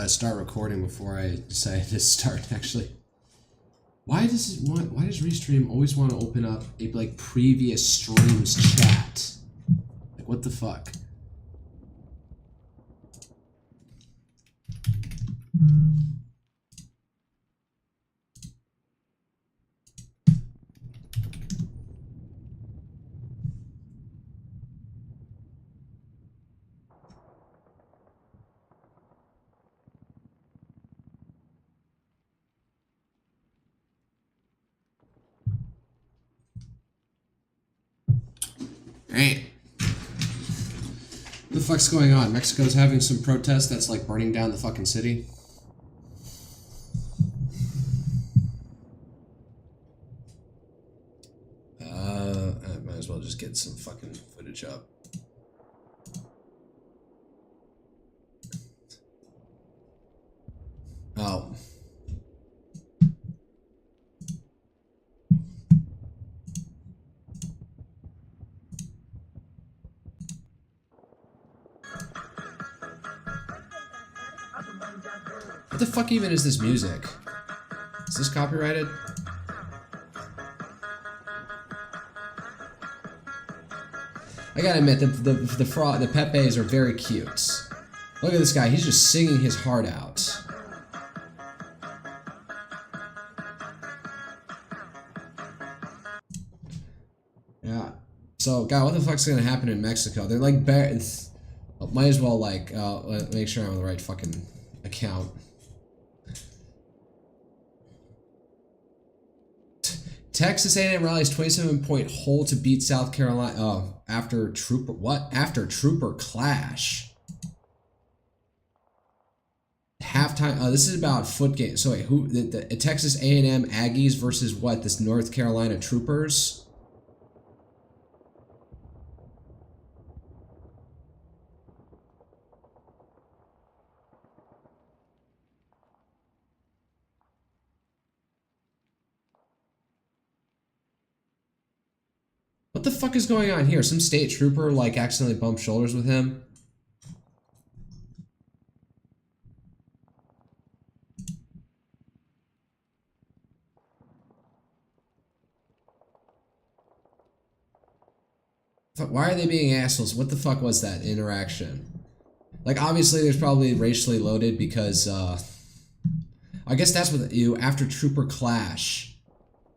start recording before I decided to start. Actually, why does Restream always want to open up a like previous streams chat? Like what the fuck? Alright. What the fuck's going on? Mexico's having some protest that's like burning down the fucking city. I might as well just get some fucking footage up. Oh. What the fuck even is this music? Is this copyrighted? I gotta admit, the Pepes are very cute. Look at this guy, he's just singing his heart out. Yeah. So, God, what the fuck's gonna happen in Mexico? They're like, might as well, like, make sure I'm on the right fucking account. Texas A&M rallies 27-point hole to beat South Carolina. Oh, after Trooper, what? After Trooper clash. Halftime. This is about foot game. So wait, who? The Texas A&M Aggies versus what? This North Carolina Troopers. What the fuck is going on here? Some state trooper like accidentally bumped shoulders with him. Why are they being assholes? What the fuck was that interaction? Like, obviously there's probably racially loaded because I guess that's what you after trooper clash.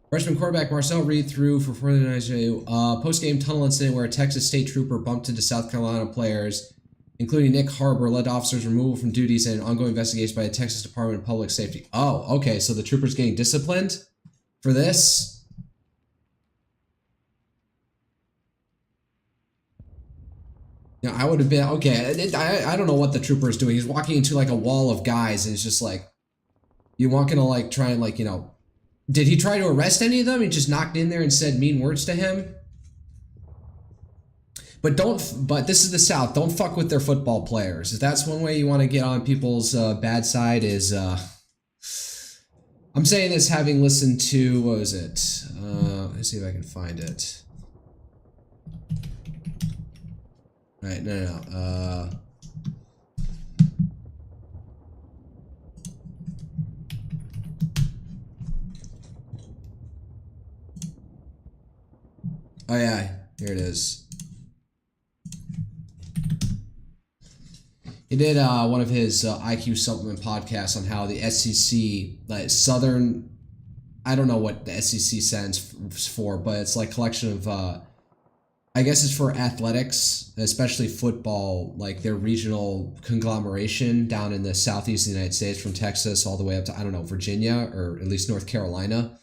Freshman quarterback Marcel Reed threw for 49 post-game tunnel incident where a Texas state trooper bumped into South Carolina players, including Nick Harbor, led to officers' removal from duties and an ongoing investigation by the Texas Department of Public Safety. Oh, okay, so the trooper's getting disciplined for this? Yeah, I would have been, okay, I don't know what the trooper is doing. He's walking into like a wall of guys and it's just like, you want to like try and like, you know, did he try to arrest any of them? He just knocked in there and said mean words to him? But this is the South. Don't fuck with their football players. If that's one way you want to get on people's bad side is, I'm saying this having listened to, what was it? Let's see if I can find it. Right, no. Oh yeah, here it is. He did one of his IQ supplement podcasts on how the SEC, like Southern, I don't know what the SEC stands for, but it's like collection of, I guess it's for athletics, especially football, like their regional conglomeration down in the southeast of the United States from Texas all the way up to, I don't know, Virginia or at least North Carolina.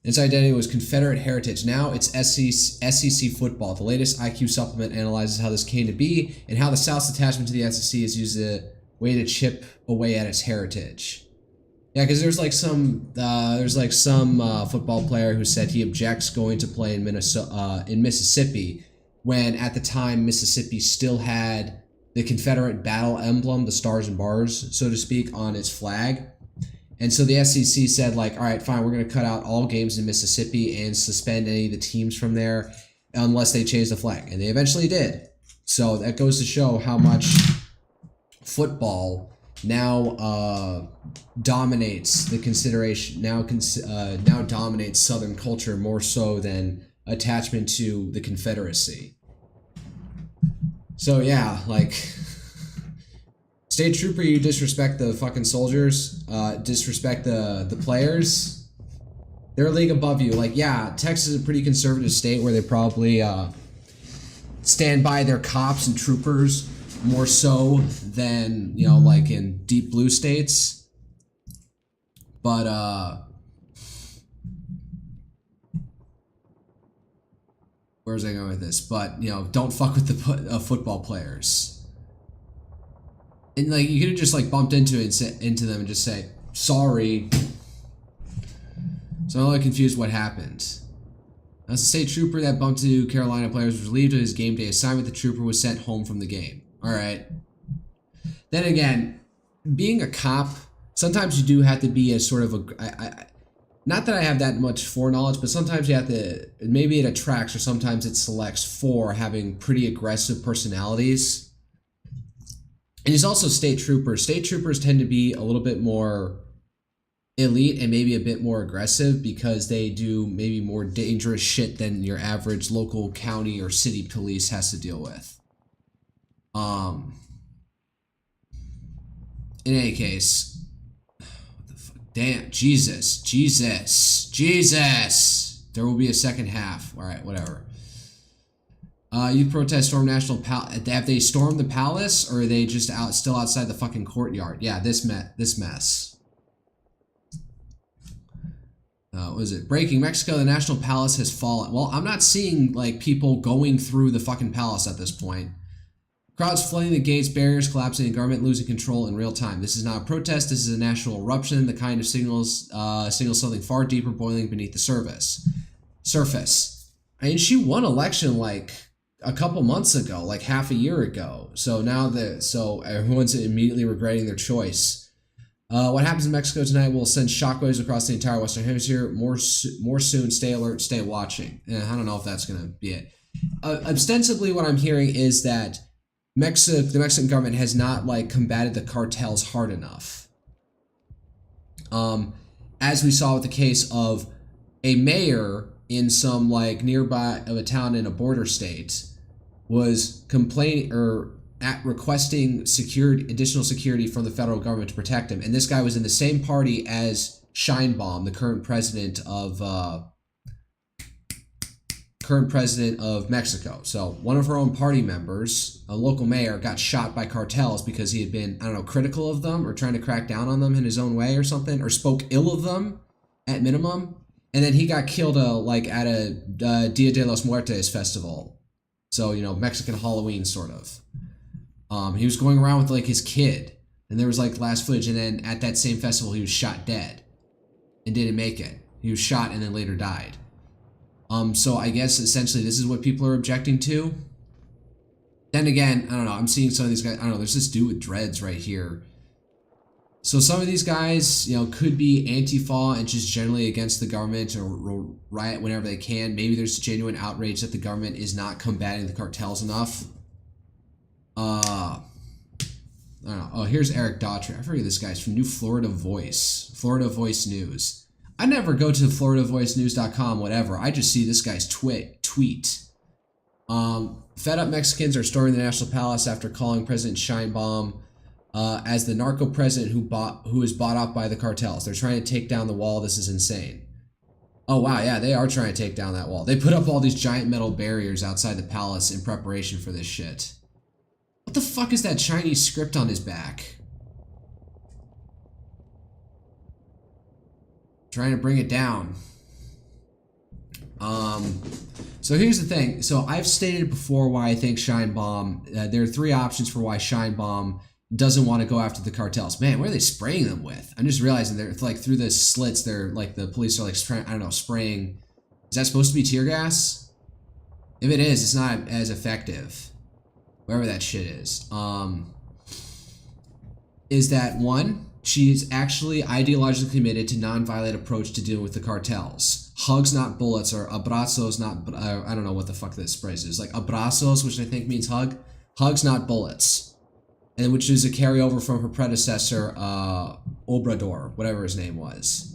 Its identity was Confederate heritage. Now it's SEC football. The latest IQ supplement analyzes how this came to be and how the South's attachment to the SEC is used as a way to chip away at its heritage. Yeah, because there's like some football player who said he objects going to play in Mississippi when at the time Mississippi still had the Confederate battle emblem, the stars and bars, so to speak, on its flag. And so the SEC said, like, all right, fine, we're going to cut out all games in Mississippi and suspend any of the teams from there unless they change the flag. And they eventually did. So that goes to show how much football now dominates the consideration. Now dominates Southern culture more so than attachment to the Confederacy. So yeah, like, state trooper, you disrespect the fucking soldiers, disrespect the players. They're a league above you. Like, yeah, Texas is a pretty conservative state where they probably stand by their cops and troopers more so than, you know, like in deep blue states. But where's I going with this? But, you know, don't fuck with the football players. And like, you could have just like bumped into them and just say sorry. So I'm a little confused what happened. A state trooper that bumped into Carolina players was relieved of his game day assignment. The trooper was sent home from the game. All right. Then again, being a cop, sometimes you do have to be a sort of a. Not that I have that much foreknowledge, but sometimes you have to. Maybe it attracts, or sometimes it selects for having pretty aggressive personalities. And he's also state troopers. State troopers tend to be a little bit more elite and maybe a bit more aggressive because they do maybe more dangerous shit than your average local county or city police has to deal with. In any case, what the fuck? Damn, Jesus. There will be a second half. All right, whatever. Youth protest storm National Palace. Have they stormed the palace, or are they just still outside the fucking courtyard? Yeah, this mess. What is it? Breaking. Mexico, the National Palace has fallen. Well, I'm not seeing, like, people going through the fucking palace at this point. Crowds flooding the gates, barriers collapsing, and government losing control in real time. This is not a protest. This is a national eruption. The kind of signals something far deeper boiling beneath the surface. I mean, she won election, like, a couple months ago, like half a year ago. So now so everyone's immediately regretting their choice. What happens in Mexico tonight will send shockwaves across the entire Western Hemisphere. More soon. Stay alert. Stay watching. I don't know if that's going to be it. Ostensibly, what I'm hearing is that the Mexican government has not, like, combated the cartels hard enough. As we saw with the case of a mayor in some, like, nearby of a town in a border state was complaining or requesting additional security from the federal government to protect him. And this guy was in the same party as Sheinbaum, the current president of Mexico. So one of her own party members, a local mayor, got shot by cartels because he had been, I don't know, critical of them or trying to crack down on them in his own way or something, or spoke ill of them at minimum. And then he got killed like at a Dia de los Muertos festival. So, you know, Mexican Halloween sort of. He was going around with, like, his kid, and there was, like, last footage, and then at that same festival he was shot dead and didn't make it. He was shot and then later died. So I guess essentially this is what people are objecting to. Then again, I don't know, I'm seeing some of these guys, I don't know, there's this dude with dreads right here. So some of these guys, you know, could be Antifa and just generally against the government or riot whenever they can. Maybe there's genuine outrage that the government is not combating the cartels enough. I don't know. Oh, here's Eric Daughtry. I forget this guy's from New Florida Voice. Florida Voice News. I never go to FloridaVoiceNews.com, whatever. I just see this guy's tweet. Fed up Mexicans are storming the National Palace after calling President Sheinbaum as the narco president who is bought out by the cartels. They're trying to take down the wall. This is insane. Oh, wow, yeah, they are trying to take down that wall. They put up all these giant metal barriers outside the palace in preparation for this shit. What the fuck is that Chinese script on his back? Trying to bring it down. So here's the thing. So I've stated before why I think Sheinbaum, there are three options for why Sheinbaum doesn't want to go after the cartels. Man, what are they spraying them with? I'm just realizing they're like through the slits, they're like, the police are like, I don't know, spraying. Is that supposed to be tear gas? If it is, it's not as effective. Whatever that shit is that one, she's actually ideologically committed to non-violent approach to dealing with the cartels. Hugs, not bullets, or abrazos, not, I don't know what the fuck this phrase is. Like abrazos, which I think means hug. Hugs, not bullets. and which is a carryover from her predecessor, Obrador, whatever his name was.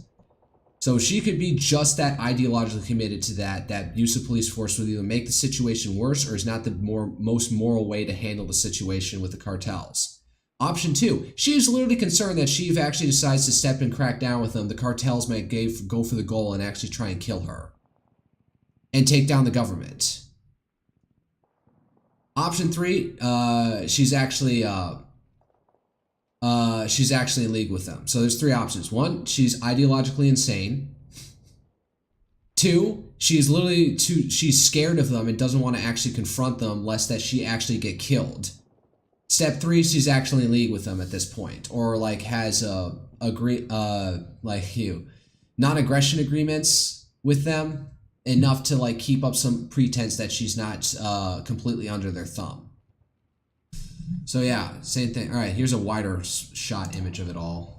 So she could be just that ideologically committed to that use of police force would either make the situation worse or is not the most moral way to handle the situation with the cartels. Option 2, she is literally concerned that she actually decides to step and crack down with them, the cartels might go for the goal and actually try and kill her and take down the government. Option 3, she's actually in league with them. So there's 3 options. 1, she's ideologically insane. 2, she's scared of them and doesn't want to actually confront them lest that she actually get killed. Step 3, she's actually in league with them at this point, or like has non-aggression agreements with them enough to like keep up some pretense that she's not completely under their thumb. So yeah, same thing. All right, here's a wider shot image of it all.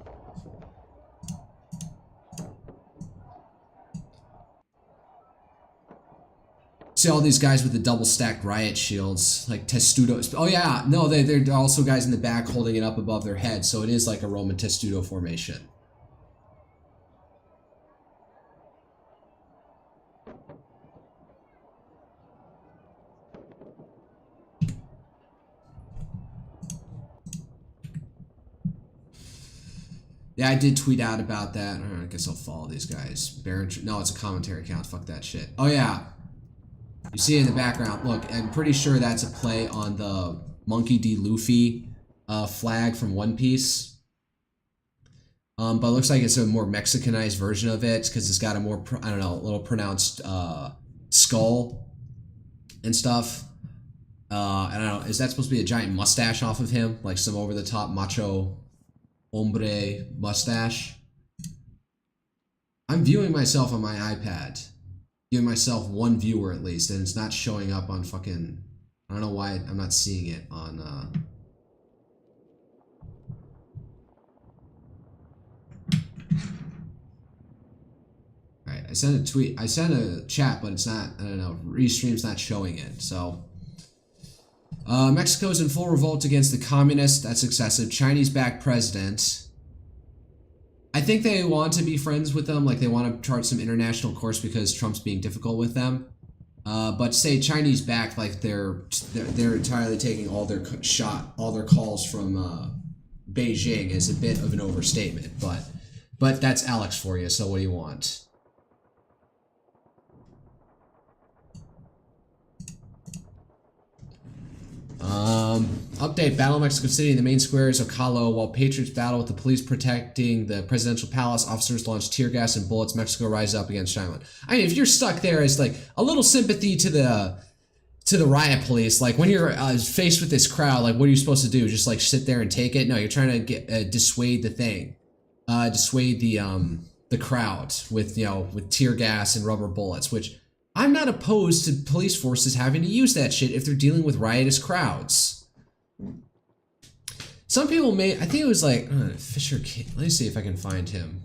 See all these guys with the double stacked riot shields, like testudos. Oh yeah, no, they're also guys in the back holding it up above their head, so it is like a Roman testudo formation. Yeah, I did tweet out about that. I guess I'll follow these guys. No, it's a commentary account. Fuck that shit. Oh yeah. You see in the background, look, I'm pretty sure that's a play on the Monkey D. Luffy flag from One Piece. But it looks like it's a more Mexicanized version of it because it's got a more, I don't know, a little pronounced skull and stuff. I don't know, is that supposed to be a giant mustache off of him? Like some over-the-top macho hombre mustache? I'm viewing myself on my iPad. Giving myself one viewer at least, and it's not showing up on fucking... I don't know why I'm not seeing it on... Alright, I sent a tweet. I sent a chat, but it's not... I don't know. Restream's not showing it, so... Mexico's in full revolt against the communists. That's excessive. Chinese-backed president... I think they want to be friends with them, like they want to chart some international course because Trump's being difficult with them. But say Chinese backed, like they're entirely taking all their calls from Beijing is a bit of an overstatement. But that's Alex for you. So what do you want? Update, battle in Mexico City in the main square is Ocalo. While patriots battle with the police protecting the presidential palace, officers launch tear gas and bullets. Mexico rises up against China. I mean, if you're stuck there, it's like a little sympathy to the riot police. Like when you're faced with this crowd, like what are you supposed to do? Just like sit there and take it? No, you're trying to get dissuade the thing, dissuade the crowd with with tear gas and rubber bullets, which I'm not opposed to police forces having to use that shit if they're dealing with riotous crowds. Some people may, I think it was like, Fisher King. Let me see if I can find him.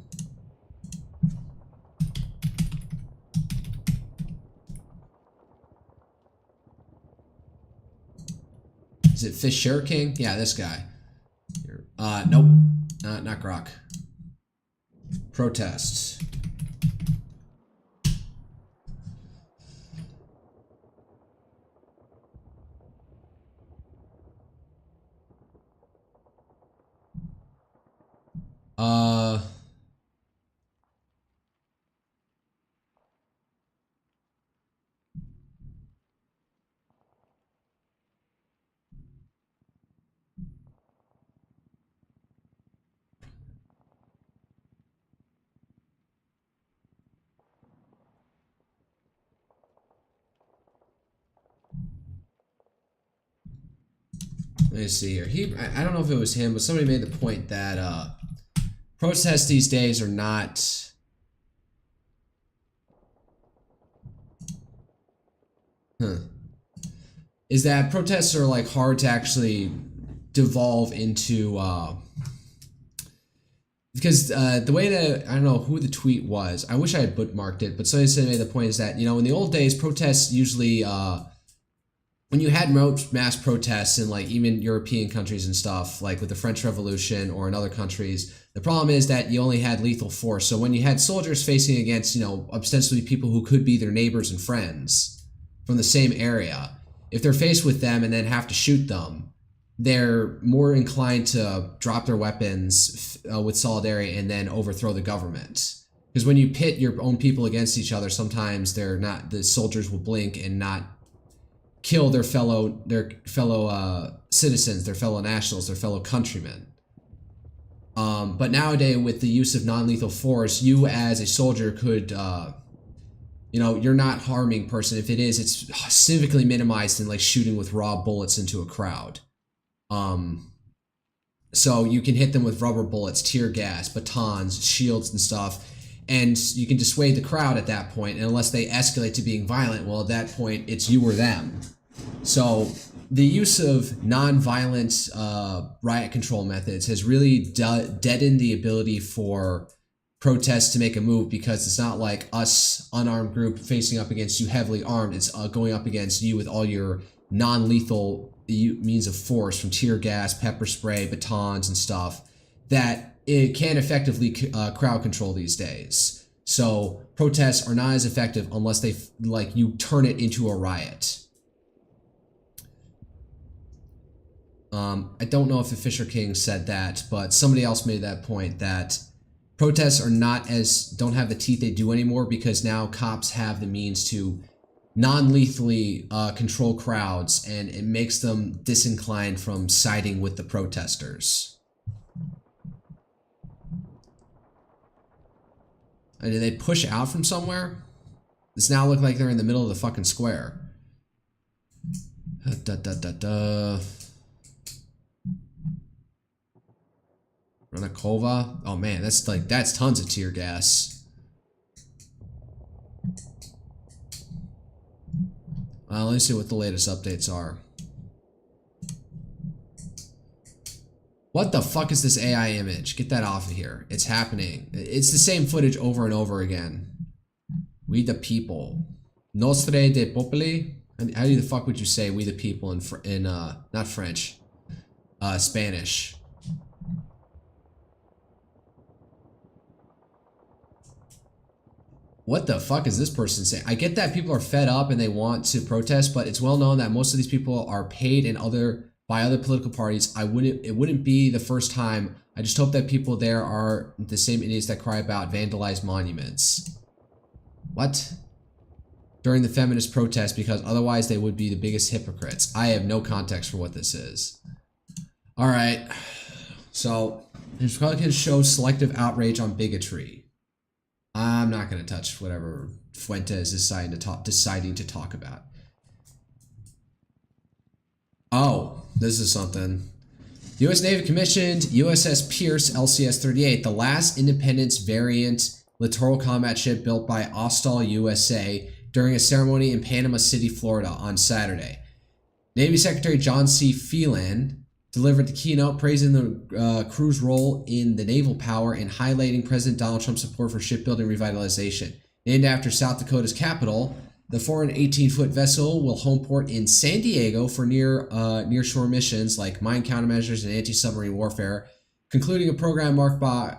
Is it Fisher King? Yeah, this guy. Nope. Not Grok. Protests. Let me see here. I don't know if it was him, but somebody made the point that protests these days are not... Is that protests are like hard to actually devolve into... Because the way that... I don't know who the tweet was. I wish I had bookmarked it, but somebody made the point is that, in the old days, protests usually... when you had mass protests in like even European countries and stuff, like with the French Revolution or in other countries, the problem is that you only had lethal force. So when you had soldiers facing against, you know, ostensibly people who could be their neighbors and friends from the same area, if they're faced with them and then have to shoot them, they're more inclined to drop their weapons with solidarity and then overthrow the government. Because when you pit your own people against each other, sometimes the soldiers will blink and not kill their fellow citizens, their fellow nationals, their fellow countrymen. But nowadays, with the use of non-lethal force, you as a soldier could, you know, you're not harming person. If it is, it's significantly minimized in like shooting with raw bullets into a crowd. So you can hit them with rubber bullets, tear gas, batons, shields and stuff, and you can dissuade the crowd at that point. And unless they escalate to being violent, well, at that point, it's you or them. So the use of non-violent riot control methods has really deadened the ability for protests to make a move, because it's not like us, unarmed group, facing up against you heavily armed. It's going up against you with all your non-lethal means of force, from tear gas, pepper spray, batons, and stuff, that it can effectively crowd control these days. So protests are not as effective unless they, like, you turn it into a riot. I don't know if the Fisher King said that, but somebody else made that point, that protests are don't have the teeth they do anymore, because now cops have the means to non-lethally control crowds, and it makes them disinclined from siding with the protesters. And did they push out from somewhere? This now look like they're in the middle of the fucking square. Ranakova? Oh man, that's tons of tear gas. Let me see what the latest updates are. What the fuck is this AI image? Get that off of here. It's happening. It's the same footage over and over again. We the people. Nostre de popoli? How the fuck would you say we the people in not French, Spanish? What the fuck is this person saying? I get that people are fed up and they want to protest, but it's well known that most of these people are paid by other political parties. It wouldn't be the first time. I just hope that people there are the same idiots that cry about vandalized monuments. What? During the feminist protest, because otherwise they would be the biggest hypocrites. I have no context for what this is. All right. So, Republicans show selective outrage on bigotry. I'm not going to touch whatever Fuentes is deciding to talk about. Oh, this is something. The U.S. Navy commissioned USS Pierce LCS-38, the last Independence variant littoral combat ship built by Austal USA, during a ceremony in Panama City, Florida on Saturday. Navy Secretary John C. Phelan delivered the keynote, praising the crew's role in the naval power and highlighting President Donald Trump's support for shipbuilding revitalization. Named after South Dakota's capital, the 418-foot vessel will home port in San Diego for near-shore missions like mine countermeasures and anti-submarine warfare, concluding a program marked by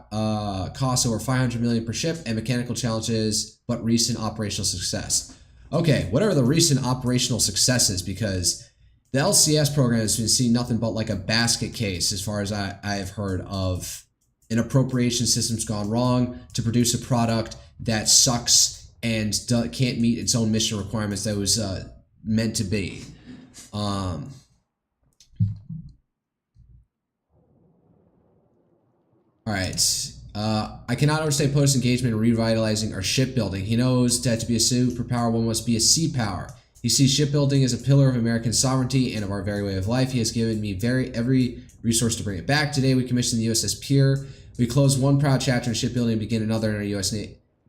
costs over $500 million per ship and mechanical challenges, but recent operational success. Okay, what are the recent operational successes? Because the LCS program has been seen nothing but like a basket case, as far as I have heard, of an appropriation system's gone wrong to produce a product that sucks and can't meet its own mission requirements that was meant to be. All right. I cannot overstate Post engagement in revitalizing our shipbuilding. He knows that to be a superpower, one must be a sea power. He sees shipbuilding as a pillar of American sovereignty and of our very way of life. He has given me every resource to bring it back. Today, we commissioned the USS Pierce. We close one proud chapter in shipbuilding and begin another in our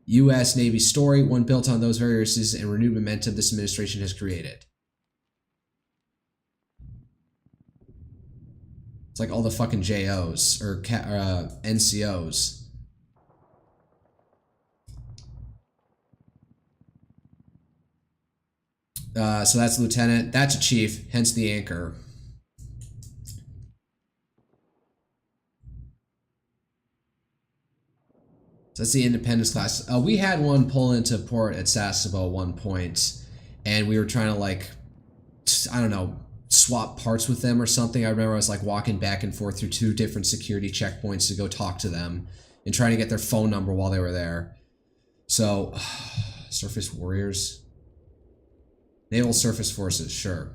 U.S. Navy story, one built on those very resources and renewed momentum this administration has created. It's like all the fucking JOs or NCOs. So that's lieutenant. That's a chief, hence the anchor. So that's the Independence class. We had one pull into port at Sasebo at one point, and we were trying to, like, I don't know, swap parts with them or something. I remember I was like walking back and forth through 2 different security checkpoints to go talk to them and trying to get their phone number while they were there. So, surface warriors. Naval surface forces, sure.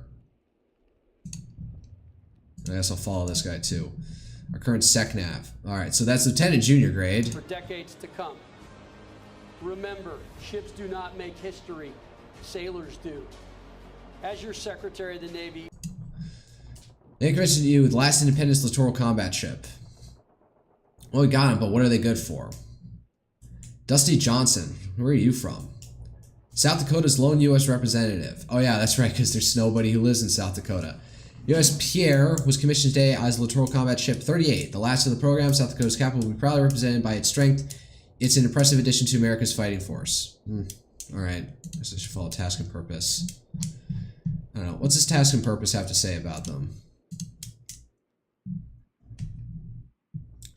I guess I'll follow this guy too. Our current SecNav. Alright, so that's Lieutenant Junior grade. For decades to come. Remember, ships do not make history, sailors do. As your Secretary of the Navy... They commissioned you with last Independence littoral combat ship. Well, we got them, but what are they good for? Dusty Johnson, where are you from? South Dakota's lone U.S. representative. Oh yeah, that's right, because there's nobody who lives in South Dakota. U.S. Pierre was commissioned today as Littoral Combat Ship 38. The last of the program, South Dakota's capital will be proudly represented by its strength. It's an impressive addition to America's fighting force. Alright, I guess I should follow task and purpose. I don't know. What's this task and purpose have to say about them?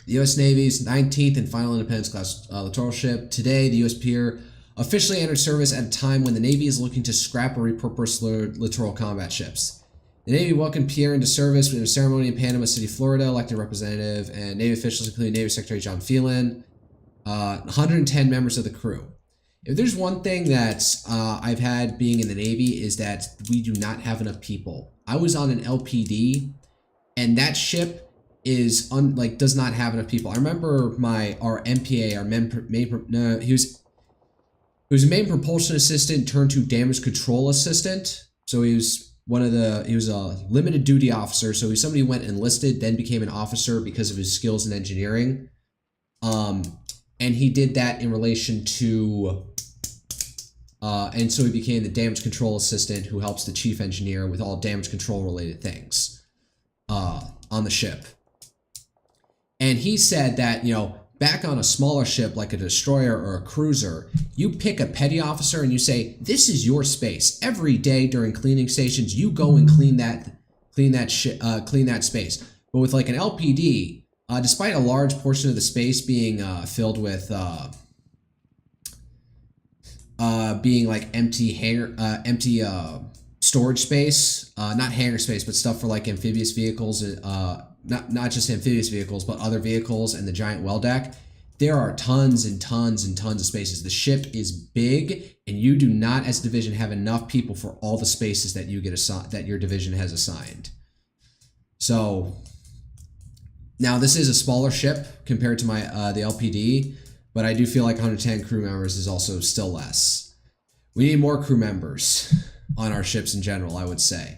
The U.S. Navy's 19th and final Independence class littoral ship. Today, the U.S. Pierre officially entered service at a time when the Navy is looking to scrap or repurpose littoral combat ships. The Navy welcomed Pierre into service with a ceremony in Panama City, Florida. Elected representative and Navy officials, including Navy Secretary John Phelan, 110 members of the crew. If there's one thing that I've had being in the Navy is that we do not have enough people. I was on an LPD, and that ship is does not have enough people. I remember our MPA, he was a main propulsion assistant turned to damage control assistant. So he was a limited duty officer. So he's somebody who went enlisted, then became an officer because of his skills in engineering. And he did that in relation to, and so he became the damage control assistant who helps the chief engineer with all damage control related things on the ship. And he said that, you know, back on a smaller ship like a destroyer or a cruiser, you pick a petty officer and you say, this is your space. Every day during cleaning stations, you go and clean that space. But with like an LPD, despite a large portion of the space being filled with being like empty storage space, not hangar space, but stuff for like amphibious vehicles, not just amphibious vehicles, but other vehicles and the giant well deck. There are tons and tons and tons of spaces. The ship is big, and you do not, as a division, have enough people for all the spaces that you get assigned, that your division has assigned. So now this is a smaller ship compared to the LPD, but I do feel like 110 crew members is also still less. We need more crew members on our ships in general, I would say.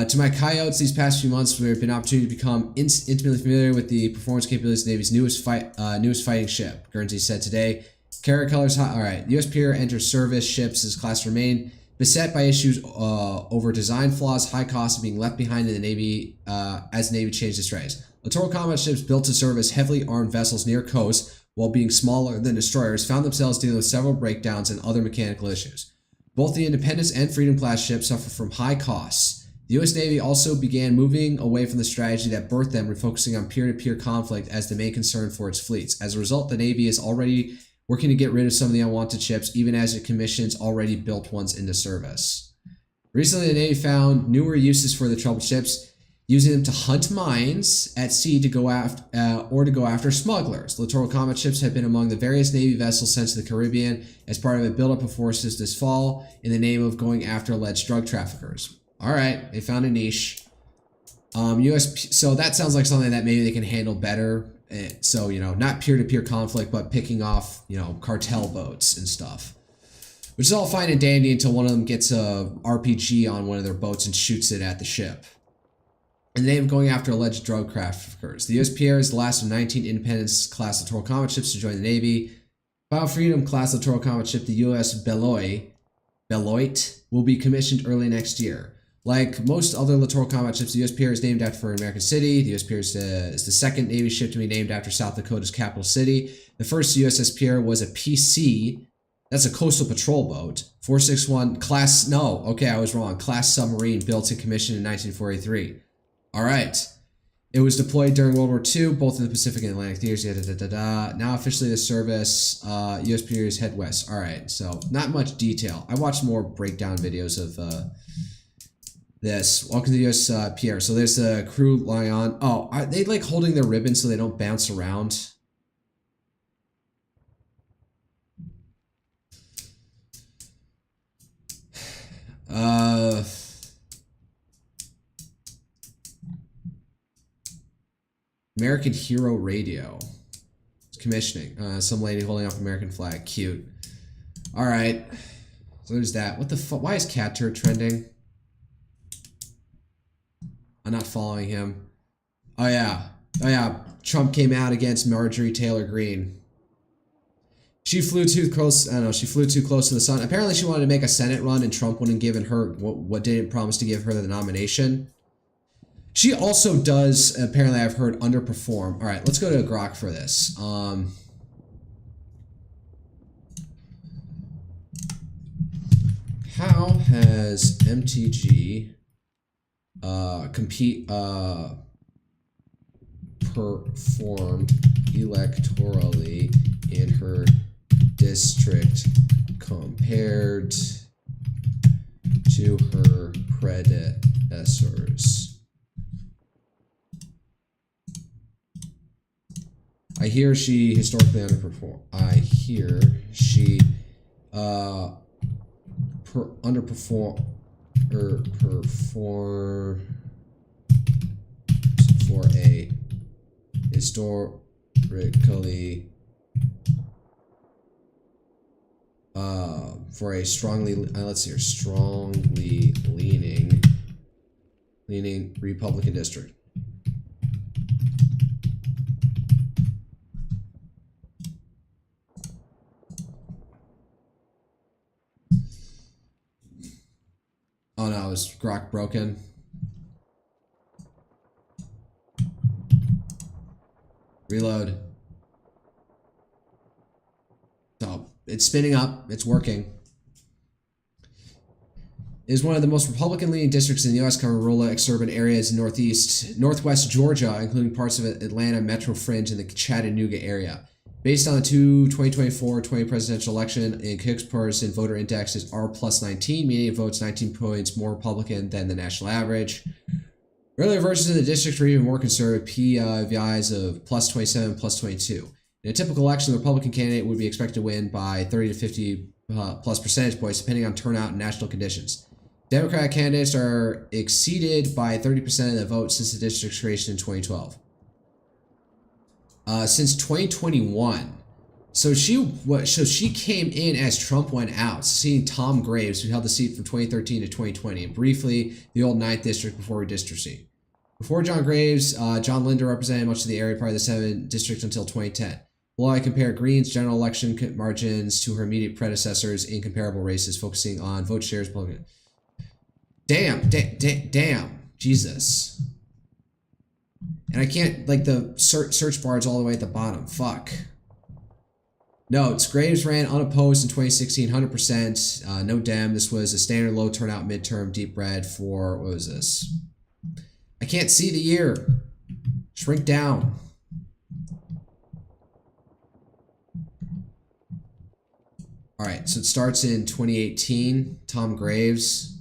To my coyotes, these past few months, there have been opportunity to become intimately familiar with the performance capabilities of the Navy's newest fighting ship. Guernsey said today, carrier colors hot. All right, U.S. Pierre enters service. Ships as class remain beset by issues over design flaws, high costs, and being left behind in the Navy as the Navy changed its strategies. Littoral combat ships built to service heavily armed vessels near coast, while being smaller than destroyers, found themselves dealing with several breakdowns and other mechanical issues. Both the Independence and Freedom class ships suffer from high costs. The U.S. Navy also began moving away from the strategy that birthed them, refocusing on peer-to-peer conflict as the main concern for its fleets. As a result, the Navy is already working to get rid of some of the unwanted ships, even as it commissions already built ones into service. Recently, the Navy found newer uses for the troubled ships, using them to hunt mines at sea to go after smugglers. Littoral combat ships have been among the various Navy vessels sent to the Caribbean as part of a buildup of forces this fall in the name of going after alleged drug traffickers. All right, they found a niche. So that sounds like something that maybe they can handle better. So, you know, not peer-to-peer conflict, but picking off, you know, cartel boats and stuff. Which is all fine and dandy until one of them gets a RPG on one of their boats and shoots it at the ship. In the name of going after alleged drug traffickers. The U.S. Pierre is the last of 19 Independence-class littoral combat ships to join the Navy. Bio Freedom-class littoral combat ship, the U.S. Beloit, will be commissioned early next year. Like most other littoral combat ships, the U.S. Pierre is named after an American city. The U.S. Pierre is the second Navy ship to be named after South Dakota's capital city. The first USS Pierre was a PC That's a coastal patrol boat. 461 class. No, okay, I was wrong. Class submarine built and commissioned in 1943. All right. It was deployed during World War II, both in the Pacific and Atlantic theaters. Now officially the service. U.S. periods head west. All right, so not much detail. I watched more breakdown videos of this. Welcome to the U.S. Pierre. So there's the crew lying on. Oh, are they like holding their ribbons so they don't bounce around? American Hero Radio. It's commissioning. Some lady holding up American flag. Cute. All right. So there's that. What the fuck? Why is Cat Turd trending? I'm not following him. Oh yeah. Oh yeah. Trump came out against Marjorie Taylor Greene. She flew too close. I don't know. She flew too close to the sun. Apparently, she wanted to make a Senate run, and Trump wouldn't give her what didn't promise to give her the nomination. She also does, apparently I've heard, underperform. All right, let's go to Grok for this. How has MTG performed electorally in her district compared to her predecessors? I hear she historically underperformed. I hear she underperform or perform for a historically for a strongly let's see here, strongly leaning Republican district. Oh no, is Grok broken? Reload. So, it's spinning up. It's working. It is one of the most Republican-leaning districts in the U.S., covering rural, exurban areas in northwest Georgia, including parts of Atlanta metro fringe and the Chattanooga area. Based on the 2024-20 presidential election, in Cook's partisan voter index is R+19, meaning it votes 19 points more Republican than the national average. Earlier versions of the district were even more conservative, PVIs of +27, +22. In a typical election, the Republican candidate would be expected to win by 30 to 50 plus percentage points, depending on turnout and national conditions. Democratic candidates are exceeded by 30% of the vote since the district's creation in 2012. Since 2021. So she came in as Trump went out, succeeding Tom Graves, who held the seat from 2013 to 2020, and briefly the old 9th District before redistricting. Before John Graves, John Linder represented much of the area prior to the 7th District until 2010. Below I compare Greene's general election margins to her immediate predecessors in comparable races, focusing on vote shares. Damn, Jesus. And I can't, like, the search bar is all the way at the bottom. Fuck. Notes. Graves ran unopposed in 2016, 100%. No Dem. This was a standard low turnout midterm deep red for, what was this? I can't see the year. Shrink down. All right, so it starts in 2018. Tom Graves.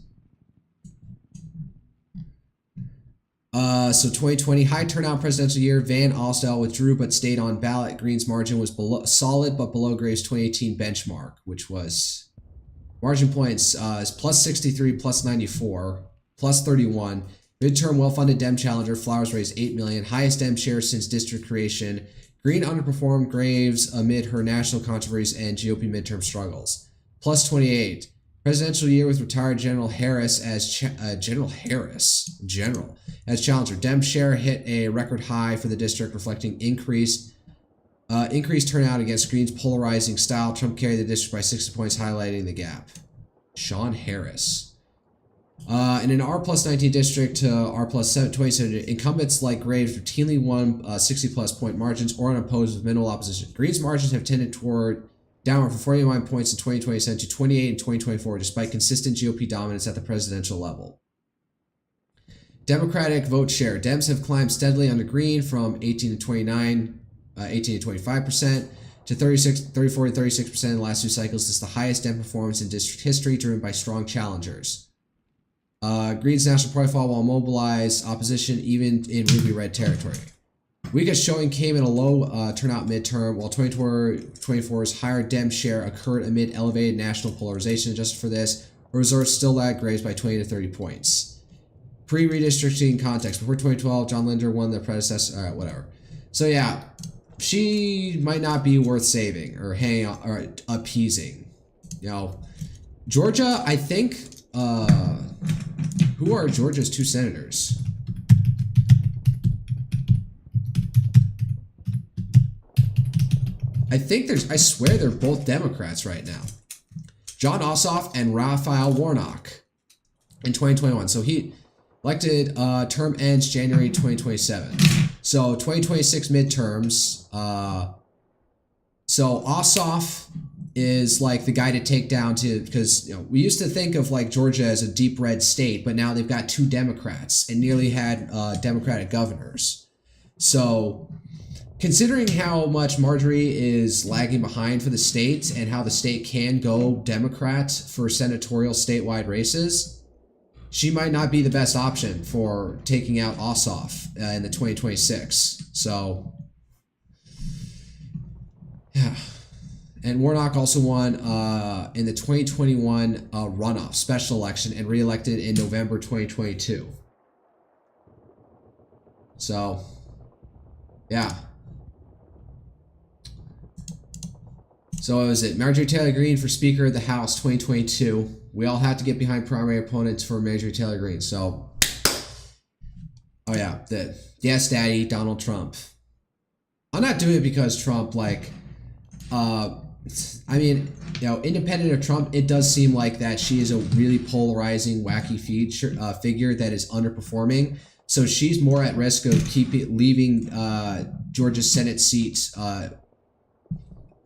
So 2020, high turnout presidential year. Van Alstel withdrew but stayed on ballot. Greene's margin was solid but below Graves' 2018 benchmark, which was margin points is +63, +94, +31. Midterm well-funded Dem challenger. Flowers raised 8 million, highest Dem share since district creation. Greene underperformed Graves amid her national controversies and GOP midterm struggles. +28. Presidential year with retired General Harris as as challenger. Dem share hit a record high for the district, reflecting increased turnout against Greene's polarizing style. Trump carried the district by 60 points, highlighting the gap. Sean Harris. In an R+19 district to R+27, incumbents like Graves routinely won 60-plus point margins or unopposed with minimal opposition. Greene's margins have tended toward downward from 49 points in 2027 to 28 in 2024, despite consistent GOP dominance at the presidential level. Democratic vote share. Dems have climbed steadily under Green from 18 to 25% to 34 to 36% in the last two cycles. This is the highest Dem performance in district history, driven by strong challengers. Green's national profile will mobilize opposition even in ruby red territory. Weakest showing came in a low turnout midterm, while 2024's higher Dem share occurred amid elevated national polarization. Adjusted for this, reserves still lag Graves by 20 to 30 points. Pre-redistricting context. Before 2012, John Linder won their predecessor. All right, whatever. So yeah, she might not be worth saving or hanging on, or appeasing. You know, Georgia, I think, who are Georgia's two senators? I think I swear they're both Democrats right now. John Ossoff and Raphael Warnock in 2021. So he elected, term ends January 2027. So 2026 midterms. So Ossoff is like the guy to take down because we used to think of like Georgia as a deep red state, but now they've got two Democrats and nearly had Democratic governors. So considering how much Marjorie is lagging behind for the state and how the state can go Democrat for senatorial statewide races, she might not be the best option for taking out Ossoff in the 2026. So, yeah. And Warnock also won in the 2021 runoff special election and re-elected in November 2022. So, yeah. So what was it? Marjorie Taylor Greene for Speaker of the House 2022. We all have to get behind primary opponents for Marjorie Taylor Greene. So, oh yeah, yes, Daddy, Donald Trump. I'm not doing it because Trump, like, I mean, independent of Trump, it does seem like that she is a really polarizing, wacky figure that is underperforming. So she's more at risk of leaving Georgia's Senate seat.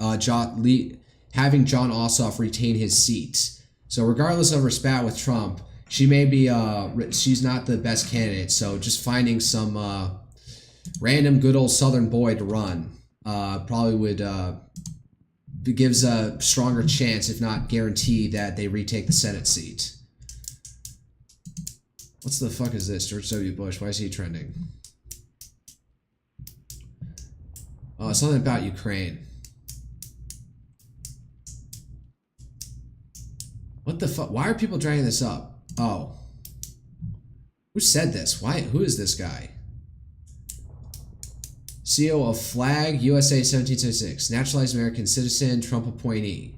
Having John Ossoff retain his seat. So regardless of her spat with Trump, she may be she's not the best candidate. So just finding some random good old Southern boy to run probably would gives a stronger chance, if not guarantee, that they retake the Senate seat. What's the fuck is this? George W. Bush. Why is he trending? Oh, something about Ukraine. What the fuck? Why are people dragging this up? Oh. Who said this? Who is this guy? CEO of Flag USA 1776. Naturalized American citizen, Trump appointee.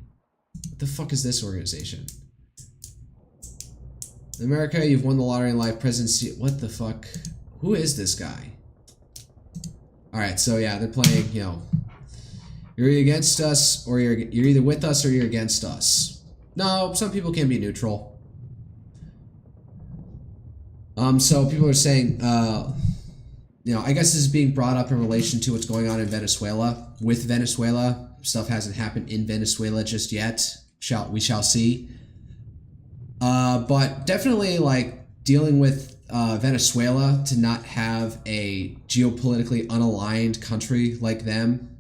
What the fuck is this organization? In America, you've won the lottery in life. Presidency. What the fuck? Who is this guy? Alright, so yeah, they're playing, you're either against us, or you're either with us or you're against us. No, some people can be neutral. So people are saying, I guess this is being brought up in relation to what's going on in Venezuela. With Venezuela, stuff hasn't happened in Venezuela just yet. We shall see. But definitely, like, dealing with Venezuela, to not have a geopolitically unaligned country like them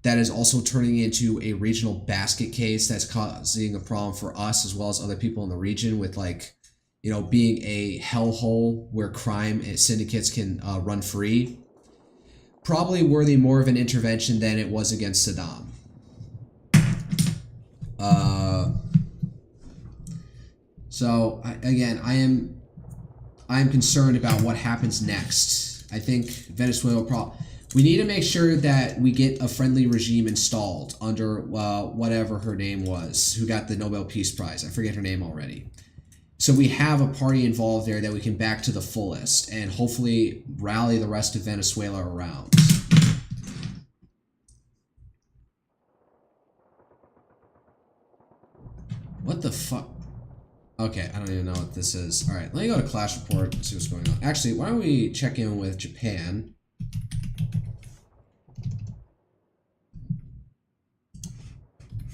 that is also turning into a regional basket case that's causing a problem for us as well as other people in the region, with, like, being a hellhole where crime and syndicates can run free. Probably worthy more of an intervention than it was against Saddam. So again, I am concerned about what happens next. I think Venezuela we need to make sure that we get a friendly regime installed under whatever her name was, who got the Nobel Peace Prize. I forget her name already. So we have a party involved there that we can back to the fullest and hopefully rally the rest of Venezuela around. What the fuck? Okay, I don't even know what this is. All right, let me go to Clash Report and see what's going on. Actually, why don't we check in with Japan?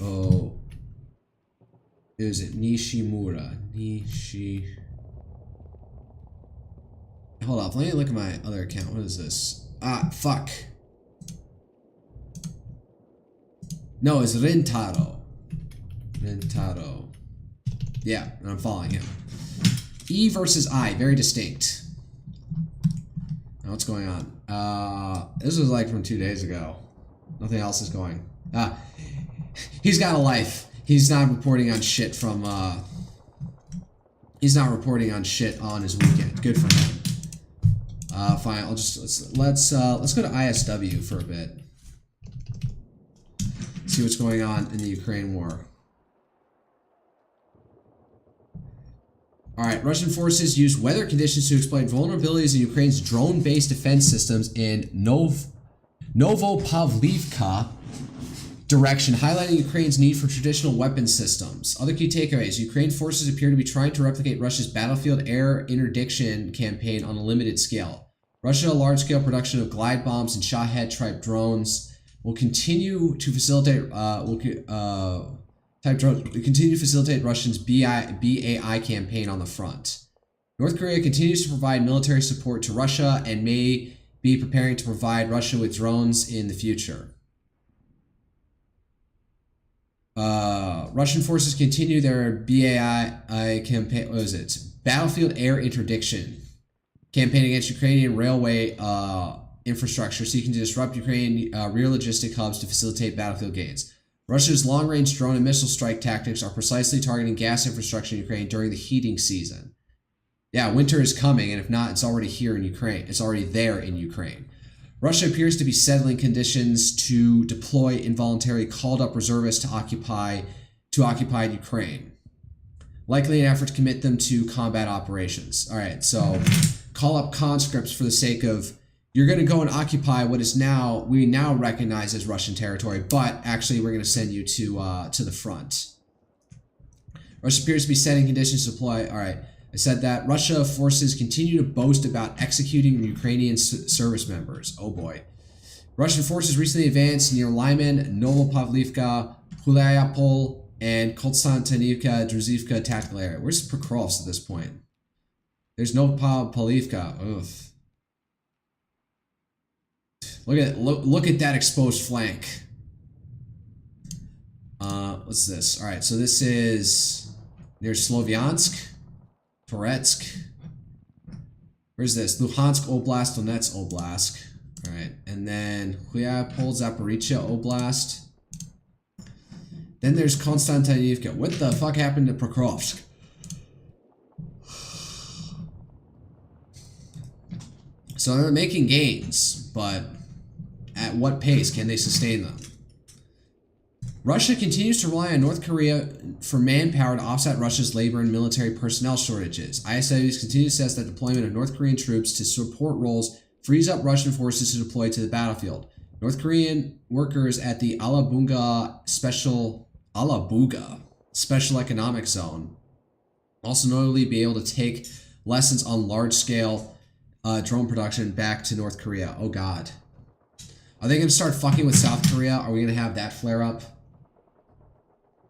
Oh, is it Nishimura? Hold up, let me look at my other account. What is this? Ah, fuck. No, it's Rintaro. Rintaro. Yeah, and I'm following him. E versus I, very distinct. Now, what's going on? This was like from 2 days ago. Nothing else is going. He's got a life. He's not reporting on shit from, he's not reporting on shit on his weekend. Good for him. Fine, I'll just, let's go to ISW for a bit. See what's going on in the Ukraine war. Alright, Russian forces use weather conditions to exploit vulnerabilities in Ukraine's drone-based defense systems in Novopavlivka direction, highlighting Ukraine's need for traditional weapon systems. Other key takeaways. Ukraine forces appear to be trying to replicate Russia's battlefield air interdiction campaign on a limited scale. Russia's large-scale production of glide bombs and Shahed-type drones will continue to facilitate Russians' BAI campaign on the front. North Korea continues to provide military support to Russia and may be preparing to provide Russia with drones in the future. Russian forces continue their BAI campaign. What is it? Battlefield air interdiction campaign against Ukrainian railway infrastructure, seeking to disrupt Ukrainian rear logistic hubs to facilitate battlefield gains. Russia's long-range drone and missile strike tactics are precisely targeting gas infrastructure in Ukraine during the heating season. Yeah, winter is coming, and if not, it's already here in Ukraine. It's already there in Ukraine. Russia appears to be settling conditions to deploy involuntary called-up reservists to occupied Ukraine, likely an effort to commit them to combat operations. All right, so call up conscripts for the sake of you're going to go and occupy what is we now recognize as Russian territory, but actually we're going to send you to the front. Russia appears to be setting conditions to deploy. All right, I said that. Russia forces continue to boast about executing Ukrainian service members. Oh boy. Russian forces recently advanced near Lyman, Novopavlivka, Hulayapol, and Konstantinivka, Druzivka tactical area. Where's Pokrovsk at this point? There's Novopavlivka. Ugh. Look at that exposed flank. What's this? All right, so this is near Slovyansk, Toretsk. Where's this? Luhansk Oblast, Donetsk Oblast. All right, and then Hulayapol, Zaporizhia Oblast. Then there's Konstantinivka. What the fuck happened to Pokrovsk? So they're making gains, but at what pace can they sustain them? Russia continues to rely on North Korea for manpower to offset Russia's labor and military personnel shortages. ISWs continue to assess that deployment of North Korean troops to support roles frees up Russian forces to deploy to the battlefield. North Korean workers at the Alabuga Special Economic Zone also notably be able to take lessons on large-scale drone production back to North Korea. Oh god. Are they going to start fucking with South Korea? Are we going to have that flare up?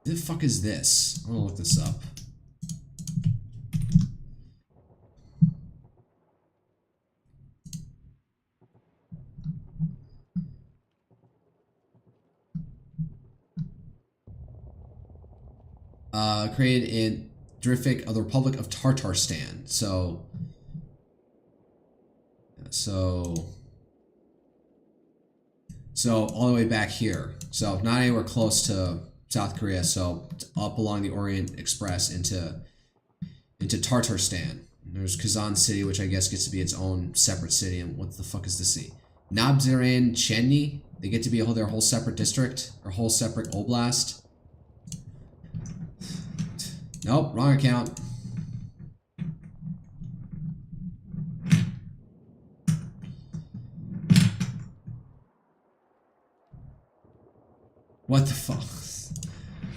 What the fuck is this? I'm going to look this up. Created in Drifik of the Republic of Tartarstan. So all the way back here. So not anywhere close to South Korea. So up along the Orient Express into Tartarstan. There's Kazan City, which I guess gets to be its own separate city. And what the fuck is the city? Nabzaran Chenny. They get to be their whole separate district or whole separate oblast. Nope, wrong account. What the fuck?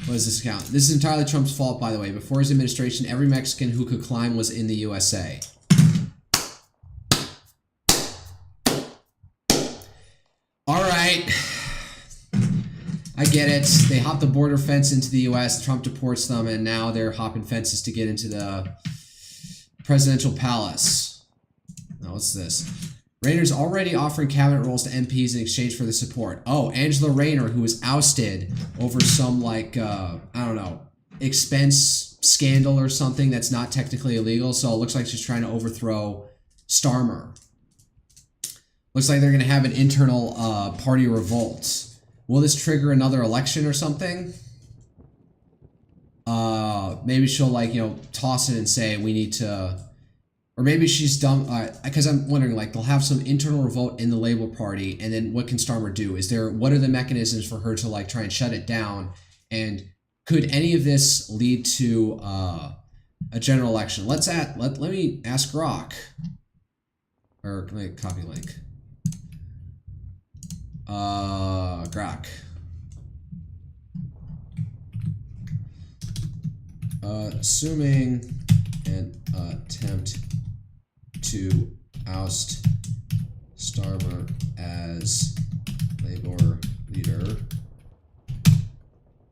What is this account? This is entirely Trump's fault, by the way. Before his administration, every Mexican who could climb was in the USA. All right. I get it. They hop the border fence into the U.S. Trump deports them, and now they're hopping fences to get into the presidential palace. Now, what's this? Rayner's already offering cabinet roles to MPs in exchange for the support. Oh, Angela Rayner, who was ousted over some, like, I don't know, expense scandal or something that's not technically illegal. So it looks like she's trying to overthrow Starmer. Looks like they're going to have an internal party revolt. Will this trigger another election or something? Maybe she'll, like, you know, toss it and say we need to... Or maybe she's dumb, because I'm wondering, like, they'll have some internal revolt in the Labour Party, and then what can Starmer do? What are the mechanisms for her to, like, try and shut it down? And could any of this lead to a general election? Let me ask Grok. Or, can I copy link? Grok. Assuming an attempt to oust Starmer as Labour leader,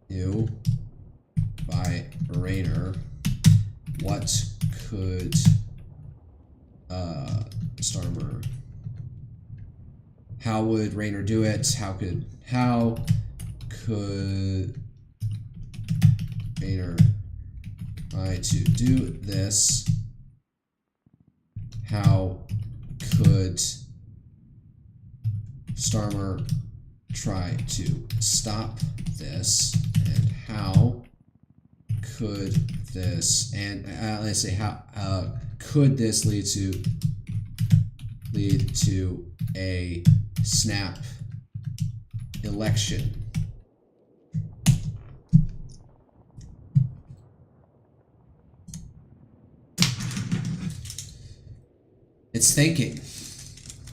new by Rayner, what could Starmer? How would Rayner do it? How could Rayner try to do this? How could Starmer try to stop this? And how could this, and let's say, how could this lead to a snap election? It's thinking.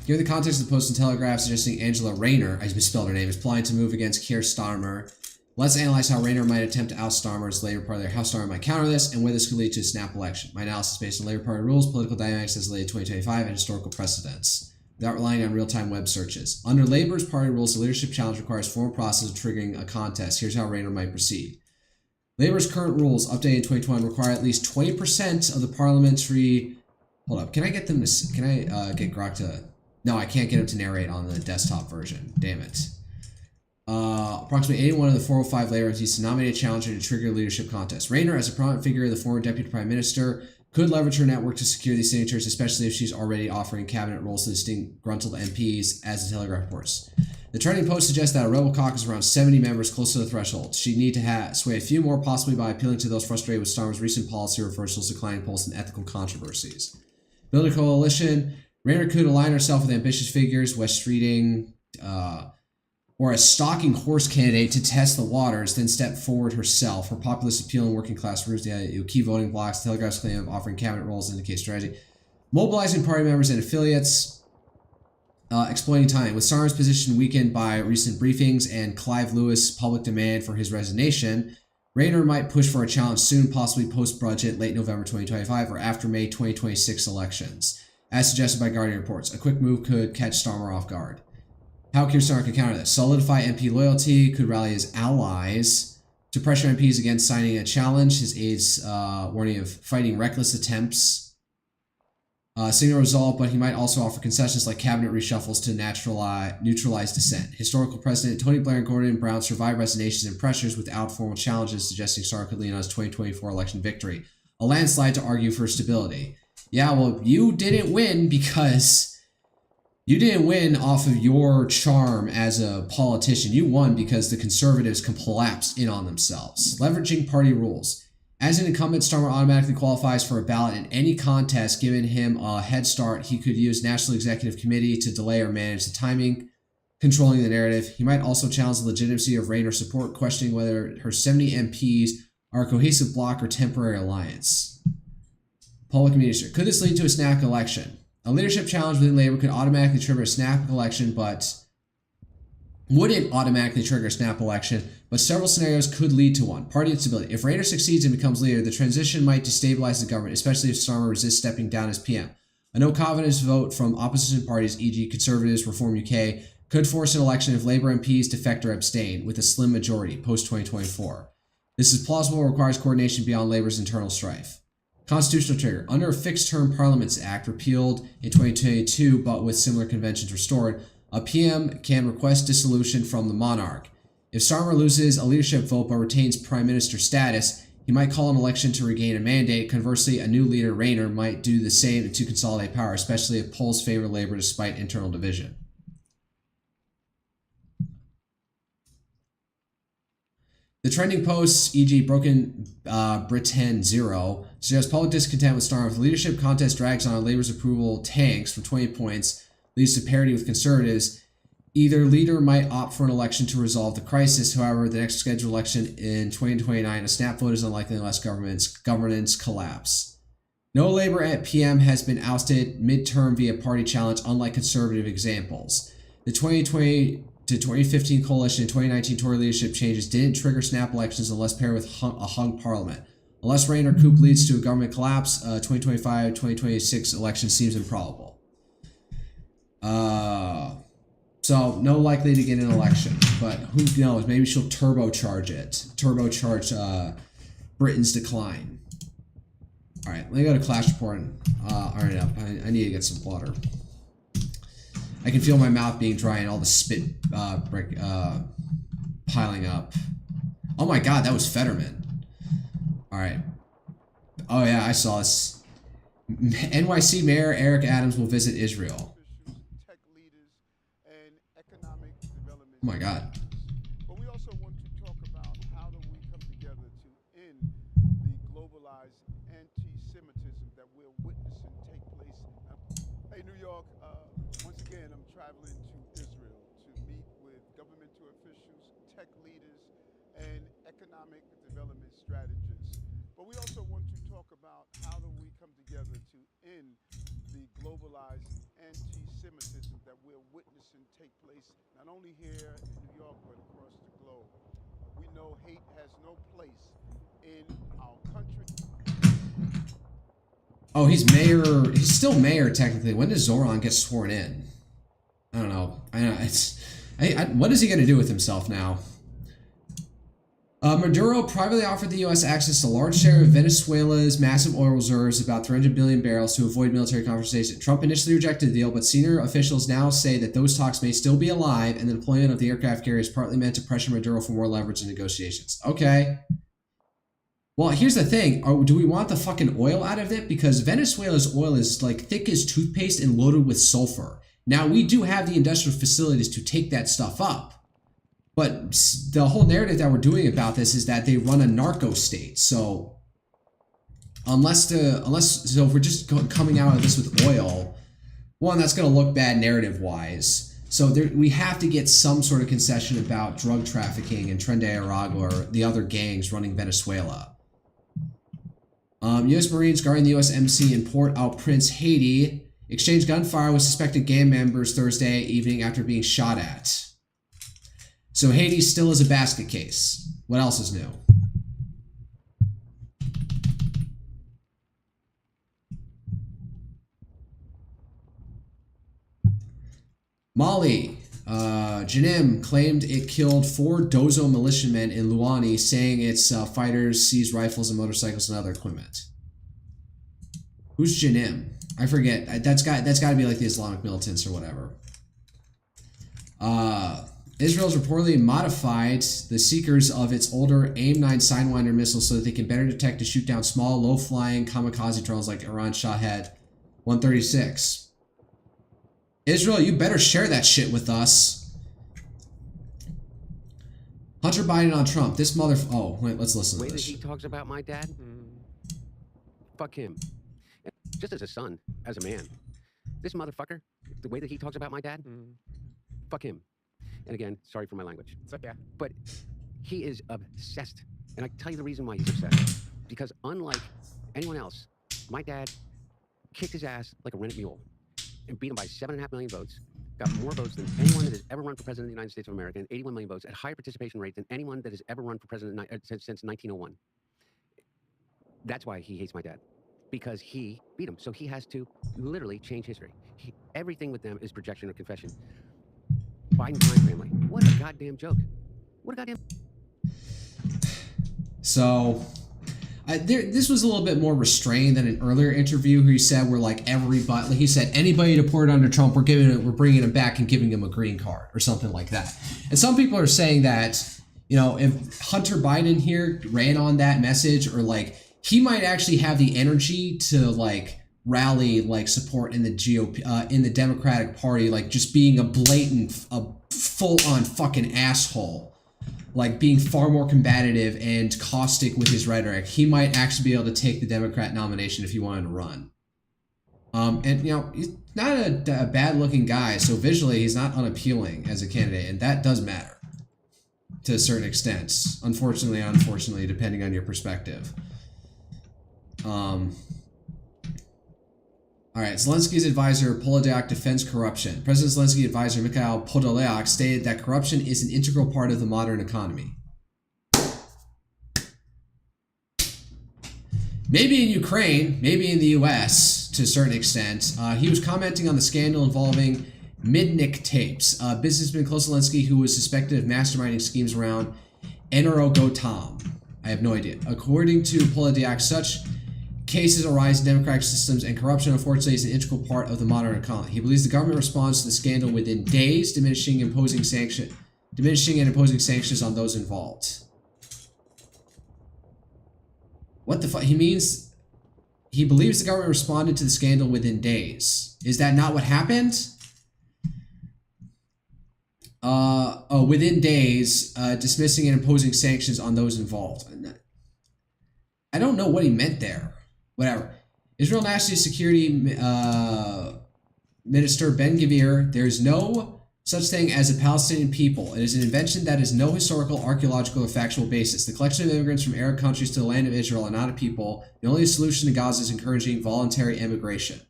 Given the context of the Post and Telegraph suggesting Angela Rayner, I misspelled her name, is planning to move against Keir Starmer, let's analyze how Rayner might attempt to oust Starmer as Labour Party leader, how Starmer might counter this, and whether this could lead to a snap election. My analysis is based on Labour Party rules, political dynamics as related to 2025, and historical precedents, without relying on real-time web searches. Under Labour's party rules, the leadership challenge requires a formal process of triggering a contest. Here's how Rayner might proceed. Labour's current rules, updated in 2021, require at least 20% of the parliamentary... Hold up, can I get them to... Can I get Grok to... No, I can't get him to narrate on the desktop version. Damn it. Approximately 81 of the 405 Labour entities to nominate a challenger to trigger a leadership contest. Rayner, as a prominent figure of the former Deputy Prime Minister, could leverage her network to secure these signatures, especially if she's already offering cabinet roles to disgruntled MPs, as the Telegraph reports. The Trending Post suggests that a rebel caucus around 70 members close to the threshold. She'd need to sway a few more, possibly by appealing to those frustrated with Starmer's recent policy reversals, declining polls, and ethical controversies. Build a coalition. Rayner could align herself with ambitious figures, West Streeting, or a stalking horse candidate to test the waters, then step forward herself. Her populist appeal and working class roots, key voting blocks, the Telegraph's claim of offering cabinet roles indicate strategy. Mobilizing party members and affiliates, exploiting time. With Starmer's position weakened by recent briefings and Clive Lewis' public demand for his resignation, Rayner might push for a challenge soon, possibly post-budget, late November 2025, or after May 2026 elections. As suggested by Guardian reports, a quick move could catch Starmer off guard. How Keir Starmer could counter this? Solidify MP loyalty, could rally his allies to pressure MPs against signing a challenge. His aides warning of fighting reckless attempts. Signal resolve, but he might also offer concessions like cabinet reshuffles to neutralize dissent. Historical precedent, Tony Blair and Gordon Brown survived resignations and pressures without formal challenges, suggesting Starmer could lean on his 2024 election victory. A landslide to argue for stability. Yeah, well, you didn't win because you didn't win off of your charm as a politician. You won because the conservatives collapsed in on themselves. Leveraging party rules. As an incumbent, Starmer automatically qualifies for a ballot in any contest, giving him a head start. He could use National Executive Committee to delay or manage the timing, controlling the narrative. He might also challenge the legitimacy of Rayner's support, questioning whether her 70 MPs are a cohesive bloc or temporary alliance. Public minister. Could this lead to a snap election? A leadership challenge within Labour could automatically trigger a snap election, but wouldn't automatically trigger a snap election, but several scenarios could lead to one. Party instability. If Rayner succeeds and becomes leader, the transition might destabilize the government, especially if Starmer resists stepping down as PM. A no-confidence vote from opposition parties, e.g. Conservatives, Reform UK, could force an election if Labor MPs defect or abstain, with a slim majority, post-2024. This is plausible and requires coordination beyond Labor's internal strife. Constitutional trigger. Under a Fixed-Term Parliaments Act, repealed in 2022 but with similar conventions restored, a PM can request dissolution from the monarch. If Starmer loses a leadership vote but retains prime minister status, he might call an election to regain a mandate. Conversely, a new leader, Rayner, might do the same to consolidate power, especially if polls favor Labor despite internal division. The trending posts, e.g. Broken Britain Zero, suggest public discontent with Starmer. If the leadership contest drags on, Labor's approval tanks from 20 points, leads to parity with Conservatives. Either leader might opt for an election to resolve the crisis. However, the next scheduled election in 2029, a snap vote is unlikely unless governance collapse. No Labor at PM has been ousted midterm via party challenge, unlike conservative examples. The 2020 to 2015 coalition and 2019 Tory leadership changes didn't trigger snap elections unless paired with a hung parliament. Unless Rayner coup leads to a government collapse, 2025-2026 election seems improbable. So no likely to get an election, but who knows? Maybe she'll turbocharge it. Turbocharge Britain's decline. All right, let me go to Clash Report. All right, I need to get some water. I can feel my mouth being dry and all the spit piling up. Oh my God, that was Fetterman. All right. Oh yeah, I saw this. NYC Mayor Eric Adams will visit Israel. Oh my God. But we also want to talk about how do we come together to end the globalized anti-Semitism that we're witnessing take place. Hey, New York, once again, I'm traveling to Israel to meet with governmental officials, tech leaders, and economic development strategists. But we also want to talk about how do we come together to end the globalized anti-Semitism that we're witnessing take place not only here in New York but across the globe. We know hate has no place in our country. Oh, he's mayor. He's still mayor technically. When does Zoran get sworn in? I don't know. I know it's. What is he going to do with himself now? Maduro privately offered the U.S. access to a large share of Venezuela's massive oil reserves, about 300 billion barrels, to avoid military confrontation. Trump initially rejected the deal, but senior officials now say that those talks may still be alive, and the deployment of the aircraft carrier is partly meant to pressure Maduro for more leverage in negotiations. Okay. Well, here's the thing. Do we want the fucking oil out of it? Because Venezuela's oil is like thick as toothpaste and loaded with sulfur. Now, we do have the industrial facilities to take that stuff up. But the whole narrative that we're doing about this is that they run a narco state. So if we're just coming out of this with oil, one, that's going to look bad narrative-wise. So we have to get some sort of concession about drug trafficking and Tren de Aragua or the other gangs running Venezuela. U.S. Marines guarding the U.S. embassy in Port-au-Prince, Haiti, exchanged gunfire with suspected gang members Thursday evening after being shot at. So Haiti still is a basket case. What else is new? Mali. Janim claimed it killed 4 Dozo militiamen in Luani, saying its fighters seized rifles and motorcycles and other equipment. Who's Janim? I forget. That's got to be like the Islamic militants or whatever. Israel's reportedly modified the seekers of its older AIM-9 Sidewinder missiles so that they can better detect and shoot down small, low-flying kamikaze drones like Iran's Shahed 136. Israel, you better share that shit with us. Hunter Biden on Trump. This mother... Oh, wait, let's listen to this. The way that he talks about my dad? Fuck him. Just as a son, as a man. This motherfucker, the way that he talks about my dad? Fuck him. And again, sorry for my language. It's okay. But he is obsessed. And I can tell you the reason why he's obsessed. Because unlike anyone else, my dad kicked his ass like a rented mule and beat him by 7.5 million votes, got more votes than anyone that has ever run for president of the United States of America, and 81 million votes, at higher participation rate than anyone that has ever run for president since 1901. That's why he hates my dad. Because he beat him. So he has to literally change history. Everything with them is projection or confession. Biden crime family. What a goddamn joke. What a goddamn... So, this was a little bit more restrained than an earlier interview where he said we're like everybody. Like he said, anybody deported under Trump, we're bringing him back and giving him a green card or something like that. And some people are saying that, you know, if Hunter Biden here ran on that message, or like he might actually have the energy to like rally like support in the GOP in the Democratic Party, like just being a blatant, a full-on fucking asshole. Like being far more combative and caustic with his rhetoric, he might actually be able to take the Democrat nomination if he wanted to run. And you know, he's not a bad-looking guy, so visually he's not unappealing as a candidate, and that does matter to a certain extent. Unfortunately, depending on your perspective. All right, Zelensky's advisor Podolyak defends corruption. President Zelensky's advisor Mikhail Podolyak stated that corruption is an integral part of the modern economy. Maybe in Ukraine, maybe in the US to a certain extent. He was commenting on the scandal involving Midnik tapes, a businessman close to Zelensky who was suspected of masterminding schemes around Energoatom. I have no idea. According to Podolyak, such cases arise in democratic systems, and corruption, unfortunately, is an integral part of the modern economy. He believes the government responds to the scandal within days, diminishing and imposing sanctions on those involved. What the fuck? He means he believes the government responded to the scandal within days. Is that not what happened? Within days, dismissing and imposing sanctions on those involved. I don't know what he meant there. Whatever. Israel National Security Minister Ben-Gvir, there's no such thing as a Palestinian people. It is an invention that has no historical, archaeological, or factual basis. The collection of immigrants from Arab countries to the land of Israel are not a people. The only solution to Gaza is encouraging voluntary immigration.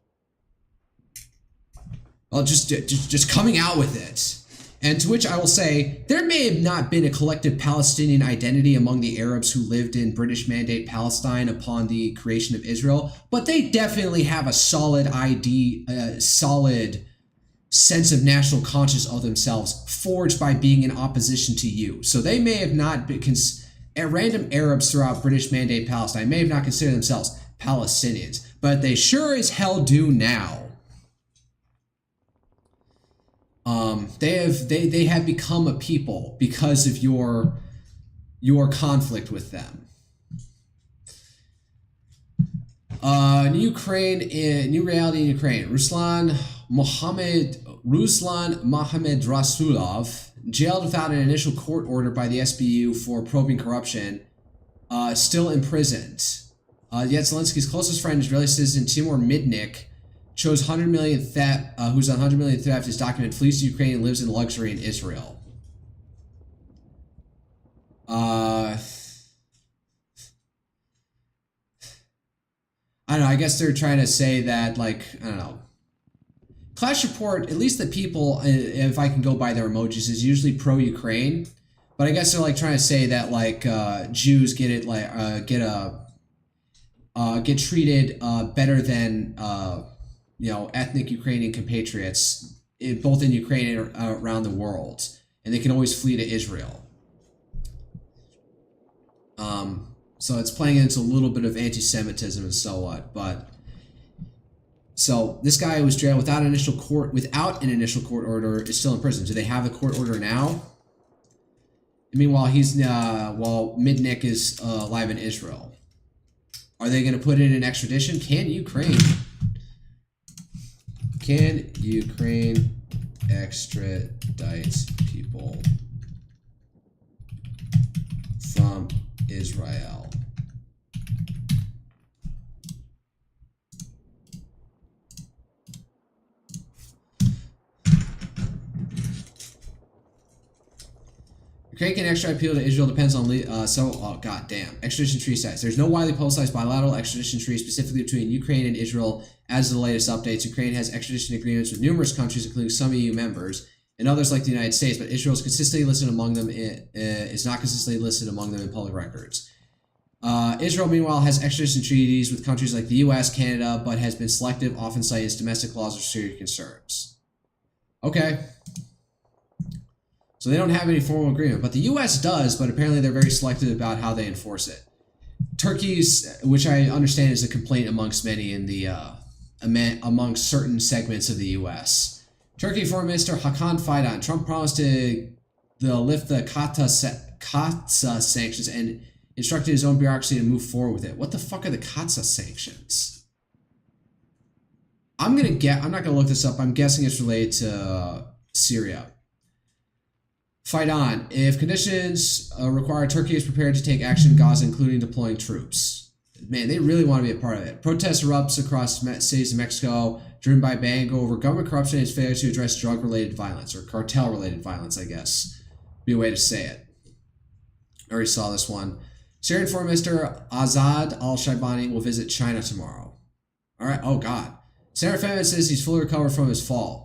Well, just coming out with it. And to which I will say, there may have not been a collective Palestinian identity among the Arabs who lived in British Mandate Palestine upon the creation of Israel, but they definitely have a solid solid sense of national consciousness of themselves, forged by being in opposition to you. So they may have not been, random Arabs throughout British Mandate Palestine may have not considered themselves Palestinians, but they sure as hell do now. They have become a people because of your conflict with them. New reality in Ukraine. Ruslan Mohammed Rasulov, jailed without an initial court order by the SBU for probing corruption, still imprisoned. Yet Zelensky's closest friend, Israeli citizen Timur Midnik, chose who's on 100 million theft, his document, flees to Ukraine and lives in luxury in Israel. I don't know, I guess they're trying to say that, like, I don't know. Clash Report, at least the people, if I can go by their emojis, is usually pro-Ukraine. But I guess they're, like, trying to say that, like, Jews get it, like, get treated better than, you know, ethnic Ukrainian compatriots, both in Ukraine and around the world, and they can always flee to Israel. So it's playing into a little bit of anti-Semitism and so what, but so this guy was jailed without an initial court order is still in prison. Do they have a court order now? I mean, while Midnik is alive in Israel, are they going to put in an extradition? Can Ukraine extradite people from Israel? Ukraine can extradite people to Israel depends on goddamn extradition tree size. There's no widely publicized bilateral extradition tree specifically between Ukraine and Israel. As of the latest updates, Ukraine has extradition agreements with numerous countries, including some EU members and others like the United States, but Israel is consistently listed among them. Is not consistently listed among them in public records. Israel, meanwhile, has extradition treaties with countries like the U.S., Canada, but has been selective, often citing its domestic laws or security concerns. Okay. So they don't have any formal agreement, but the U.S. does, but apparently they're very selective about how they enforce it. Turkey's, which I understand is a complaint amongst many in the amongst certain segments of the U.S. Turkey Foreign Minister Hakan Fidan. Trump promised to lift the Katsa sanctions and instructed his own bureaucracy to move forward with it. What the fuck are the Katsa sanctions? I'm not gonna look this up. I'm guessing it's related to Syria. Fidan, if conditions require, Turkey is prepared to take action in Gaza, including deploying troops. Man, they really want to be a part of it. Protests erupts across cities of Mexico, driven by Bango over government corruption and its failure to address drug-related violence, or cartel-related violence, I guess. Be a way to say it. I already saw this one. Syrian Foreign Minister Azad al-Shaibani will visit China tomorrow. All right. Oh, God. Senator Fabian says he's fully recovered from his fall.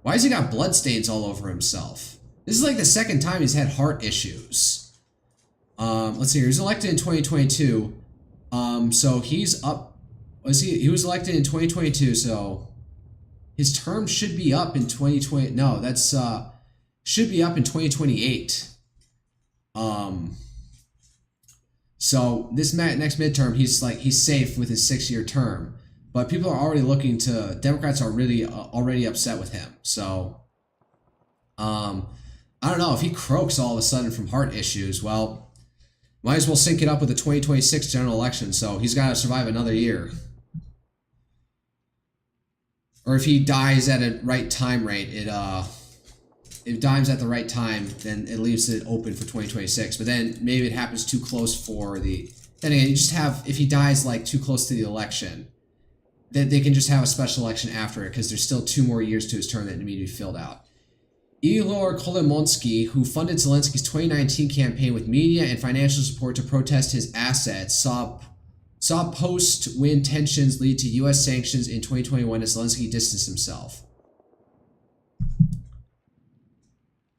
Why has he got bloodstains all over himself? This is like the second time he's had heart issues. Let's see here. He was elected in 2022. So he's up. He was elected in 2022, so his term should be up in 2020. No, that's should be up in 2028. So this next midterm, he's safe with his 6-year term. But people are already looking to, Democrats are really already upset with him. So, I don't know, if he croaks all of a sudden from heart issues, well, might as well sync it up with the 2026 general election. So he's got to survive another year. Or if he dies at a right time rate, if dies at the right time, then it leaves it open for 2026. But then maybe it happens too close for the, then again, you just have, if he dies like too close to the election, that they can just have a special election after it because there's still 2 more years to his term that need to be filled out. Igor Kolomoisky, who funded Zelensky's 2019 campaign with media and financial support to protest his assets, saw post-win tensions lead to U.S. sanctions in 2021 as Zelensky distanced himself.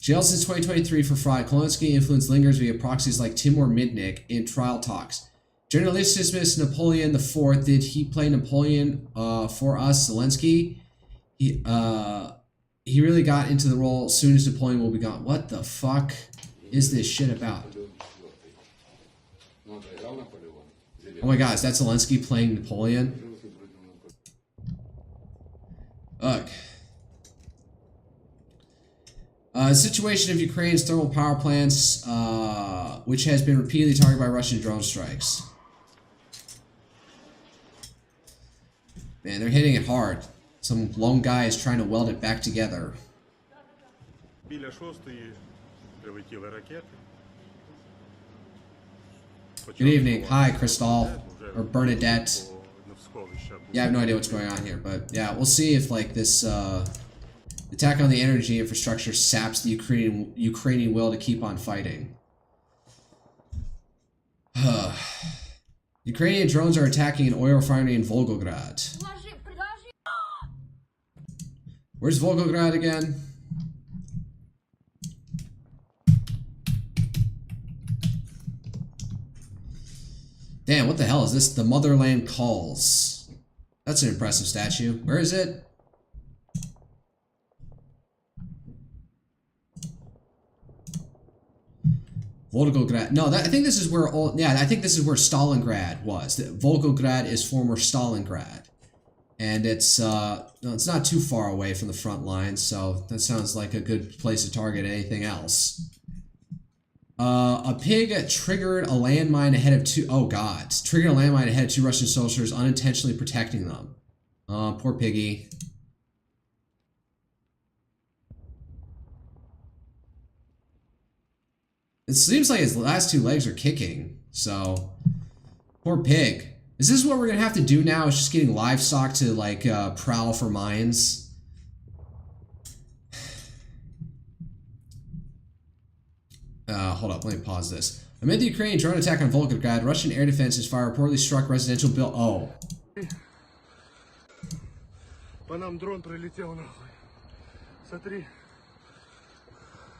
Jailed since 2023 for fraud, Kolomoisky influence lingers via proxies like Timur Midnik in trial talks. Journalisticus Napoleon IV, did he play Napoleon for us, Zelensky? He really got into the role as soon as Napoleon will be gone. What the fuck is this shit about? Oh my god, is that Zelensky playing Napoleon? Ugh. Situation of Ukraine's thermal power plants, which has been repeatedly targeted by Russian drone strikes. Man, they're hitting it hard. Some lone guy is trying to weld it back together. Біля 6-ї прилетіли ракети. Good evening. Hi, Cristal. Or Bernadette. Yeah, I have no idea what's going on here, but yeah, we'll see if like this attack on the energy infrastructure saps the Ukrainian will to keep on fighting. Ukrainian drones are attacking an oil refinery in Volgograd. Where's Volgograd again? Damn, what the hell is this? The Motherland Calls. That's an impressive statue. Where is it? Volgograd. No, I think this is where I think this is where Stalingrad was. Volgograd is former Stalingrad. And it's not too far away from the front lines, so that sounds like a good place to target anything else. A pig triggered a landmine ahead of triggered a landmine ahead of 2 Russian soldiers, unintentionally protecting them. Poor piggy. It seems like his last 2 legs are kicking, so poor pig. Is this what we're gonna have to do now? Is just getting livestock to like prowl for mines? Hold up, let me pause this. Amid the Ukrainian drone attack on Volgograd, Russian air defenses fire reportedly struck residential building. Oh.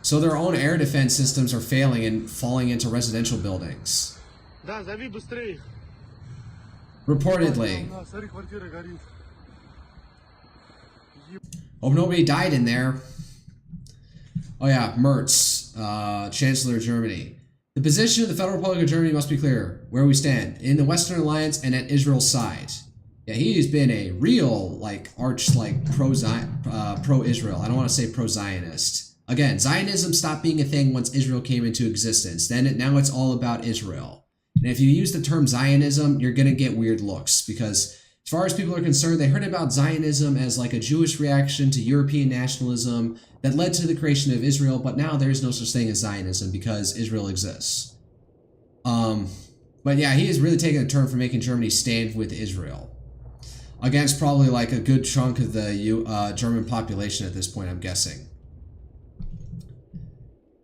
So their own air defense systems are failing and falling into residential buildings. Reportedly. Hope nobody died in there. Oh yeah, Merz, Chancellor of Germany. The position of the Federal Republic of Germany must be clear. Where we stand in the Western Alliance and at Israel's side. Yeah, he's been a real like arch like pro-Israel. I don't want to say pro-Zionist. Again, Zionism stopped being a thing once Israel came into existence. Now it's all about Israel. And if you use the term Zionism, you're gonna get weird looks because, as far as people are concerned, they heard about Zionism as like a Jewish reaction to European nationalism that led to the creation of Israel, but now there is no such thing as Zionism because Israel exists. But yeah, he has really taken a turn for making Germany stand with Israel against probably like a good chunk of the German population at this point, I'm guessing.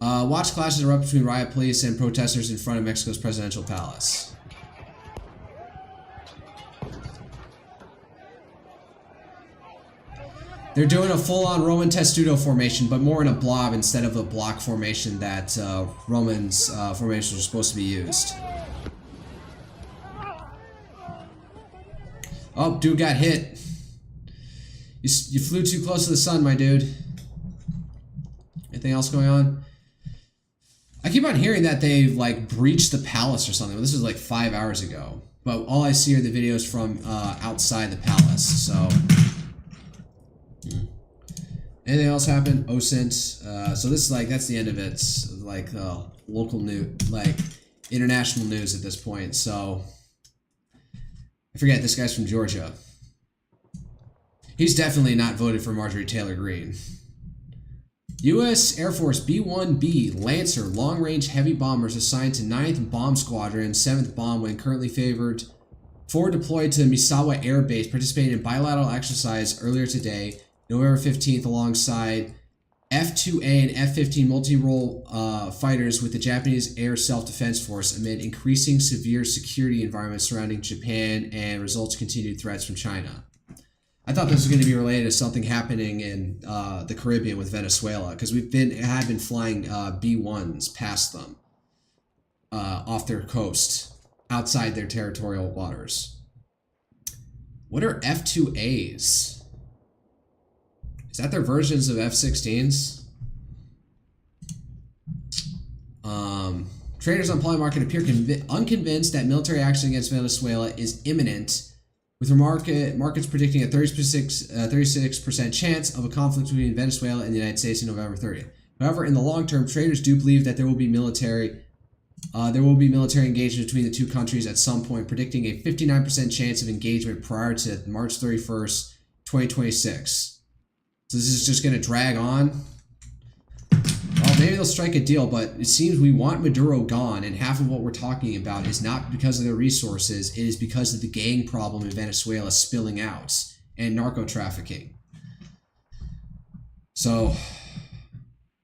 Watch clashes erupt between riot police and protesters in front of Mexico's presidential palace. They're doing a full-on Roman testudo formation, but more in a blob instead of a block formation that Romans formations are supposed to be used. Oh, dude got hit. You flew too close to the sun, my dude. Anything else going on? I keep on hearing that they like breached the palace or something. But this was like 5 hours ago. But all I see are the videos from outside the palace. So. Anything else happen? OSINT. So this is like, that's the end of it. Like local news, like international news at this point. So I forget, this guy's from Georgia. He's definitely not voted for Marjorie Taylor Greene. U.S. Air Force B-1B Lancer long-range heavy bombers assigned to 9th Bomb Squadron, 7th Bomb, when currently forward deployed to Misawa Air Base, participating in bilateral exercise earlier today, November 15th, alongside F-2A and F-15 multi-role fighters with the Japanese Air Self-Defense Force amid increasing severe security environments surrounding Japan and results continued threats from China. I thought this was going to be related to something happening in the Caribbean with Venezuela, because had been flying B-1s past them off their coast, outside their territorial waters. What are F-2As? Is that their versions of F-16s? Traders on Poly Market appear unconvinced that military action against Venezuela is imminent, with markets predicting a 36% chance of a conflict between Venezuela and the United States on November 30th. However, in the long term, traders do believe that there will be military engagement between the two countries at some point, predicting a 59% chance of engagement prior to March 31st, 2026. So this is just going to drag on. Well, maybe they'll strike a deal, but it seems we want Maduro gone, and half of what we're talking about is not because of their resources, it is because of the gang problem in Venezuela spilling out, and narco trafficking. So,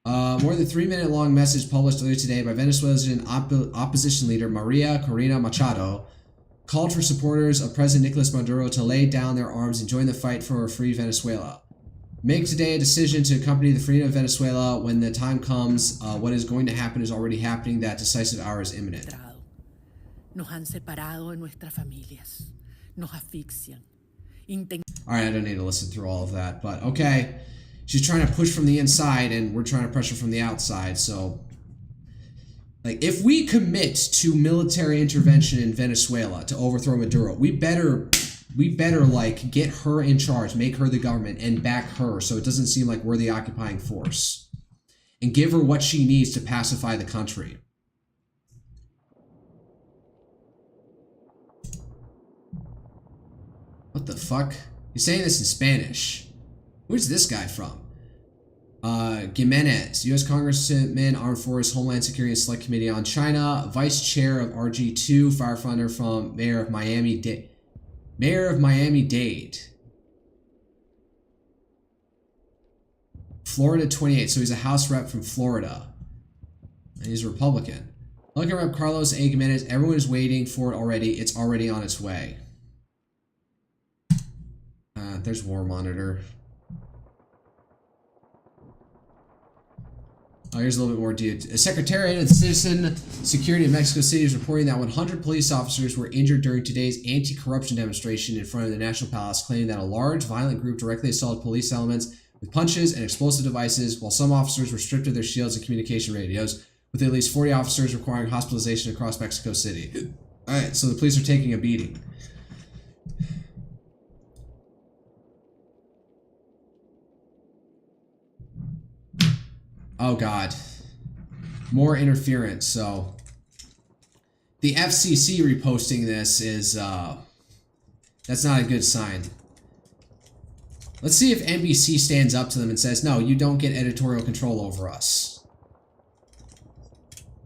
more than 3-minute long message published earlier today by Venezuelan opposition leader Maria Corina Machado called for supporters of President Nicolas Maduro to lay down their arms and join the fight for a free Venezuela. Make today a decision to accompany the freedom of Venezuela when the time comes. What is going to happen is already happening. That decisive hour is imminent. Nos han separado de nuestras familias. Nos asfixian. Alright, I don't need to listen through all of that, but okay. She's trying to push from the inside, and we're trying to pressure from the outside, so... Like, if we commit to military intervention in Venezuela to overthrow Maduro, we better like get her in charge, make her the government, and back her so it doesn't seem like we're the occupying force, and give her what she needs to pacify the country. What the fuck? He's saying this in Spanish. Where's this guy from? Jimenez, U.S. Congressman, Armed Forces, Homeland Security and Select Committee on China, Vice Chair of RG2, firefighter from Mayor of Miami-Dade. Florida 28, so he's a House rep from Florida. And he's a Republican. Look at Rep Carlos A. Jimenez. Everyone is waiting for it already. It's already on its way. There's War Monitor. Oh, here's a little bit more detail. Secretariat of Citizen Security of Mexico City is reporting that 100 police officers were injured during today's anti-corruption demonstration in front of the National Palace, claiming that a large violent group directly assaulted police elements with punches and explosive devices, while some officers were stripped of their shields and communication radios, with at least 40 officers requiring hospitalization across Mexico City. Alright, so the police are taking a beating. Oh god. More interference, so... The FCC reposting this is, that's not a good sign. Let's see if NBC stands up to them and says, no, you don't get editorial control over us.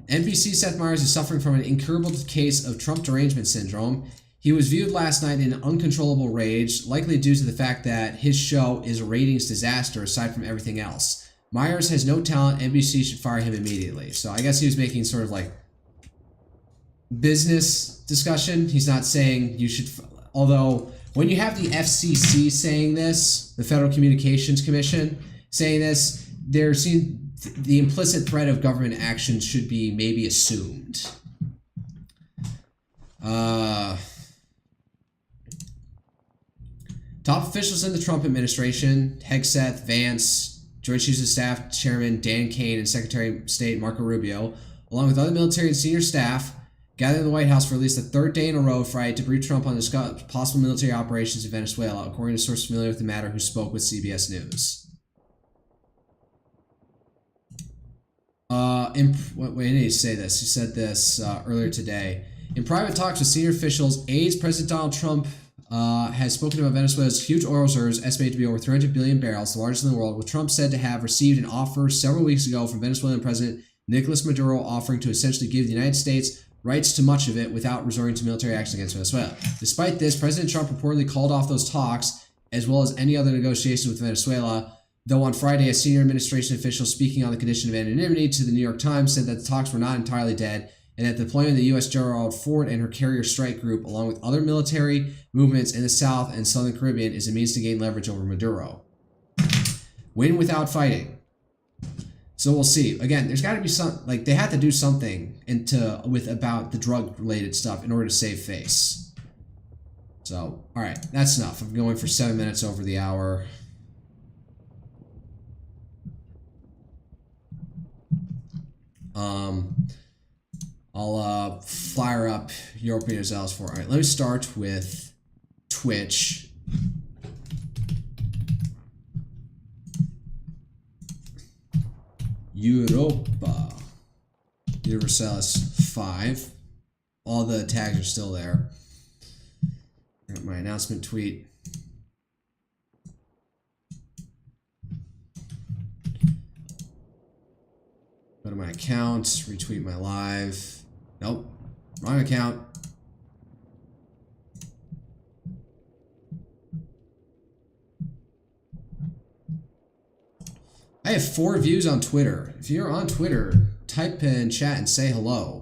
NBC Seth Meyers is suffering from an incurable case of Trump derangement syndrome. He was viewed last night in uncontrollable rage, likely due to the fact that his show is a ratings disaster aside from everything else. Myers has no talent. NBC should fire him immediately. So I guess he was making sort of like business discussion. He's not saying you should, although when you have the FCC saying this, the Federal Communications Commission saying this, there seems the implicit threat of government action should be maybe assumed. Top officials in the Trump administration, Hegseth, Vance, Joint Chiefs of Staff Chairman Dan Kane, and Secretary of State Marco Rubio, along with other military and senior staff, gathered in the White House for at least the third day in a row Friday to brief Trump on the possible military operations in Venezuela, according to a source familiar with the matter who spoke with CBS News. Wait, I need to say this. He said this earlier today. In private talks with senior officials, aides President Donald Trump has spoken about Venezuela's huge oil reserves, estimated to be over 300 billion barrels, the largest in the world, with Trump said to have received an offer several weeks ago from Venezuelan President Nicolas Maduro offering to essentially give the United States rights to much of it without resorting to military action against Venezuela. Despite this, President Trump reportedly called off those talks, as well as any other negotiations with Venezuela, though on Friday, a senior administration official speaking on the condition of anonymity to the New York Times said that the talks were not entirely dead, and that the deployment of the U.S. Gerald Ford and her carrier strike group, along with other military movements in the South and Southern Caribbean, is a means to gain leverage over Maduro. Win without fighting. So we'll see. Again, there's got to be some, like, they had to do something about the drug-related stuff in order to save face. So, all right, that's enough. I'm going for 7 minutes over the hour. I'll fire up European Results for. All right, let me start with Twitch. Europa Universalis 5. All the tags are still there. Got my announcement tweet. Go to my account, retweet my live. Nope, wrong account. I have 4 views on Twitter. If you're on Twitter, type in chat and say hello.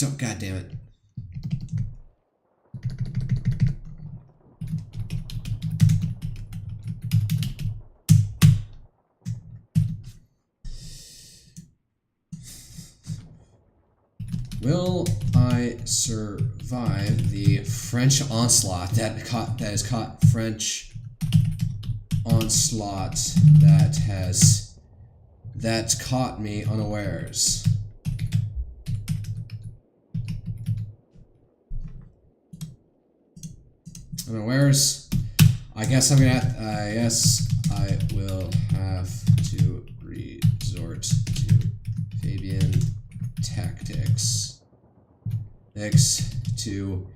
Oh, God damn it. Will I survive the French onslaught that's caught me unawares? Unawares. I guess I will have to resort to Fabian tactics to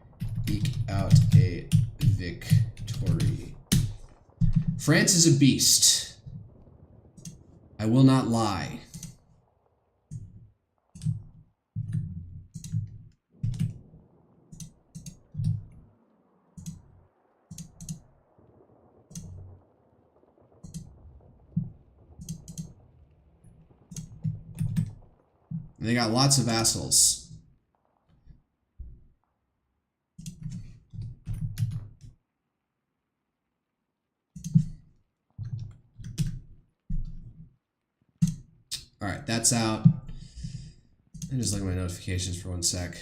eke out a victory. France is a beast. I will not lie. They got lots of vassals. Alright, that's out. I'm just looking at my notifications for 1 sec.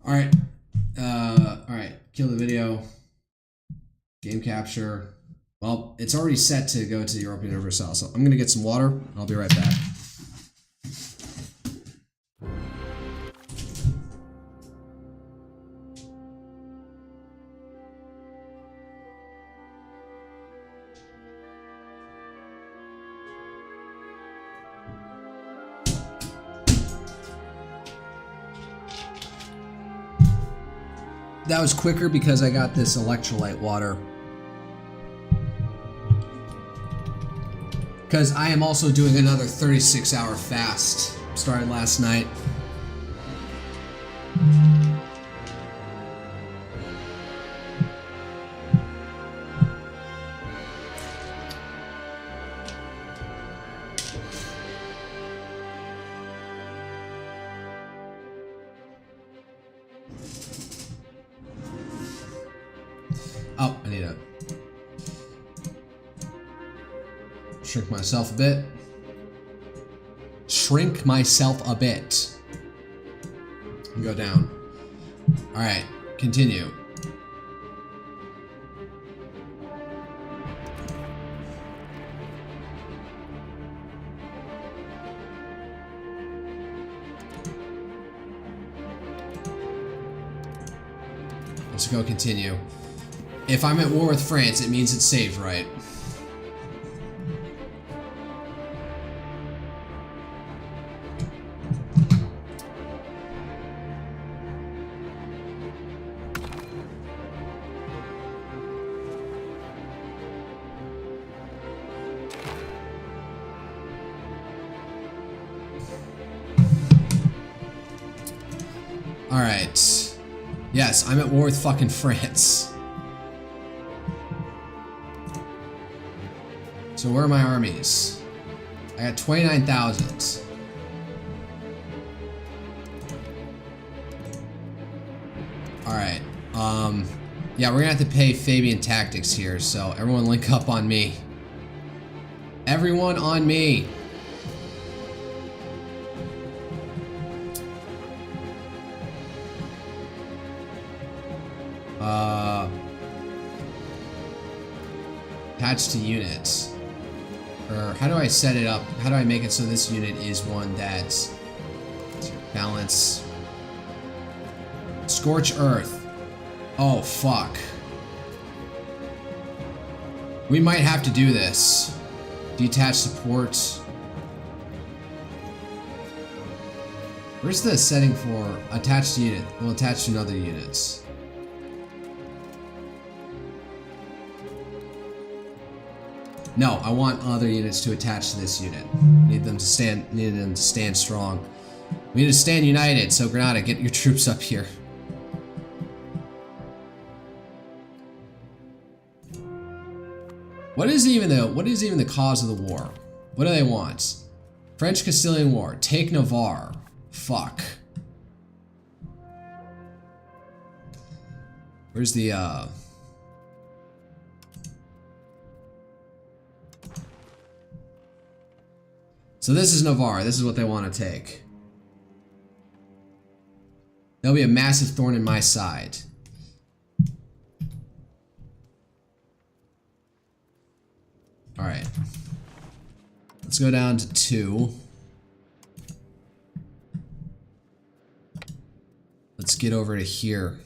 Alright. Alright. Kill the video. Game capture. Well, it's already set to go to the European Universal, so I'm gonna get some water. I'll be right back. That was quicker because I got this electrolyte water. Because I am also doing another 36-hour fast. Started last night. Oh, I need to shrink myself a bit. Shrink myself a bit. And go down. Alright, continue. Let's go continue. If I'm at war with France, it means it's saved, right? Alright. Yes, I'm at war with fucking France. So where are my armies? I got 29,000. Alright. Yeah, we're gonna have to pay Fabian tactics here, so everyone link up on me. Everyone on me! Attached to units. Or how do I set it up? How do I make it so this unit is one that's balance? Scorch Earth. Oh fuck. We might have to do this. Detach support. Where's the setting for attached unit? We'll attach to other units. No, I want other units to attach to this unit. Need them to stand strong. We need to stand united, so Granada, get your troops up here. What is even the cause of the war? What do they want? French Castilian War. Take Navarre. Fuck. Where's the So this is Navarre. This is what they want to take. There'll be a massive thorn in my side. Alright. Let's go down to 2. Let's get over to here.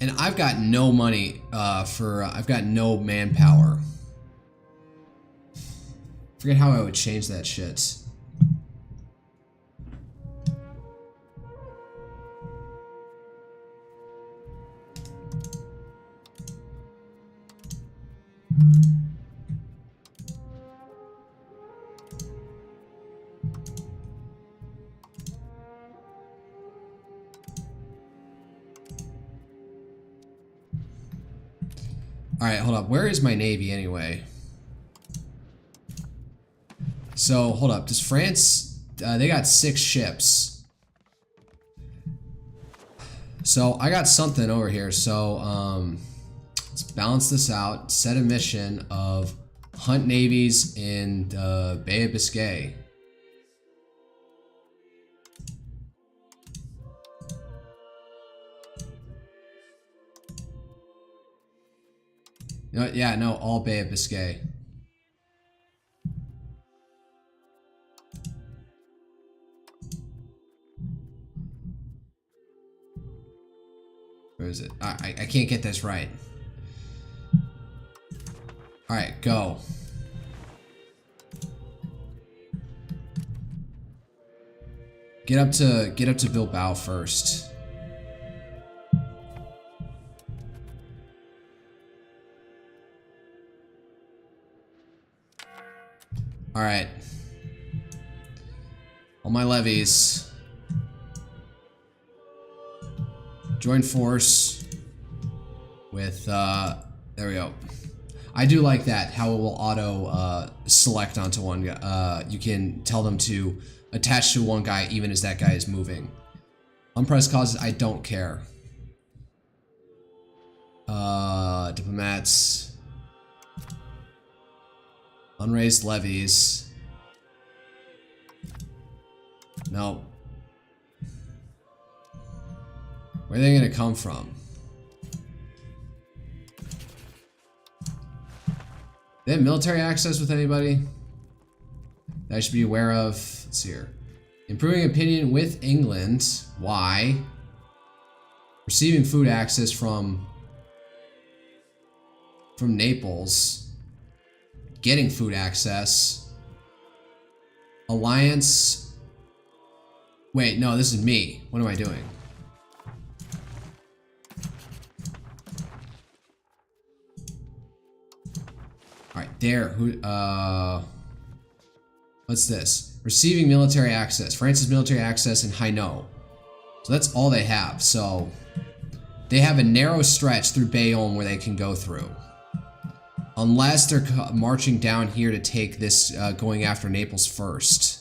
And I've got no money I've got no manpower. Forget how I would change that shit. Alright, hold up. Where is my navy anyway? So, hold up. Does France... they got 6 ships. So, I got something over here. So, let's balance this out. Set a mission of hunt navies in the Bay of Biscay. You know what? Yeah, no, all Bay of Biscay. Where is it? I can't get this right. Alright, go. Get up to Bilbao first. Alright. All my levies. Join force with, there we go. I do like that, how it will auto select onto one guy. You can tell them to attach to one guy even as that guy is moving. Unpressed causes, I don't care. Diplomats. Unraised levies. No. Where are they gonna come from? They have military access with anybody that I should be aware of? Let's see here. Improving opinion with England. Why? Receiving food access from Naples. Getting food access. Alliance. Wait, no, this is me. What am I doing? Alright, there. What's this? Receiving military access. France's military access in Hainaut. So that's all they have. So they have a narrow stretch through Bayonne where they can go through. Unless they're marching down here to take this, going after Naples first.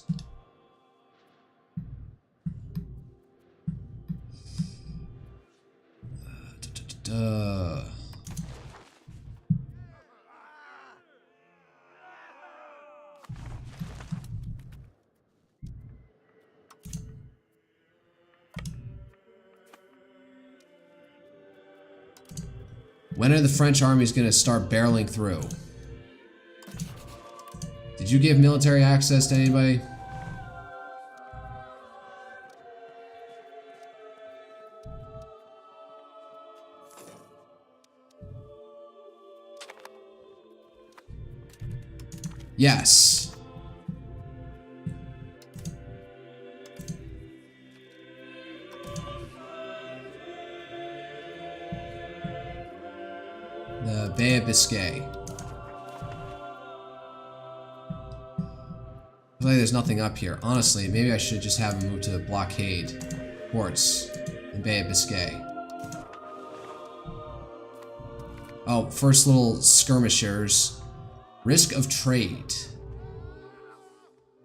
When are the French armies going to start barreling through? Did you give military access to anybody? Yes. The Bay of Biscay. I feel like there's nothing up here. Honestly, maybe I should just have him move to blockade ports in Bay of Biscay. Oh, first little skirmishers. Risk of trade.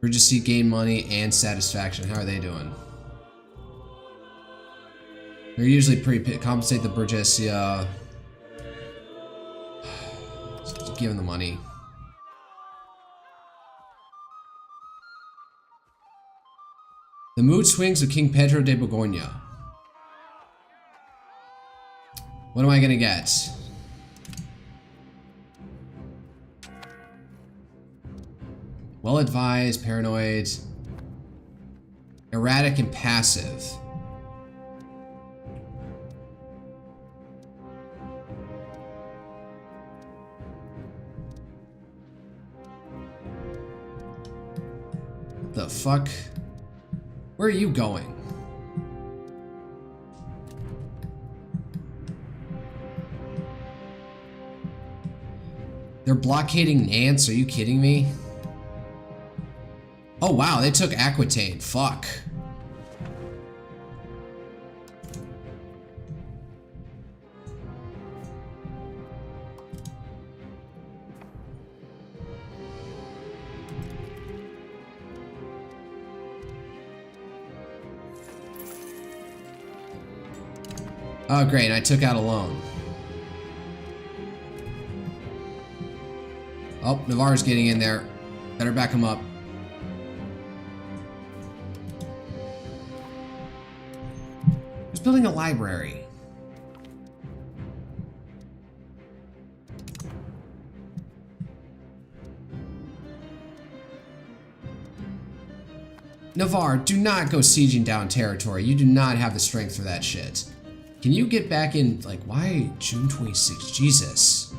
Urgency, gain money, and satisfaction. How are they doing? They're usually pretty compensate the Burgessia. Give him the money. The mood swings of King Pedro de Borgoña. What am I gonna get? Well advised, paranoid, erratic, and passive. What the fuck? Where are you going? They're blockading Nance, are you kidding me? Oh wow, they took Aquitaine, fuck. Oh great, I took out a loan. Oh, Navarre's getting in there. Better back him up. Who's building a library? Navarre, do not go sieging down territory. You do not have the strength for that shit. Can you get back in, like, why June 26th? Jesus.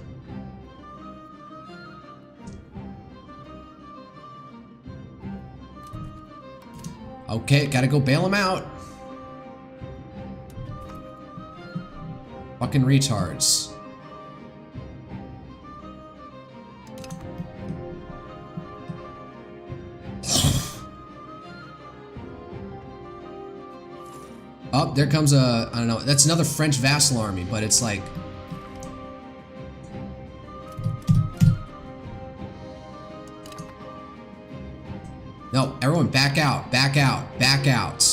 Okay, gotta go bail him out. Fucking retards. Oh, there comes a, I don't know, that's another French vassal army, but it's like... No, everyone back out, back out, back out.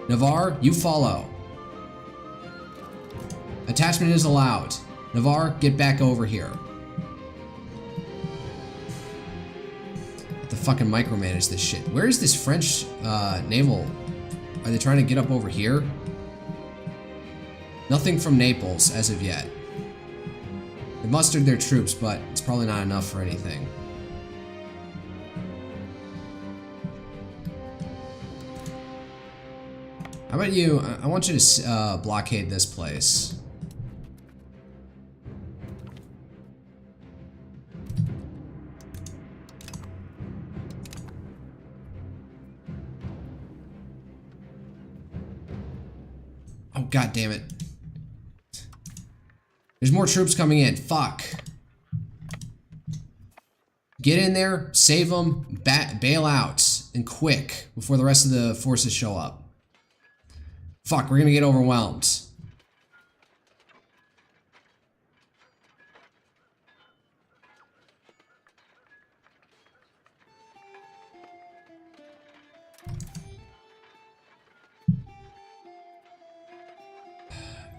Navarre, you follow. Attachment is allowed. Navarre, get back over here. Have to fucking micromanage this shit. Where is this French naval? Are they trying to get up over here? Nothing from Naples as of yet. They mustered their troops, but it's probably not enough for anything. How about you? I want you to blockade this place. Oh, god damn it. There's more troops coming in. Fuck. Get in there, save them, bail out, and quick before the rest of the forces show up. Fuck, we're gonna get overwhelmed.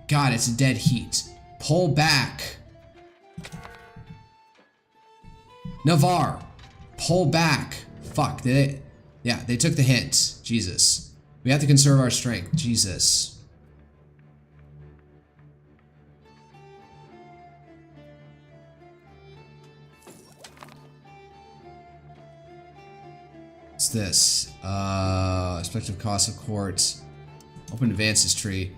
God, it's a dead heat. Pull back. Navarre, pull back. Fuck, did it? Yeah, they took the hint. Jesus. We have to conserve our strength. Jesus. What's this? Respective cost of court. Open advances tree.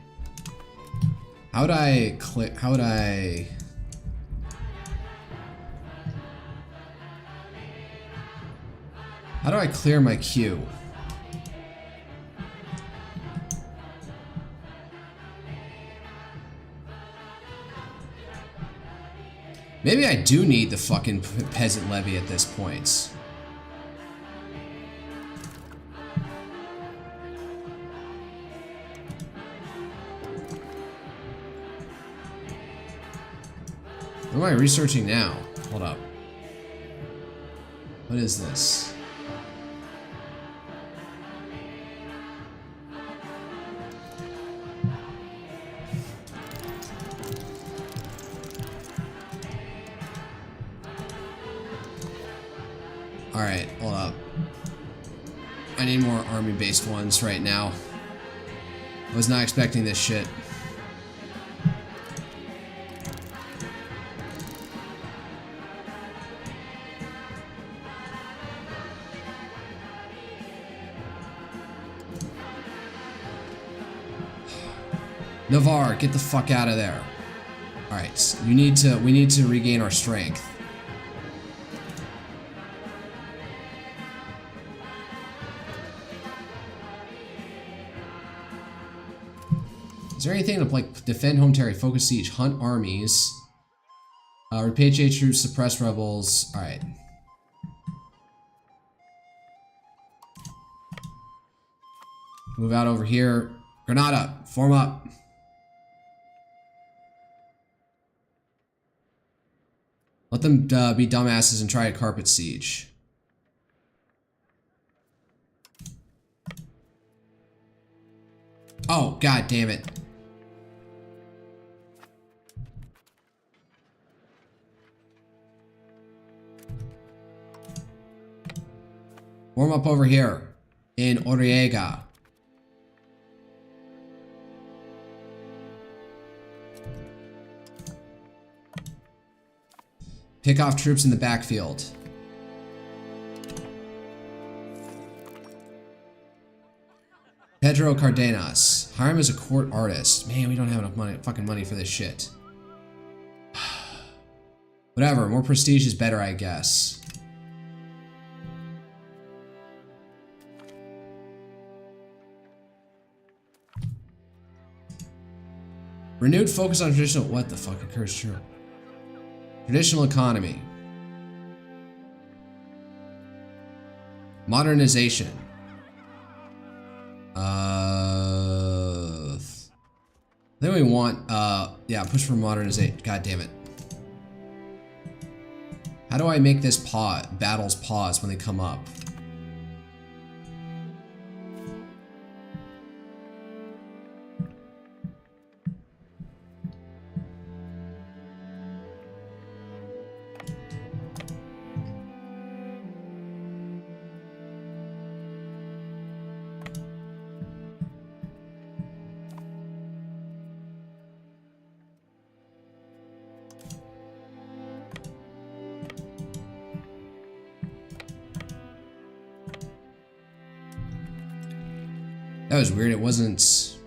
How would I click? How would I? How do I clear my queue? Maybe I do need the fucking peasant levy at this point. What am I researching now? Hold up. What is this? Alright, hold up. I need more army-based ones right now. I was not expecting this shit. Navarre, get the fuck out of there. Alright, we need to regain our strength. Is there anything to like defend home territory, focus siege, hunt armies? Repatriate troops, suppress rebels. Alright. Move out over here. Granada, form up. Let them be dumbasses and try a carpet siege. Oh, god damn it. Warm up over here in Oriega. Pick off troops in the backfield. Pedro Cardenas. Hire him as a court artist. Man, we don't have enough money, fucking money for this shit. Whatever, more prestige is better, I guess. Renewed focus on traditional. What the fuck occurs true? Traditional economy. Modernization. I think we want, yeah, push for modernization. God damn it. How do I make this battles pause when they come up? That was weird, it wasn't...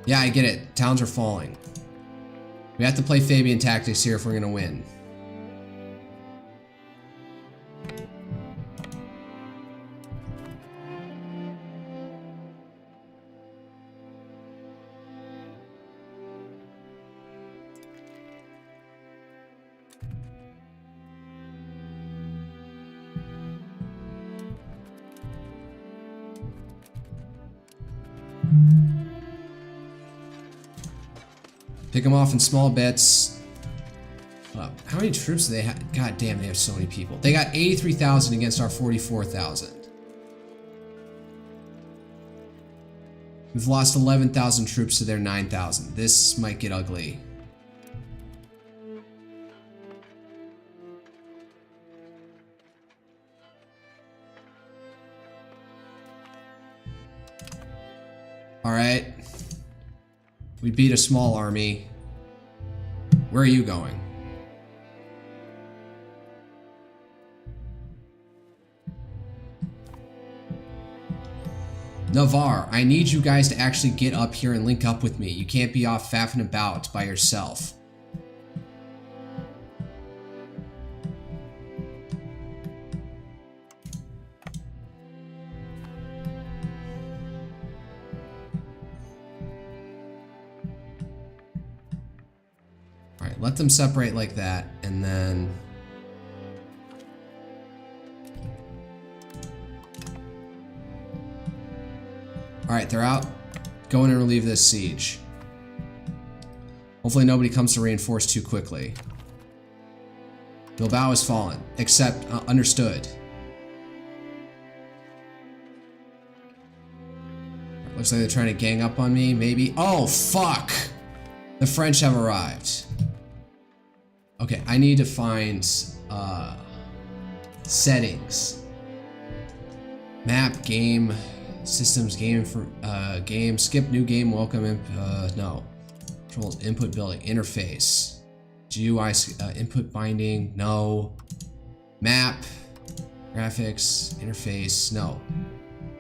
Yeah, I get it. Towns are falling. We have to play Fabian tactics here if we're gonna win. Pick them off in small bits. How many troops do they have? God damn, they have so many people. They got 83,000 against our 44,000. We've lost 11,000 troops to their 9,000. This might get ugly. Alright. We beat a small army. Where are you going? Navarre, I need you guys to actually get up here and link up with me. You can't be off faffing about by yourself. Alright, let them separate like that, and then... Alright, they're out. Go in and relieve this siege. Hopefully nobody comes to reinforce too quickly. Bilbao has fallen. Except, understood. Looks like they're trying to gang up on me, maybe. Oh, fuck! The French have arrived. Okay, I need to find, settings. Map, game... Systems, game for game, skip new game, welcome, no. Controls, input building, interface. GUI, input binding, no. Map, graphics, interface, no.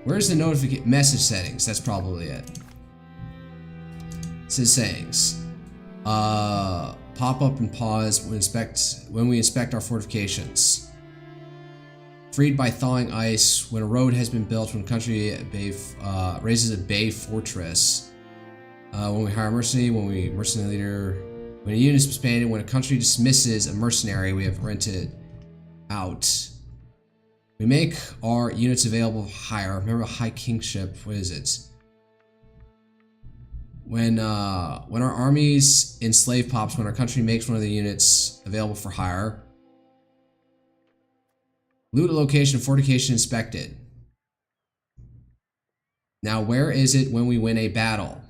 Where's the notification, message settings? That's probably it. It says settings. Pop up and pause when we inspect our fortifications. Freed by thawing ice. When a road has been built, when a country raises a bay fortress. When we hire a mercenary, when we mercenary leader. When a unit is disbanded, when a country dismisses a mercenary, we have rented out. We make our units available for hire. Remember high kingship, what is it? When our armies enslave pops, when our country makes one of the units available for hire. Loot a location, fortification inspected. Now where is it when we win a battle?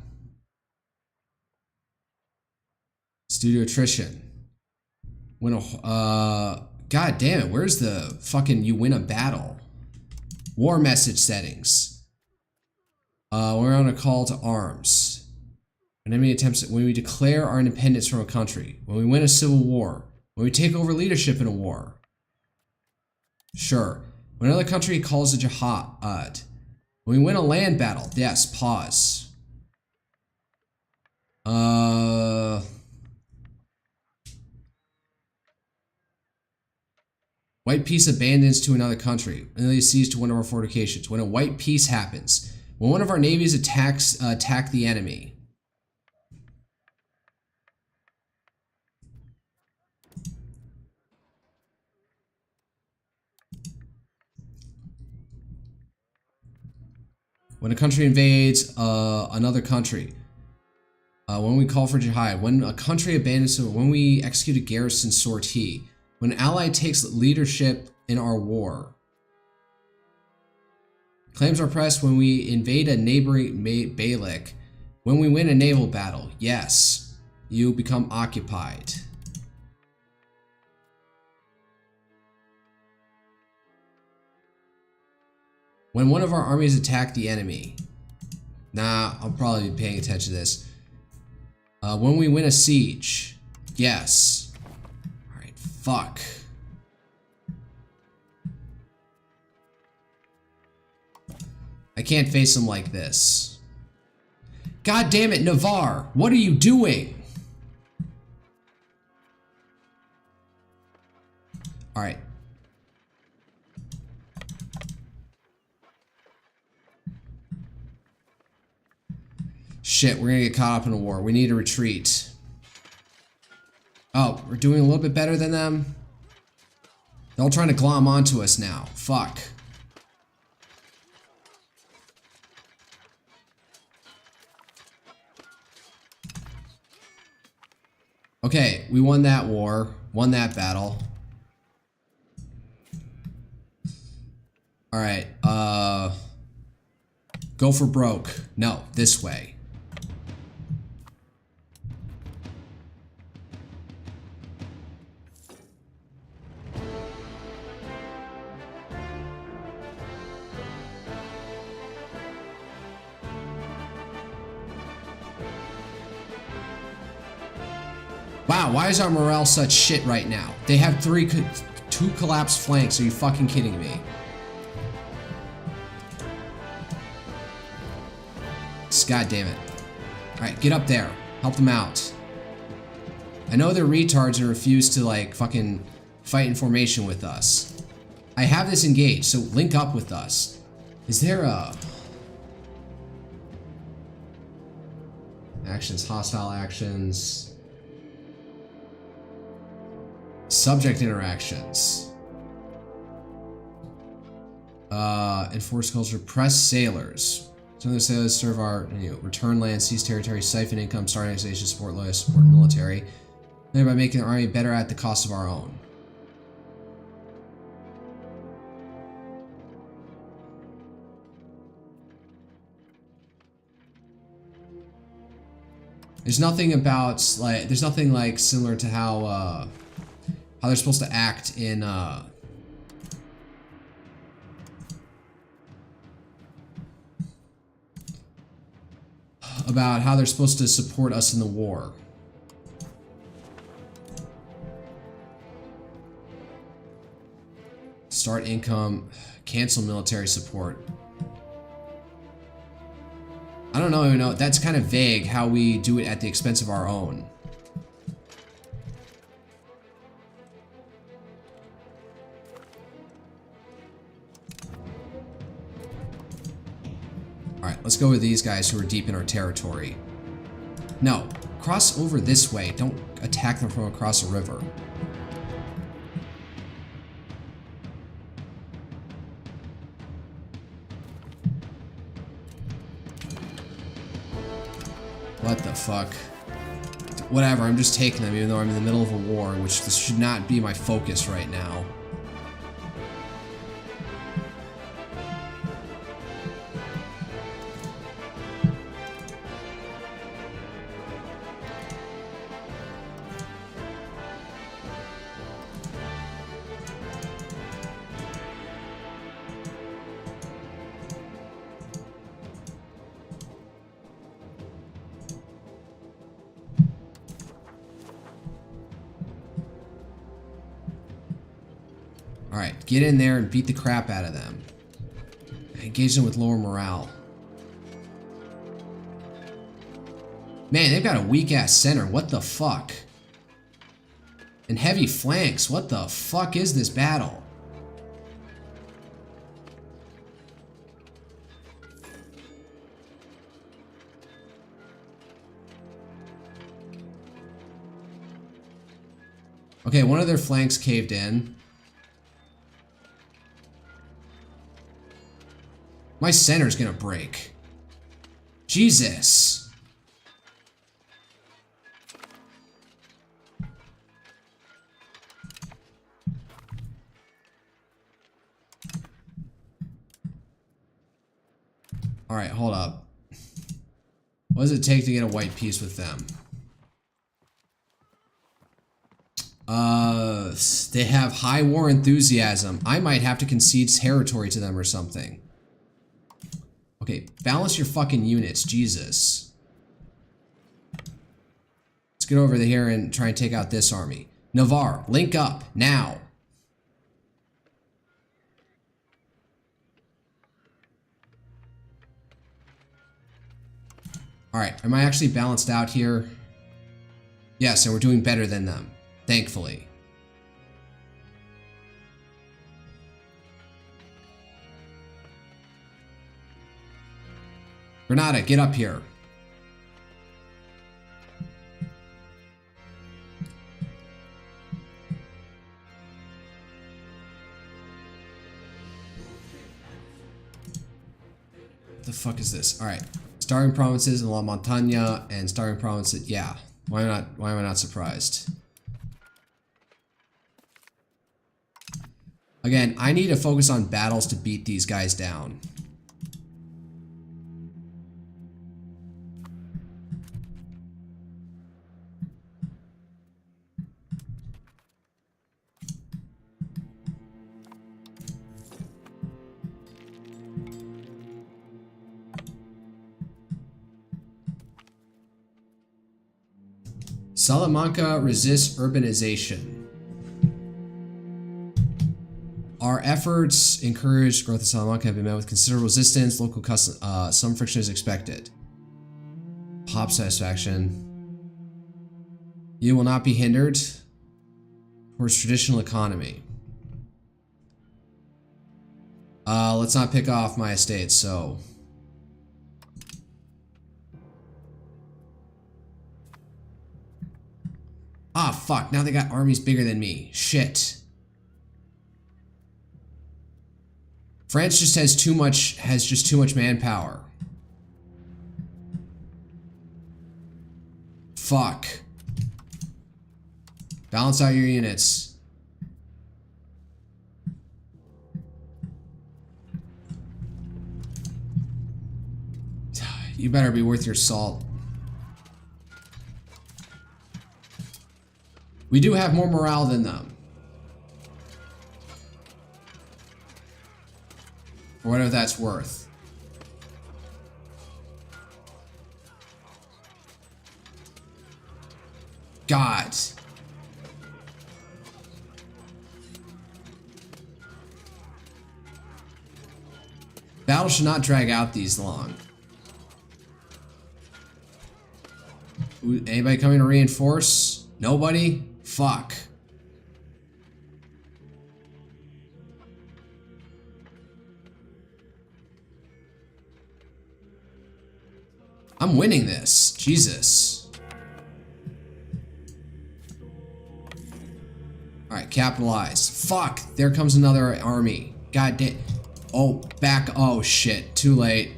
It's due to attrition. When a God damn it, where's the fucking you win a battle? War message settings. We're on a call to arms. When enemy attempts when we declare our independence from a country. When we win a civil war. When we take over leadership in a war. Sure. When another country calls a jihad. When we win a land battle. Yes, pause. White peace abandons to another country. And they seize to one of our fortifications. When a white peace happens. When one of our navies attack the enemy. When a country invades another country. When we call for jihad. When a country abandons, when we execute a garrison sortie. When an ally takes leadership in our war. Claims are pressed when we invade a neighboring Beylik. When we win a naval battle. Yes. You become occupied. When one of our armies attack the enemy. Nah, I'll probably be paying attention to this. When we win a siege. Yes. Alright, fuck. I can't face him like this. God damn it, Navarre! What are you doing? Alright. Shit, we're gonna get caught up in a war. We need to retreat. Oh, we're doing a little bit better than them? They're all trying to glom onto us now. Fuck. Okay, we won that war. Won that battle. Alright, go for broke. No, this way. Wow, why is our morale such shit right now? They have two collapsed flanks. Are you fucking kidding me? God damn it. Alright, get up there. Help them out. I know they're retards and refuse to, like, fucking fight in formation with us. I have this engaged, so link up with us. Is there a... Actions, hostile actions... Subject interactions. Enforce culture, press sailors. Some of the sailors serve our, return land, seize territory, siphon income, start annexation, support loyal, support military. Thereby making the army better at the cost of our own. There's nothing about, like, there's nothing, like, similar to how they're supposed to act in, about how they're supposed to support us in the war. Start income, cancel military support. I don't know, that's kind of vague how we do it at the expense of our own. Alright, let's go with these guys who are deep in our territory. No, cross over this way. Don't attack them from across a river. What the fuck? Whatever, I'm just taking them even though I'm in the middle of a war, which this should not be my focus right now. Alright, get in there and beat the crap out of them. Engage them with lower morale. Man, they've got a weak-ass center. What the fuck? And heavy flanks. What the fuck is this battle? Okay, one of their flanks caved in. My center's gonna break. Jesus. Alright, hold up. What does it take to get a white peace with them? They have high war enthusiasm. I might have to concede territory to them or something. Okay, balance your fucking units, Jesus. Let's get over here and try and take out this army. Navarre, link up, now. Alright, am I actually balanced out here? Yes, and we're doing better than them, thankfully. Granada, get up here. What the fuck is this? Alright. Starving provinces in La Montaña and starving provinces. Yeah. Why am I not surprised? Again, I need to focus on battles to beat these guys down. Salamanca resists urbanization. Our efforts encourage growth of Salamanca have been met with considerable resistance. Local custom, some friction is expected. Pop satisfaction. You will not be hindered towards traditional economy. Let's not pick off my estate, so. Ah, fuck. Now they got armies bigger than me. Shit. France just has too much manpower. Fuck. Balance out your units. You better be worth your salt. We do have more morale than them. For whatever that's worth. God. Battle should not drag out these long. Anybody coming to reinforce? Nobody? Fuck. I'm winning this. Jesus. Alright, capitalize. Fuck! There comes another army. God damn. Oh, back. Oh, shit. Too late.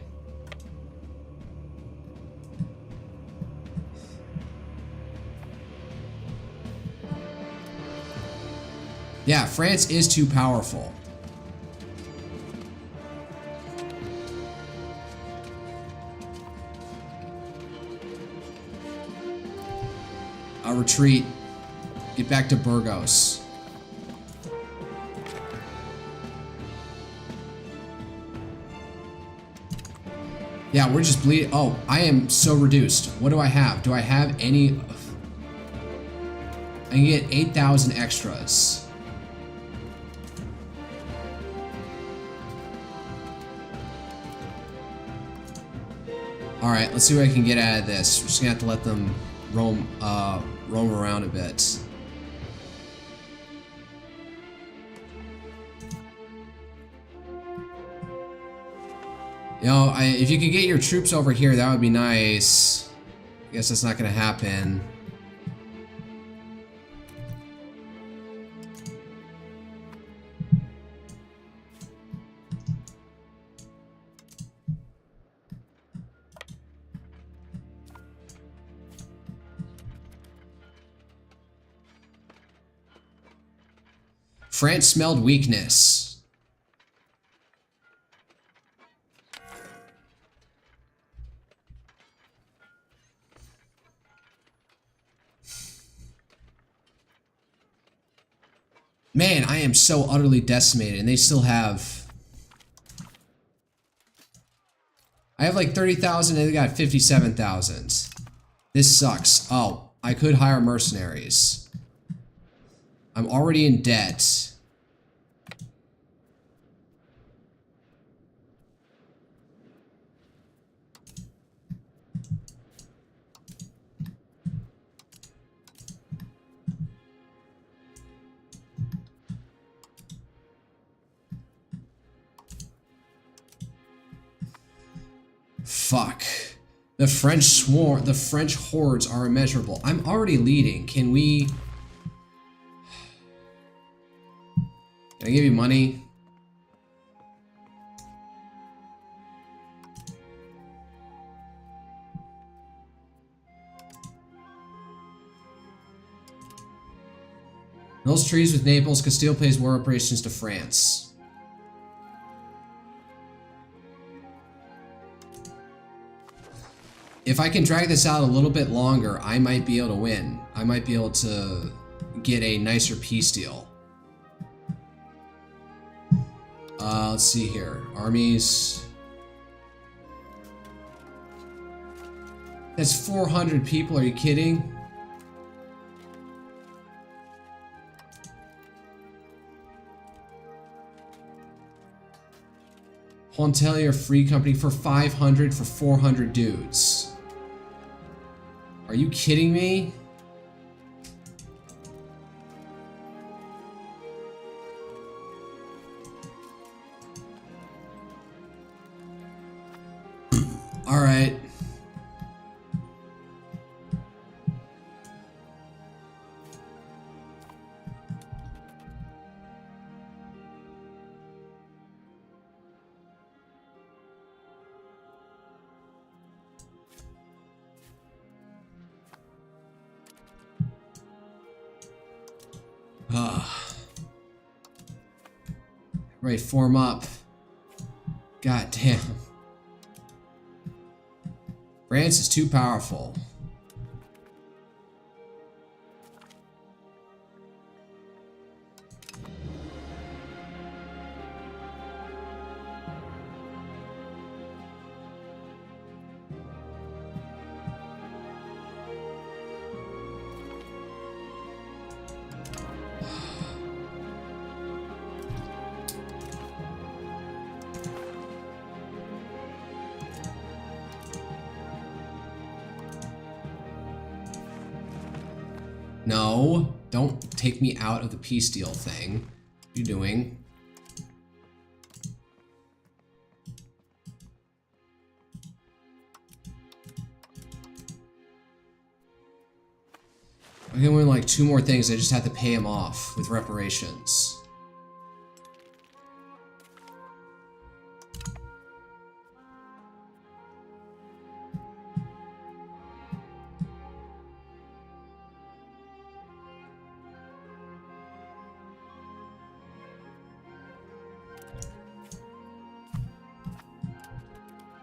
Yeah, France is too powerful. I'll retreat. Get back to Burgos. Yeah, we're just bleeding. Oh, I am so reduced. What do I have? Do I have any? I can get 8,000 extras. Alright, let's see what I can get out of this. We're just gonna have to let them roam around a bit. You know, if you could get your troops over here, that would be nice. I guess that's not gonna happen. France smelled weakness. Man, I am so utterly decimated, and they still have... I have like 30,000, and they got 57,000. This sucks. Oh, I could hire mercenaries. I'm already in debt. Fuck. The French hordes are immeasurable. I'm already leading. Can we... Can I give you money? Those trees with Naples, Castille pays war operations to France. If I can drag this out a little bit longer, I might be able to win. I might be able to get a nicer peace deal. Let's see here. Armies. That's 400 people. Are you kidding? Pontellier Free Company for 500 for 400 dudes. Are you kidding me? All right. Right, form up. God damn. France is too powerful. No, don't take me out of the peace deal thing. What are you doing? We can win like 2 more things. I just have to pay him off with reparations.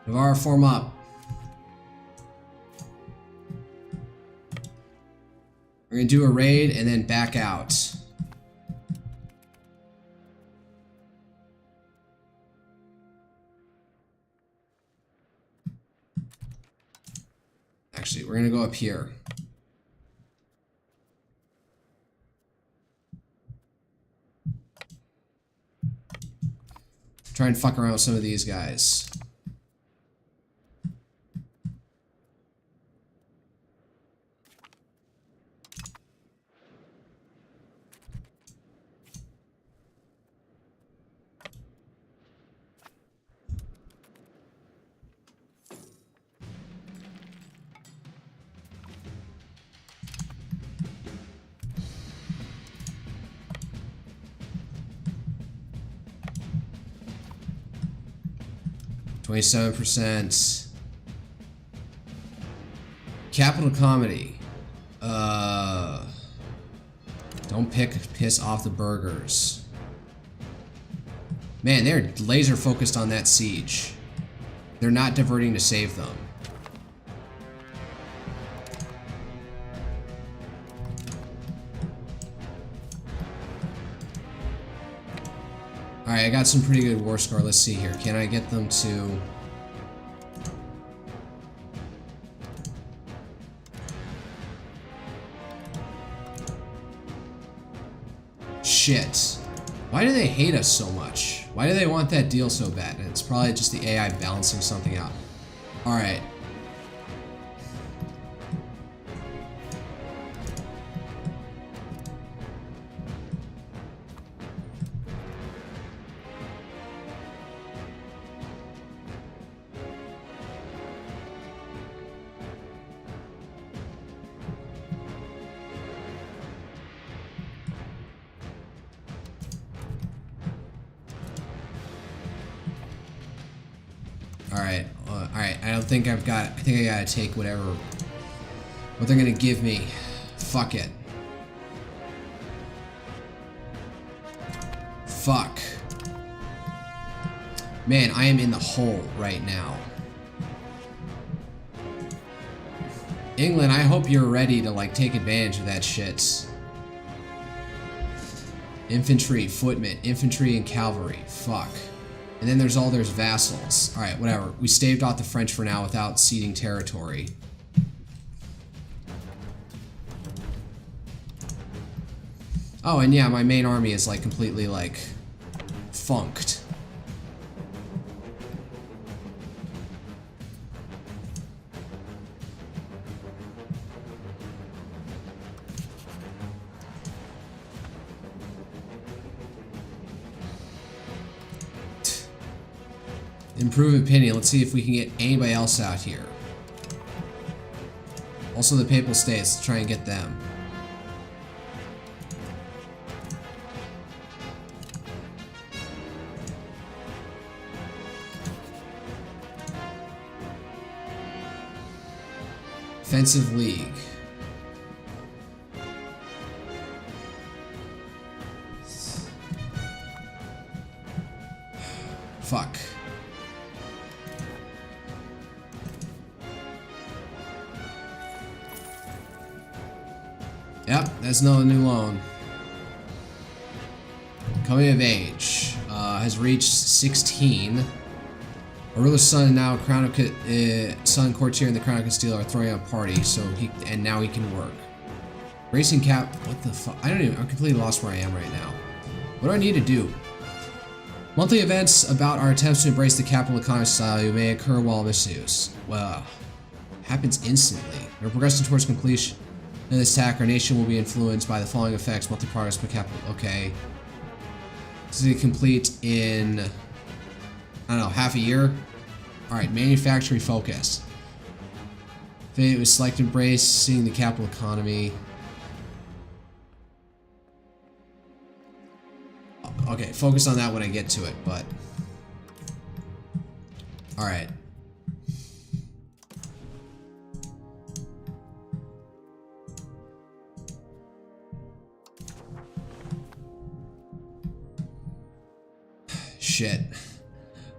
Navarre, form up. We're gonna do a raid and then back out. Actually, we're gonna go up here. Try and fuck around with some of these guys. %. Capital comedy. Don't piss off the burgers. Man, they're laser focused on that siege. They're not diverting to save them. Alright, I got some pretty good war score. Let's see here. Can I get them to... Shit. Why do they hate us so much? Why do they want that deal so bad? And it's probably just the AI balancing something out. Alright. Alright, I don't think I've got... I think I gotta take what they're gonna give me. Fuck it. Fuck. Man, I am in the hole right now. England, I hope you're ready to, like, take advantage of that shit. Infantry, footmen, infantry, and cavalry. Fuck. And then there's vassals. Alright, whatever. We staved off the French for now without ceding territory. Oh, and yeah, my main army is, like, completely, like, funked. Improve opinion. Let's see if we can get anybody else out here. Also the Papal States. Let's try and get them. Offensive League. Fuck. Yep, that's another new loan. Coming of age. Has reached 16. A ruler's son, now Crown of son courtier in the Crown of Castille, are throwing a party, so now he can work. Racing cap. What the fuck? I don't even. I'm completely lost where I am right now. What do I need to do? Monthly events about our attempts to embrace the capital economy style may occur while misuse. Well, happens instantly. We're progressing towards completion. In this attack, our nation will be influenced by the following effects. Monthly progress per capital. Okay. This is complete in, I don't know, half a year? Alright, manufacturing focus. Fate was select embrace, seeing the capital economy. Okay, focus on that when I get to it, but... Alright. Shit.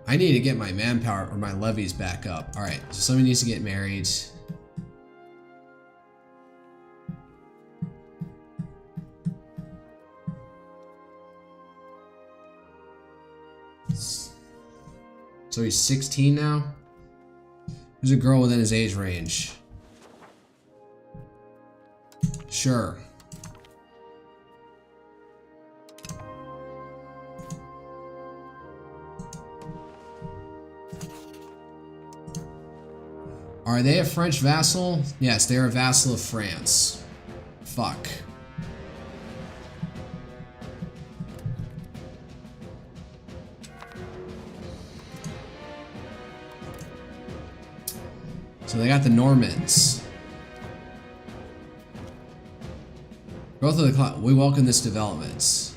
I need to get my manpower or my levies back up. Alright, so somebody needs to get married. So he's 16 now? Who's a girl within his age range? Sure. Are they a French vassal? Yes, they are a vassal of France. Fuck. So they got the Normans. Growth of the cloud. We welcome this development.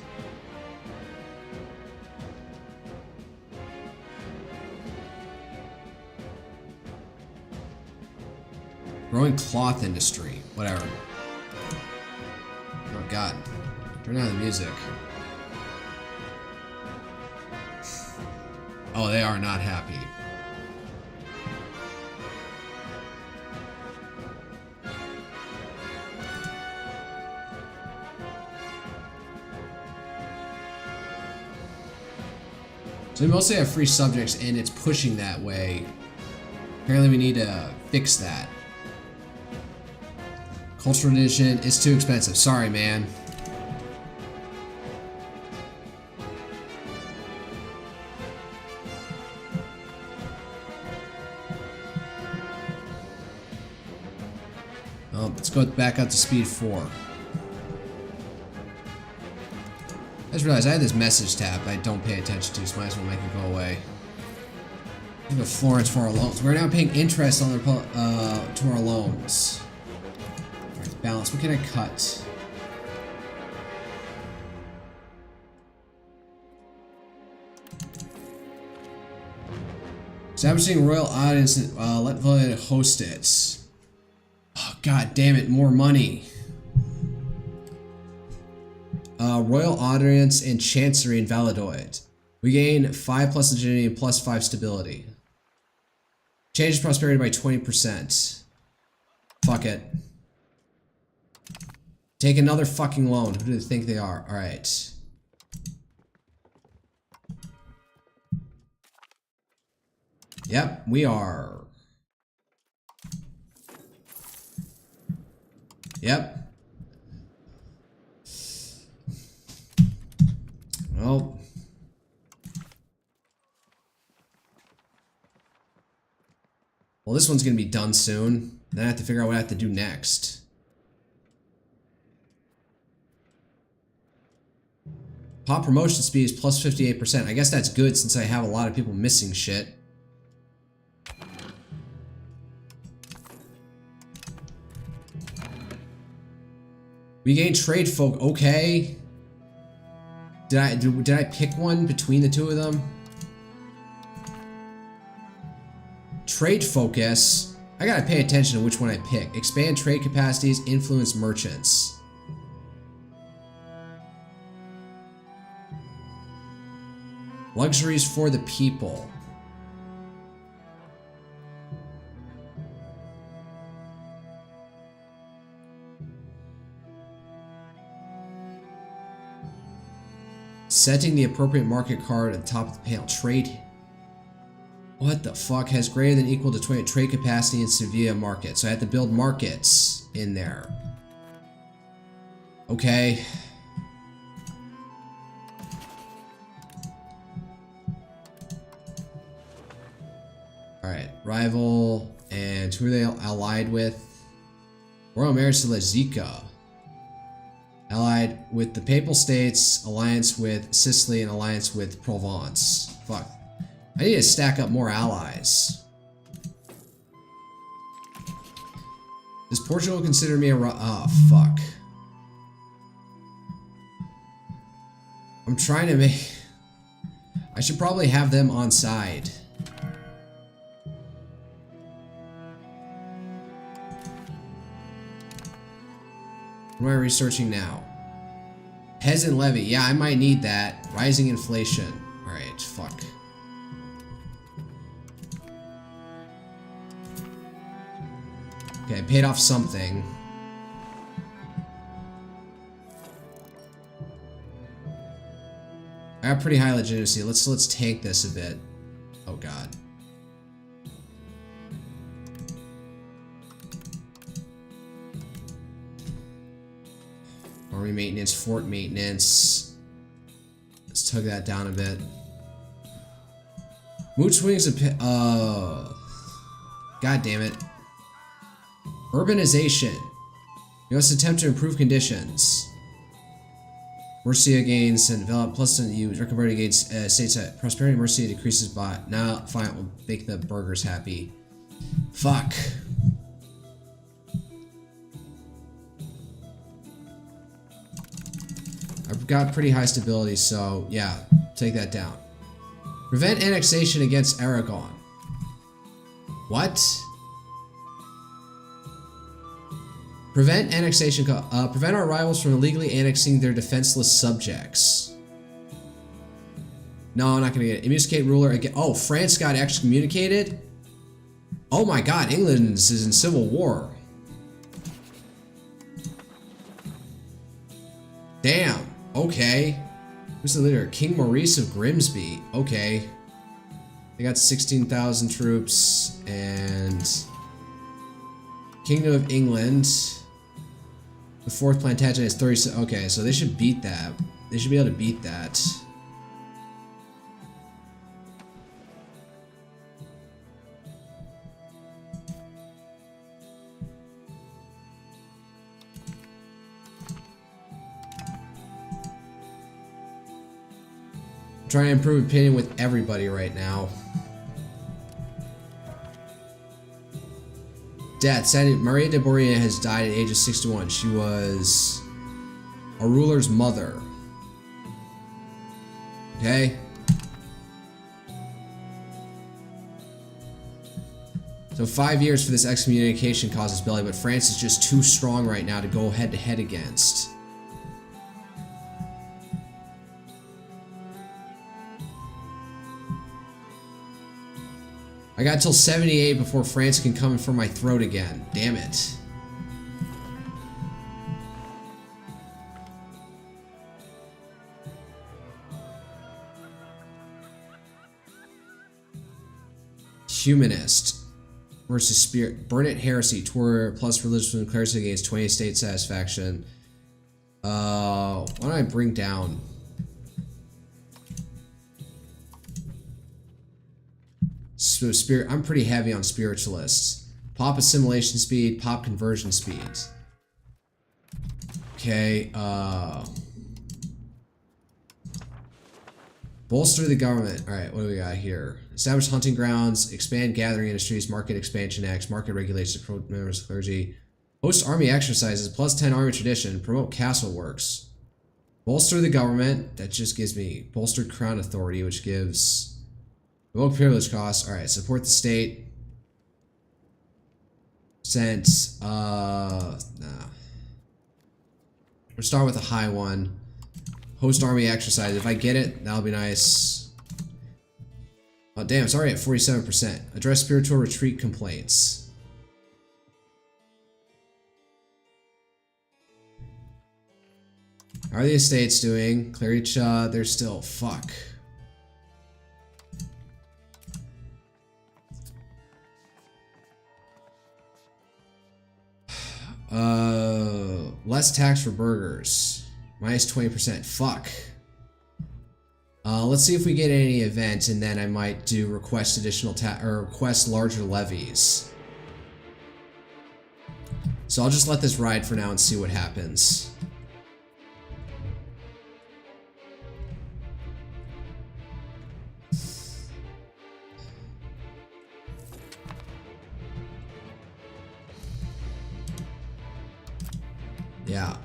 Growing cloth industry. Whatever. Oh god. Turn down the music. Oh, they are not happy. So we mostly have free subjects and it's pushing that way. Apparently we need to fix that. Cultural edition is too expensive. Sorry, man. Let's go back up to speed 4. I just realized I had this message tab I don't pay attention to, so might as well make it go away. Give a Florence for our loans. We're now paying interest on their to our loans. Alright, balance. What can I cut? Establishing royal audience. Let Valid host it. Oh, god damn it! More money. Royal Audience and Chancery in Valladolid. We gain 5+ legitimacy and +5 stability. Changes prosperity by 20%. Fuck it. Take another fucking loan. Who do they think they are? Alright. Yep, we are. Yep. Well, this one's gonna be done soon. Then I have to figure out what I have to do next. Pop promotion speed is plus 58%. I guess that's good since I have a lot of people missing shit. We gain trade folk. Okay. Did I pick one between the two of them? Trade focus. I gotta pay attention to which one I pick. Expand trade capacities, influence merchants. Luxuries for the people. Setting the appropriate market card at the top of the panel. Trade. What the fuck? Has greater than equal to 20 trade capacity in Sevilla market. So I have to build markets in there. Okay. Alright. Rival. And who are they allied with? Royal marriage to Lezica. Allied with the Papal States, alliance with Sicily, and alliance with Provence. Fuck. I need to stack up more allies. Does Portugal consider me a oh, fuck. I'm I'm trying to make... I should probably have them on side. What am I researching now? Peasant levy. Yeah, I might need that. Rising inflation. Alright, fuck. Okay, I paid off something. I got pretty high legitimacy. Let's tank this a bit. Oh god. Army maintenance, fort maintenance. Let's tug that down a bit. Mood swings a god damn it. Urbanization. You must attempt to improve conditions. Mercia gains and develop plus you recover against states that prosperity. Mercia decreases by now. Fine, we'll make the burgers happy. Fuck. I've got pretty high stability, so yeah, take that down. Prevent annexation against Aragon. What? Prevent annexation. Prevent our rivals from illegally annexing their defenseless subjects. No, I'm not gonna get it. Immunicate ruler again. Oh, France got excommunicated? Oh my god, England is in civil war. Damn. Okay. Who's the leader? King Maurice of Grimsby. Okay. They got 16,000 troops and Kingdom of England. The 4th Plantagenet is 36. Okay, so they should beat that. They should be able to beat that. I'm trying to improve opinion with everybody right now. Death. Sadly, Maria de Boria has died at the age of 61. She was a ruler's mother. Okay. So 5 years for this excommunication causes belly, but France is just too strong right now to go head to head against. I got till 78 before France can come in for my throat again. Damn it. Humanist versus Spirit. Burnet Heresy. Tour plus religious and clarity against 20 state satisfaction. Why don't I bring down... So spirit, I'm pretty heavy on spiritualists. Pop assimilation speed, pop conversion speed. Okay, bolster the government. Alright, what do we got here? Establish hunting grounds, expand gathering industries, market expansion acts, market regulations, promote members of clergy. Host army exercises, plus 10 army tradition, promote castle works. Bolster the government, that just gives me bolstered crown authority, which gives... Revoke privilege costs. Alright, support the state. Sense. Nah. We'll start with a high one. Host army exercise. If I get it, that'll be nice. Oh, damn, it's already at 47%. Address spiritual retreat complaints. How are the estates doing? Clericha, they're still... Fuck. Less tax for burgers. Minus 20%. Fuck. Let's see if we get any event, and then I might do request additional or request larger levies. So I'll just let this ride for now and see what happens. Yeah,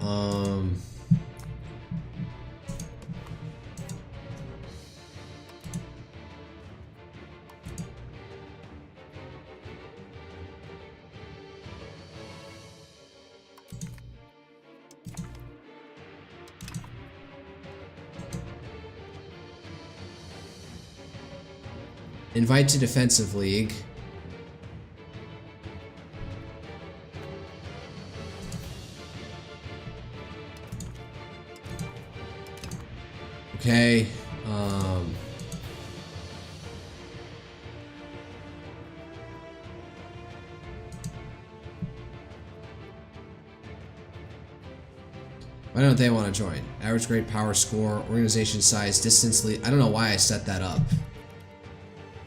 Invite to defensive league. Okay. Why don't they want to join? Average grade, power score, organization size, distance lead. I don't know why I set that up.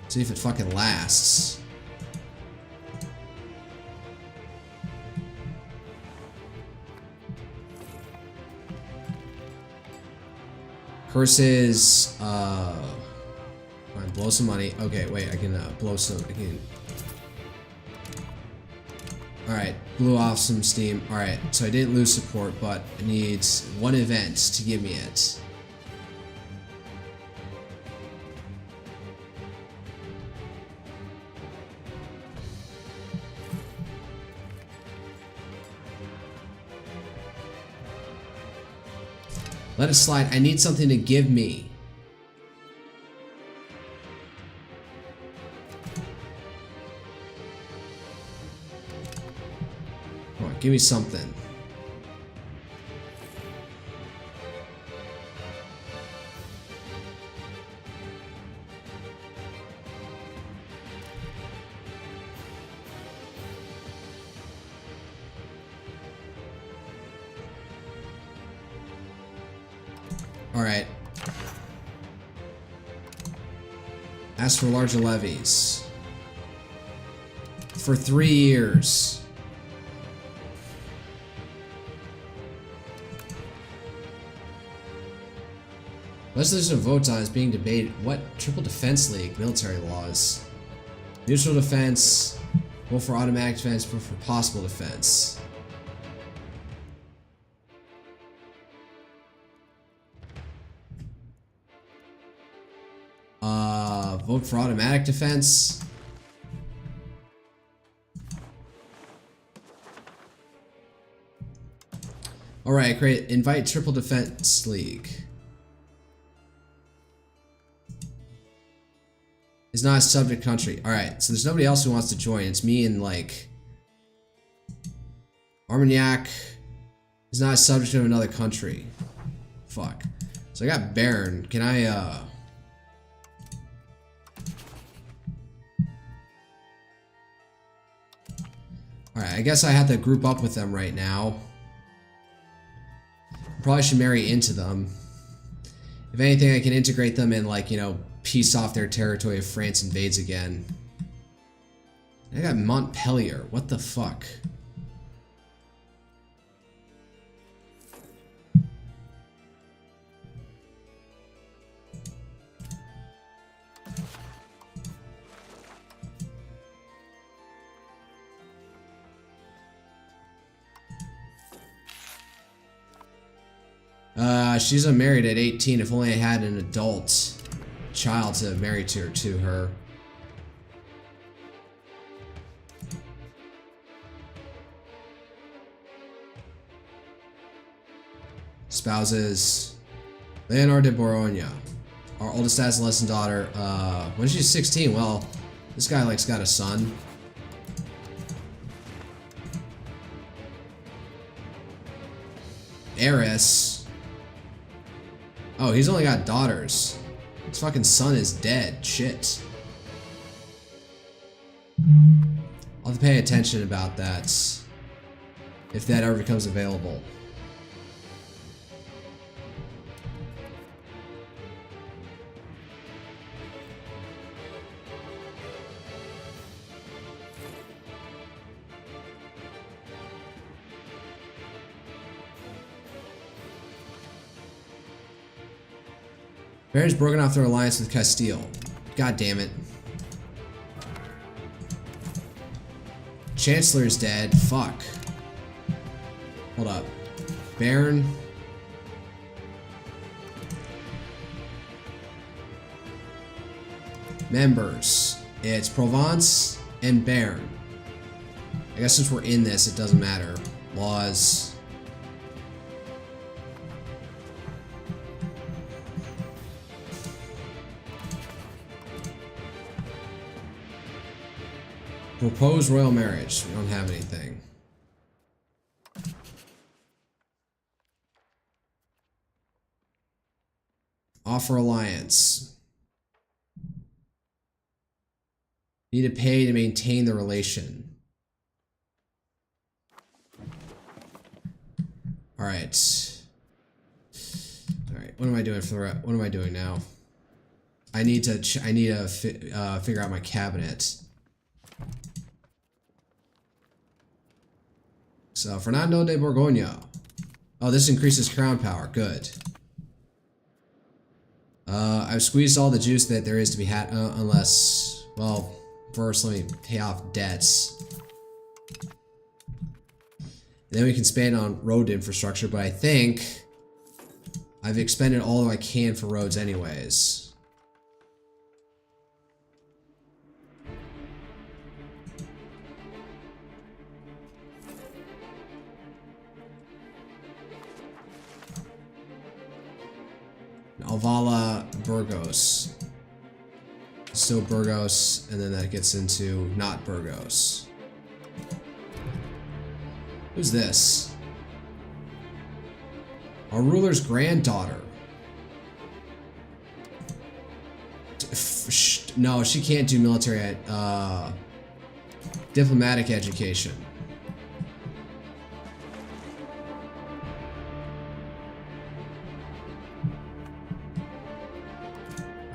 See if it fucking lasts. Curses, fine, blow some money. Okay, wait, I can blow some, I can. Alright, blew off some steam. Alright, so I didn't lose support, but it needs one event to give me it. Let it slide. I need something to give me. Come on, give me something. Alright. Ask for larger levies. For 3 years. Resolution of votes on is being debated. What? Triple Defense League. Military laws. Neutral defense. Vote for automatic defense, vote for possible defense. Vote for automatic defense. Alright, great. Invite Triple Defense League. Is not a subject country. Alright, so there's nobody else who wants to join. It's me and, like... Armagnac is not a subject of another country. Fuck. So I got Baron. Can I, Alright, I guess I have to group up with them right now. Probably should marry into them. If anything, I can integrate them and, like, you know, piece off their territory if France invades again. I got Montpellier. What the fuck? She's unmarried at 18. If only I had an adult child to marry to her. Spouses. Leonor de Borogna. Our oldest adolescent daughter. When she's 16, well, this guy like's got a son. Heiress. Oh, he's only got daughters. His fucking son is dead. Shit. I'll have to pay attention about that. If that ever becomes available. Baron's broken off their alliance with Castille. God damn it. Chancellor's dead. Fuck. Hold up. Baron. Members. It's Provence and Baron. I guess since we're in this, it doesn't matter. Laws. Propose royal marriage. We don't have anything. Offer alliance. Need to pay to maintain the relation. All right. All right. What am I doing for the? What am I doing now? I need to figure out my cabinet. So Fernando de Borgoña. Oh, this increases crown power. Good. I've squeezed all the juice that there is to be had, unless, well, first let me pay off debts. And then we can spend on road infrastructure, but I think I've expended all I can for roads anyways. Alvala, Burgos. Still Burgos, and then that gets into not Burgos. Who's this? Our ruler's granddaughter. No, she can't do military, diplomatic education.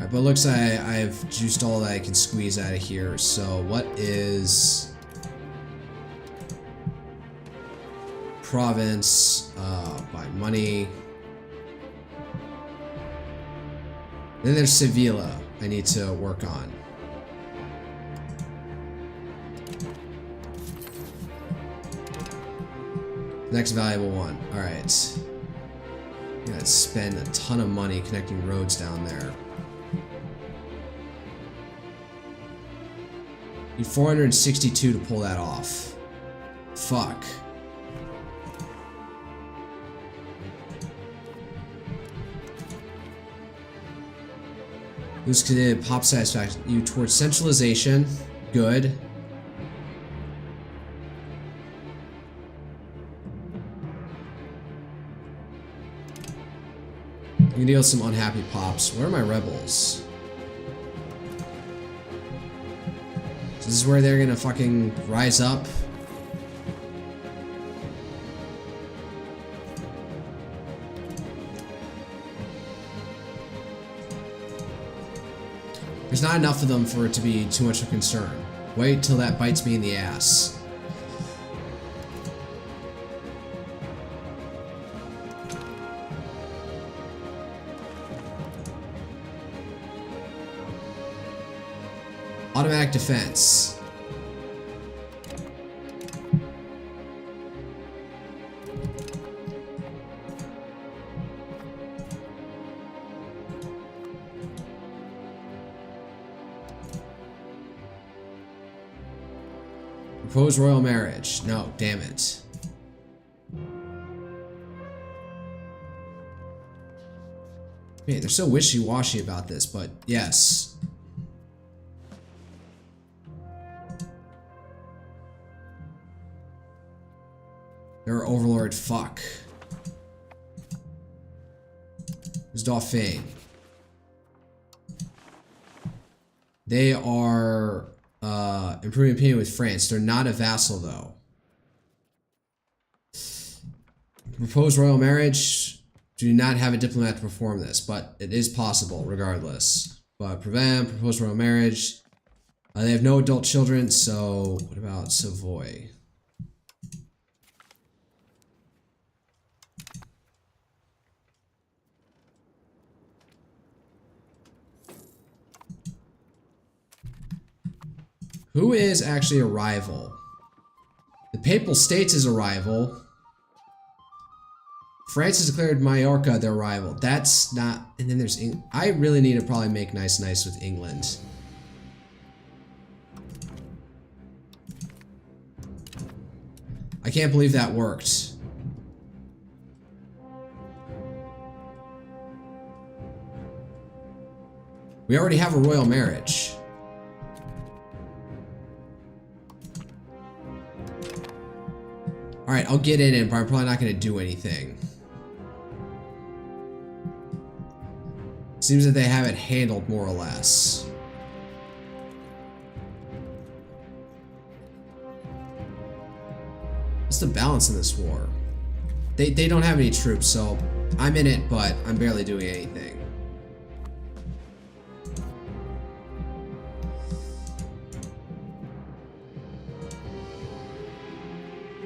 But it looks like I've juiced all that I can squeeze out of here. So what is province by money? Then there's Sevilla I need to work on. Next valuable one. All right. Gotta spend a ton of money connecting roads down there. Need 462 to pull that off. Fuck. Who's committed pop satisfaction? You towards centralization. Good. You can deal with some unhappy pops. Where are my rebels? This is where they're gonna fucking rise up. There's not enough of them for it to be too much of a concern. Wait till that bites me in the ass. Automatic defense. Propose royal marriage. No, damn it. Man, they're so wishy-washy about this, but yes. They're overlord. Fuck. Who's Dauphin? They are improving opinion with France. They're not a vassal though. Propose royal marriage. Do not have a diplomat to perform this, but it is possible regardless. But propose royal marriage. They have no adult children, so what about Savoy? Who is actually a rival? The Papal States is a rival. France has declared Mallorca their rival. That's not... And then there's... I really need to probably make nice with England. I can't believe that worked. We already have a royal marriage. Alright, I'll get in it, but I'm probably not going to do anything. Seems that they have it handled more or less. What's the balance in this war? They don't have any troops, so I'm in it, but I'm barely doing anything.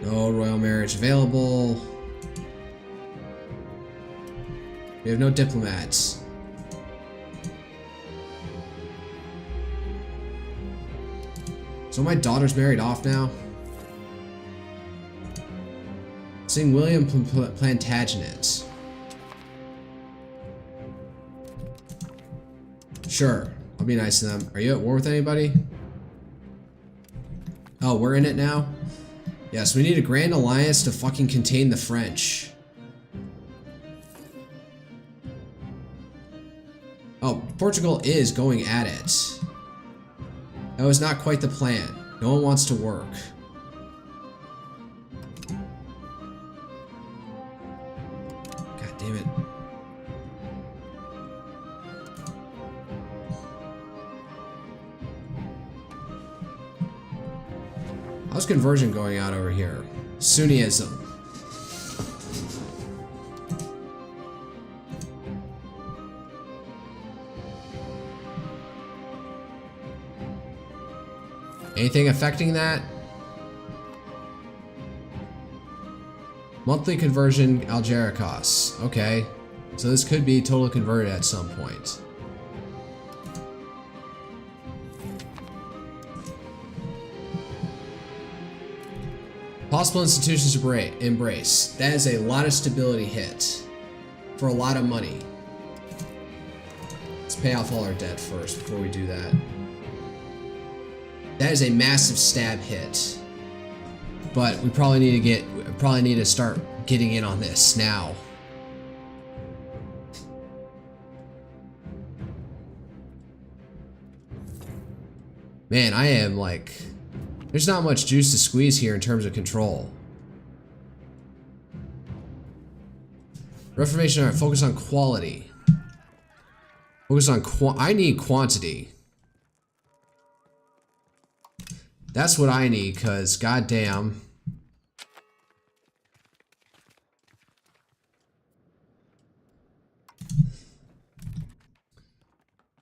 No royal marriage available. We have no diplomats. So my daughter's married off now? Sing William Plantagenet. Sure, I'll be nice to them. Are you at war with anybody? Oh, we're in it now? Yes, we need a grand alliance to fucking contain the French. Oh, Portugal is going at it. That was not quite the plan. No one wants to work. God damn it. How's conversion going out over here? Sunniism. Anything affecting that? Monthly conversion Algeria costs. Okay. So this could be totally converted at some point. Possible institutions embrace. That is a lot of stability hit. For a lot of money. Let's pay off all our debt first before we do that. That is a massive stab hit. But we probably need to start getting in on this now. Man, I am like... There's not much juice to squeeze here in terms of control. Reformation art, focus on quality. Focus on I need quantity. That's what I need, cause goddamn.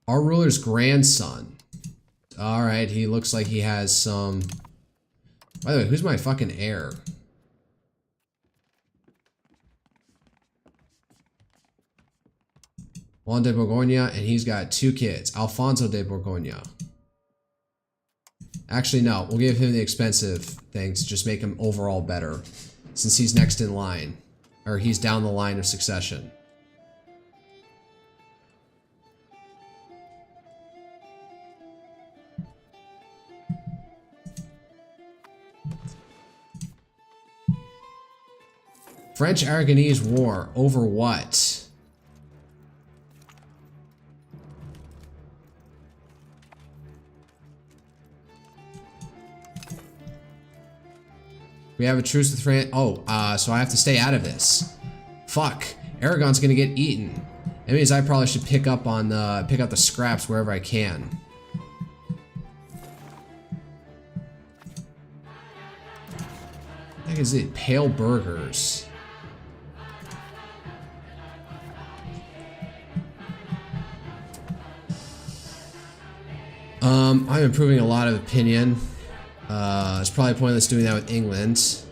Our ruler's grandson. Alright, he looks like he has some... By the way, who's my fucking heir? Juan de Borgoña, and he's got 2 kids. Alfonso de Borgoña. Actually, no. We'll give him the expensive things. Just make him overall better. Since he's next in line. Or he's down the line of succession. French-Aragonese War. Over what? We have a truce with France. Oh, so I have to stay out of this. Fuck. Aragon's gonna get eaten. That means I probably should pick up the scraps wherever I can. What the heck is it? Pale burgers. I'm improving a lot of opinion. It's probably pointless doing that with England.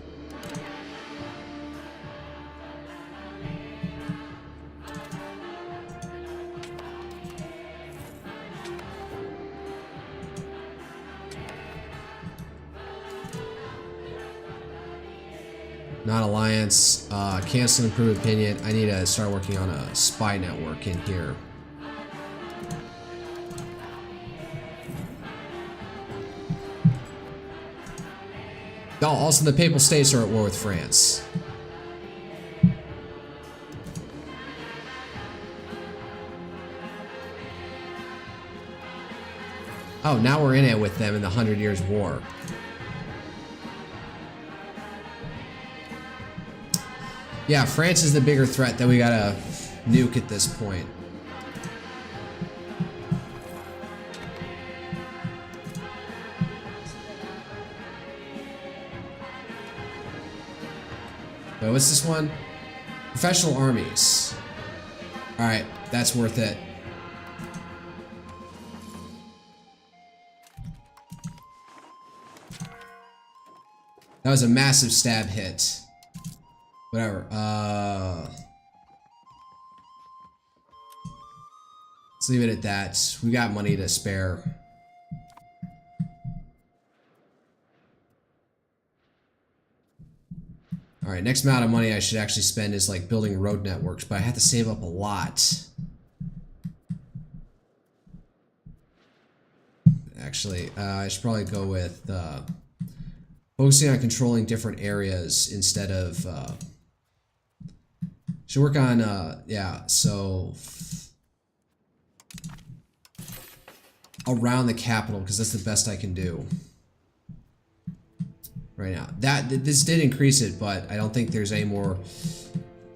Not alliance. Cancel and improve opinion. I need to start working on a spy network in here. Oh, also the Papal States are at war with France. Oh, now we're in it with them in the 100 Years' War. Yeah, France is the bigger threat that we gotta nuke at this point. Wait, what's this one? Professional armies. Alright, that's worth it. That was a massive stab hit. Whatever. Let's leave it at that. We got money to spare. Alright, next amount of money I should actually spend is like building road networks, but I have to save up a lot. Actually, I should probably go with focusing on controlling different areas instead of should work on yeah, so around the capital, because that's the best I can do right now. This did increase it, but I don't think there's any more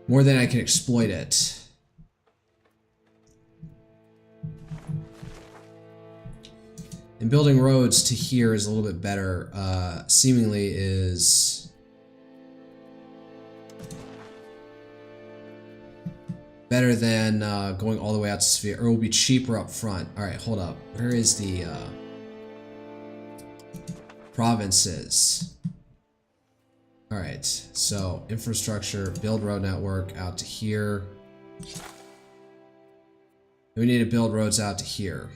than I can exploit it. And building roads to here is a little bit better. Seemingly is better than going all the way out to Sphere, or it will be cheaper up front. All right, hold up. Where is the provinces? All right, so infrastructure, build road network out to here. We need to build roads out to here.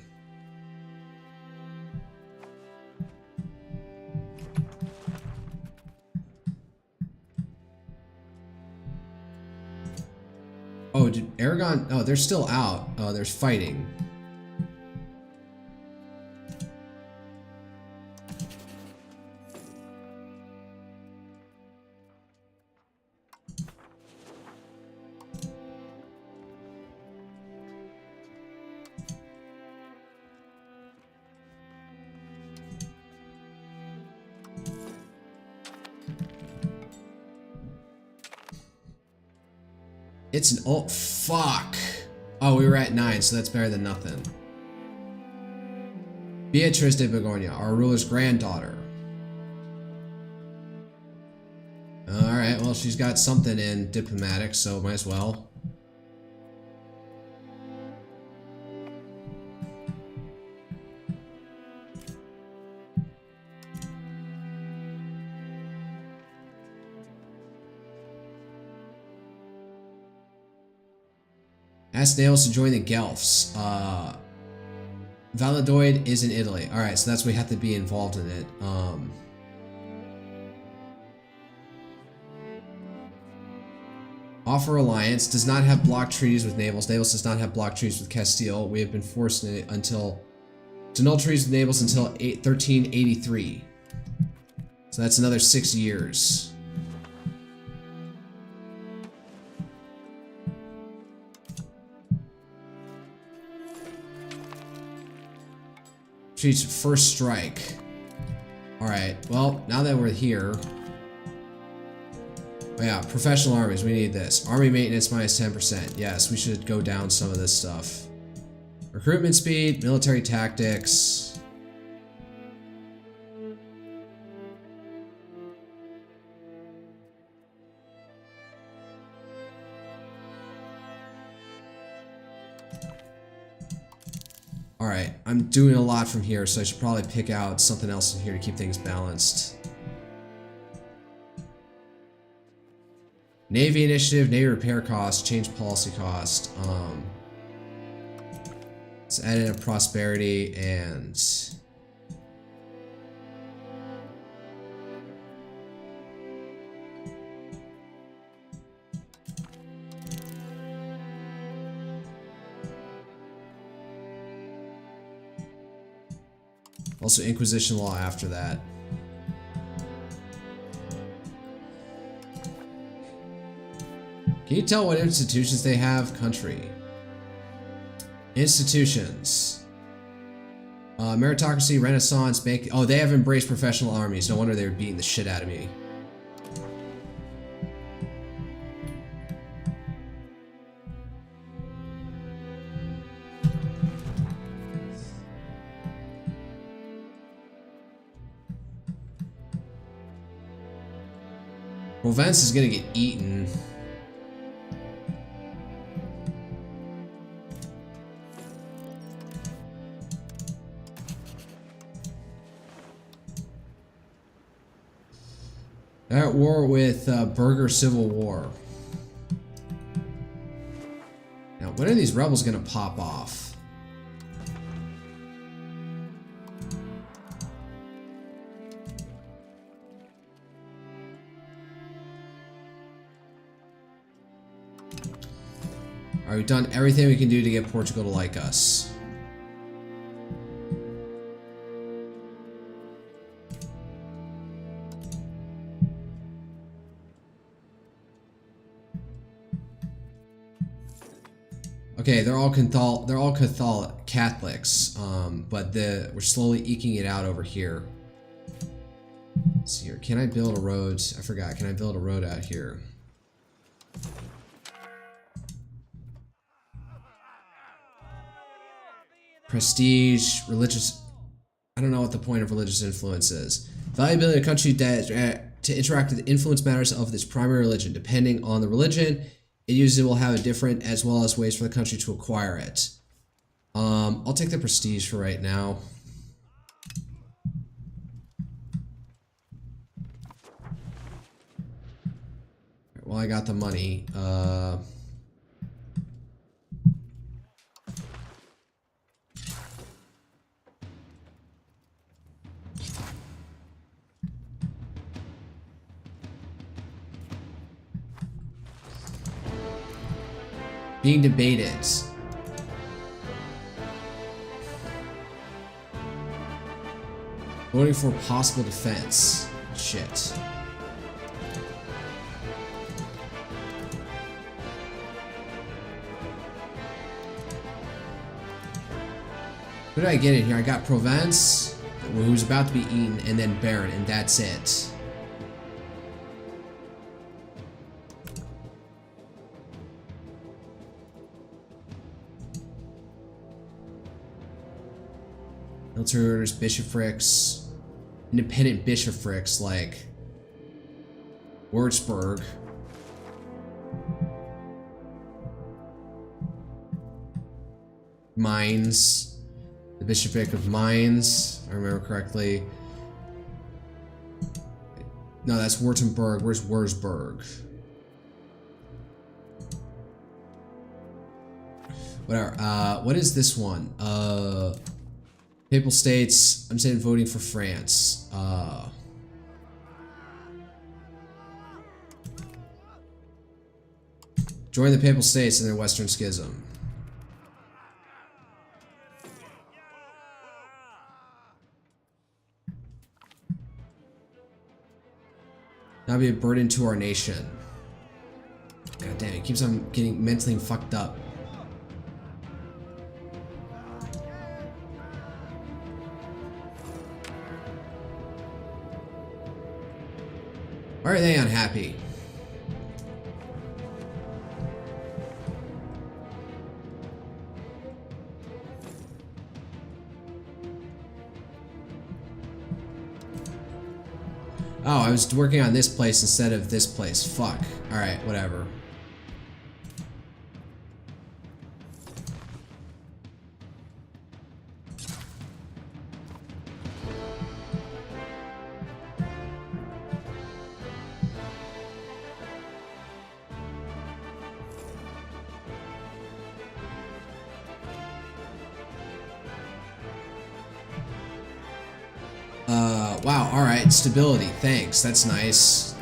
Oh, did Aragon? Oh, they're still out. Oh, there's fighting. It's an oh fuck. Oh, we were at 9, so that's better than nothing. Beatrice de Begonia, our ruler's granddaughter. Alright, well, she's got something in diplomatics, so might as well. Ask Nails to join the Guelphs. Valladolid is in Italy. Alright, so that's why we have to be involved in it. Offer alliance. Does not have block treaties with Naples. Naples does not have block treaties with Castille. We have been forced to null treaties with Naples until 1383. So that's another 6 years. First strike. Alright, well, now that we're here. Oh yeah, professional armies, we need this. Army maintenance minus 10%. Yes, we should go down some of this stuff. Recruitment speed, military tactics. Alright, I'm doing a lot from here, so I should probably pick out something else in here to keep things balanced. Navy initiative, Navy repair cost, change policy cost. Let's add in a prosperity and... Also Inquisition law after that. Can you tell what institutions they have? Country. Institutions. Meritocracy, Renaissance, bank. Oh, they have embraced professional armies. No wonder they were beating the shit out of me. Provence is gonna get eaten. They're at war with Burger Civil War. Now, when are these rebels gonna pop off? Alright, we've done everything we can do to get Portugal to like us. Okay, they're all Catholics, but we're slowly eking it out over here. Let's see here. Can I build a road? I forgot. Can I build a road out here? Prestige, religious. I don't know what the point of religious influence is. Valuability of a country that to interact with the influence matters of its primary religion. Depending on the religion, it usually will have a different as well as ways for the country to acquire it. I'll take the prestige for right now. Well, I got the money. Being debated. Voting for possible defense. Shit. What did I get in here? I got Provence, who's about to be eaten, and then Baron, and that's it. Military orders, bishoprics, independent bishoprics like Würzburg. Mainz, the bishopric of Mainz, if I remember correctly. No, that's Württemberg. Where's Würzburg? Whatever. What is this one? Papal States. I'm saying voting for France. Join the Papal States in their Western Schism. Not be a burden to our nation. God damn, it keeps on getting mentally fucked up. Why are they unhappy? Oh, I was working on this place instead of this place. Fuck. Alright, whatever. Wow, alright, stability, thanks, that's nice.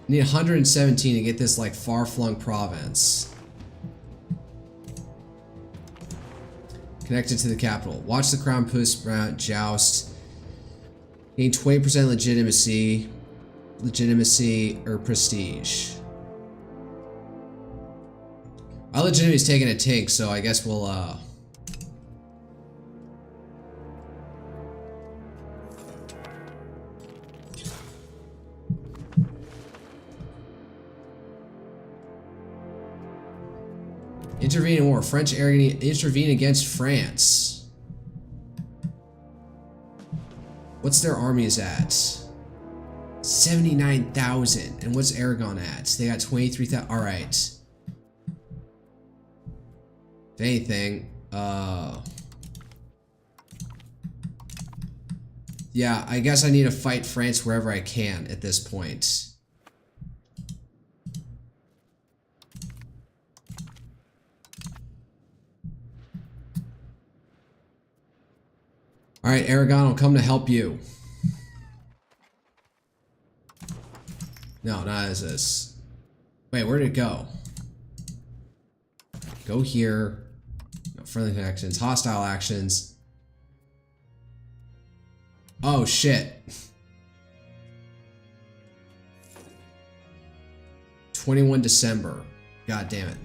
Need 117 to get this, like, far-flung province. Connected to the capital. Watch the crown puss joust. Gain 20% legitimacy, or prestige. Our legitimacy is taking a tank, so I guess we'll, Intervene in war. French intervene against France. What's their armies at? 79,000. And what's Aragon at? They got 23,000. Alright. If anything, yeah, I guess I need to fight France wherever I can at this point. Alright, Aragon, I'll come to help you. No, not as this. Wait, where did it go? Go here. No, friendly actions, hostile actions. Oh, shit. 21 December. God damn it.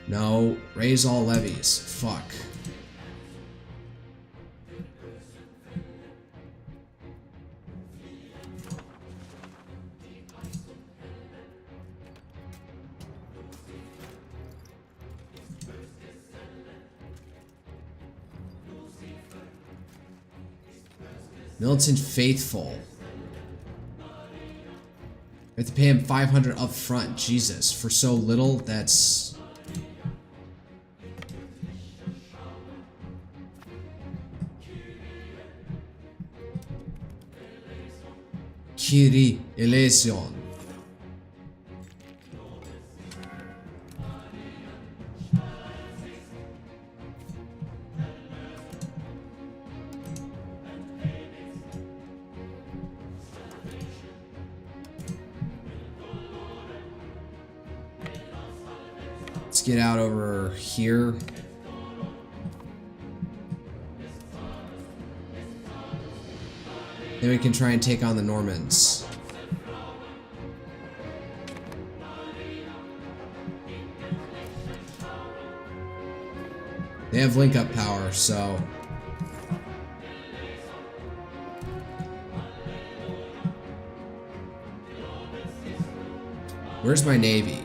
No, raise all levies. Fuck. Militant Faithful. We have to pay him 500 up front. Jesus, for so little, that's... Kyrie eleison. Let's get out over here. Then we can try and take on the Normans. They have link-up power, so... Where's my navy?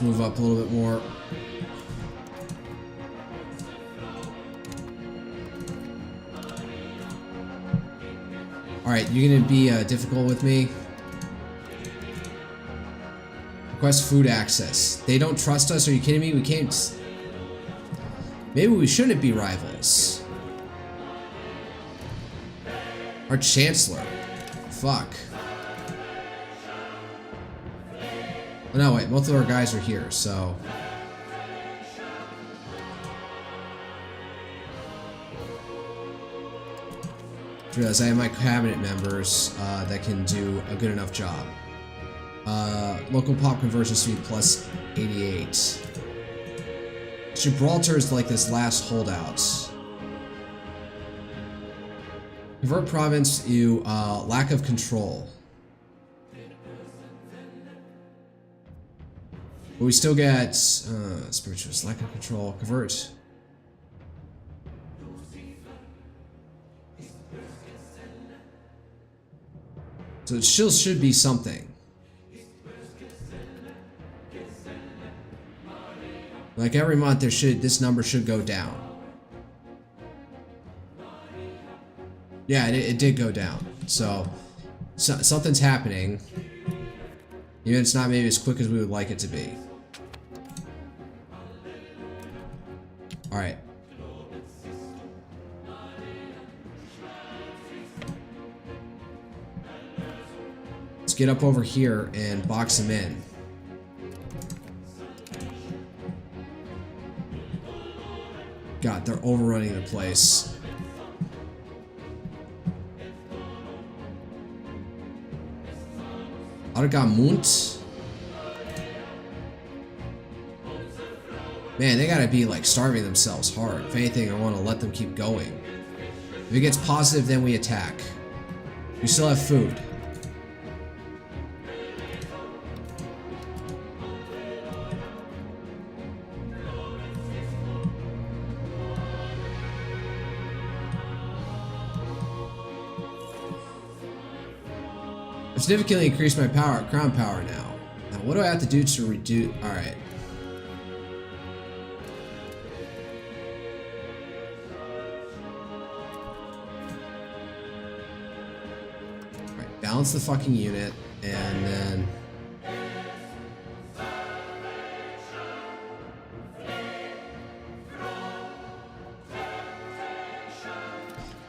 Let's move up a little bit more. Alright, you're gonna be difficult with me. Request food access. They don't trust us? Are you kidding me? We can't... Maybe we shouldn't be rivals. Our Chancellor. Fuck. Oh, no, wait. Both of our guys are here, so... Realize I have my cabinet members that can do a good enough job. Local pop conversion speed plus 88. Gibraltar is like this last holdout. Convert province, you lack of control. But we still get spiritualist, lack of control. Convert. So it still should be something. Like every month, this number should go down. Yeah, it did go down. So something's happening. Even if it's not maybe as quick as we would like it to be. All right. Let's get up over here and box them in. God, they're overrunning the place. Argamont? Man, they gotta be like starving themselves hard. If anything, I want to let them keep going. If it gets positive, then we attack. We still have food. I've significantly increased my crown power now. Now, what do I have to do to reduce? All right. Balance the fucking unit, and then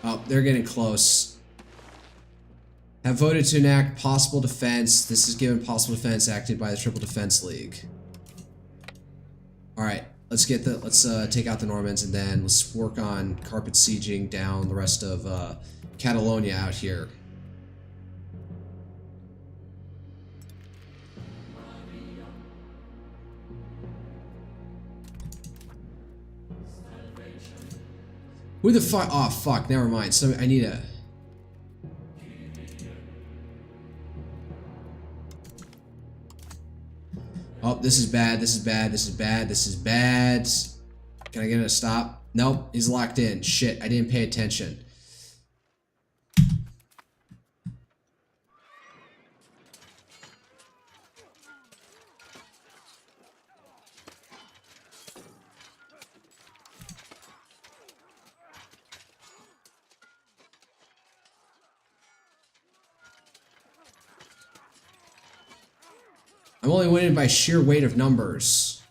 oh, they're getting close. Have voted to enact possible defense. This is given possible defense acted by the Triple Defense League. All right, let's take out the Normans, and then let's work on carpet sieging down the rest of Catalonia out here. Who the fuck? Oh, fuck. Never mind. So I need a... Oh, this is bad. This is bad. This is bad. This is bad. Can I get it to stop? Nope. He's locked in. Shit. I didn't pay attention. I'm only winning by sheer weight of numbers.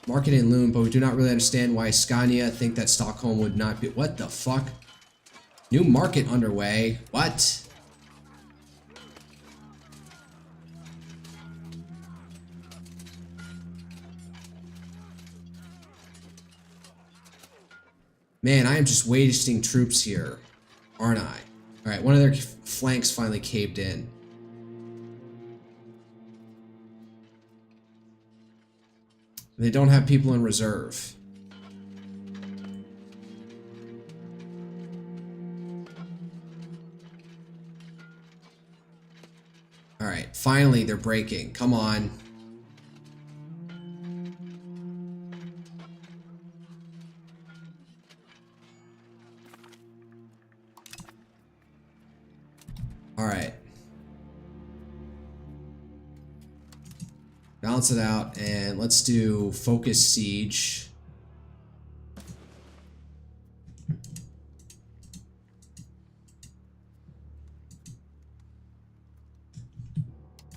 Market and loom, but we do not really understand why Scania think that Stockholm would not be... What the fuck? New market underway. What? Man, I am just wasting troops here, aren't I? Alright, one of their flanks finally caved in. They don't have people in reserve. Alright, finally they're breaking. Come on. Alright. Balance it out, and let's do focus siege.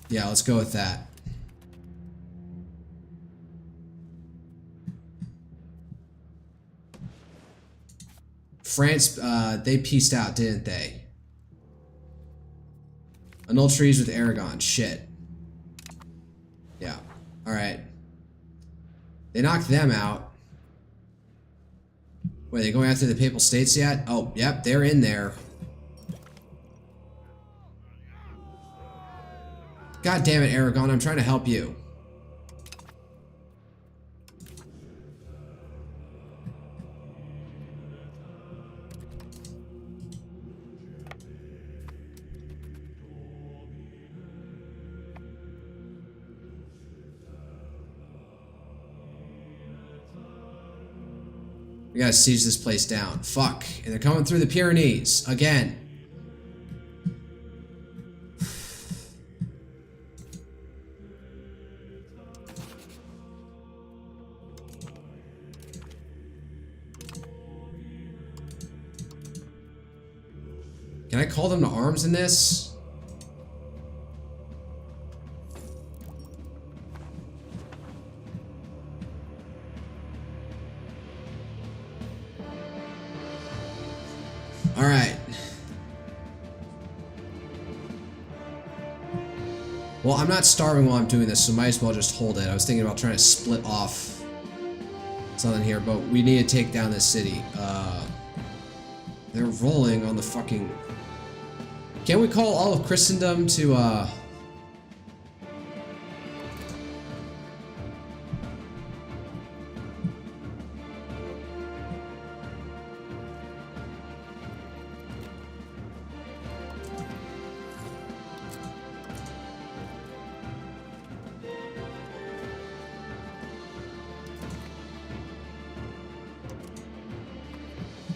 Yeah, let's go with that. France, they pieced out, didn't they? Annul trees with Aragon. Shit. Yeah. Alright. They knocked them out. Wait, are they going after the Papal States yet? Oh, yep, they're in there. God damn it, Aragon, I'm trying to help you. We gotta siege this place down. Fuck. And they're coming through the Pyrenees. Again. Can I call them to arms in this? Well, I'm not starving while I'm doing this, so might as well just hold it. I was thinking about trying to split off something here, but we need to take down this city. They're rolling on the fucking... Can't we call all of Christendom to,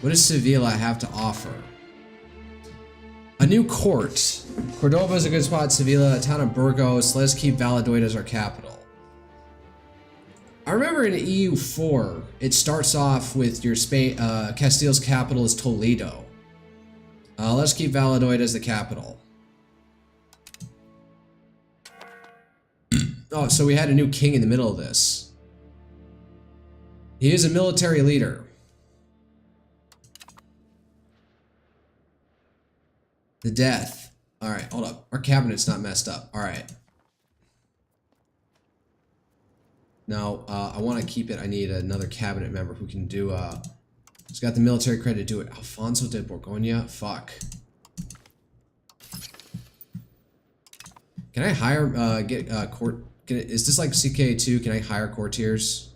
What does Sevilla have to offer? A new court. Cordoba is a good spot. Sevilla, a town of Burgos. Let's keep Valladolid as our capital. I remember in EU4, it starts off with your Spain. Castille's capital is Toledo. Let's keep Valladolid as the capital. Oh, so we had a new king in the middle of this. He is a military leader. The death. Alright, hold up. Our cabinet's not messed up. Alright. No, I want to keep it. I need another cabinet member who can do, who's got the military credit to do it. Alfonso de Borgoña? Fuck. Can I hire, get, court... is this like CK2? Can I hire courtiers?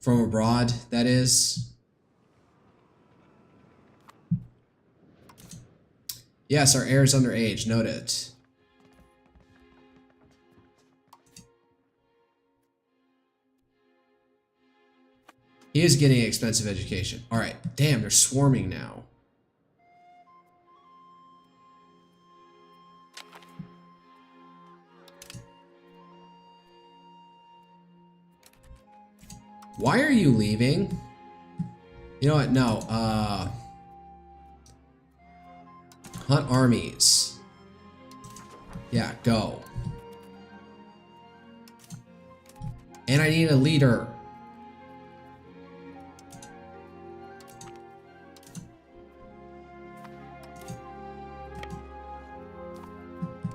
From abroad, that is. Yes, our heir is underage. Noted. He is getting an expensive education. Alright. Damn, they're swarming now. Why are you leaving? You know what? No. Hunt armies. Yeah, go. And I need a leader.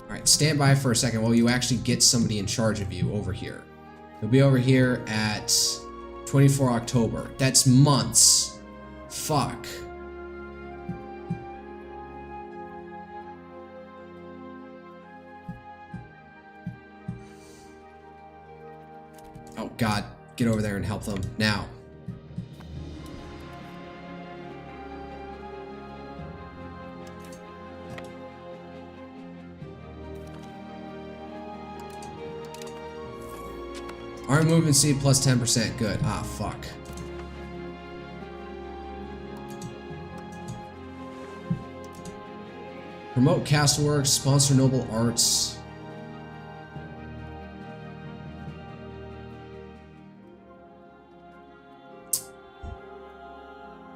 Alright, stand by for a second while you actually get somebody in charge of you over here. He'll be over here at 24 October. That's months. Fuck. Oh God, get over there and help them now. Arm movement speed plus 10%. Good. Ah, fuck. Promote Castleworks. Sponsor Noble Arts.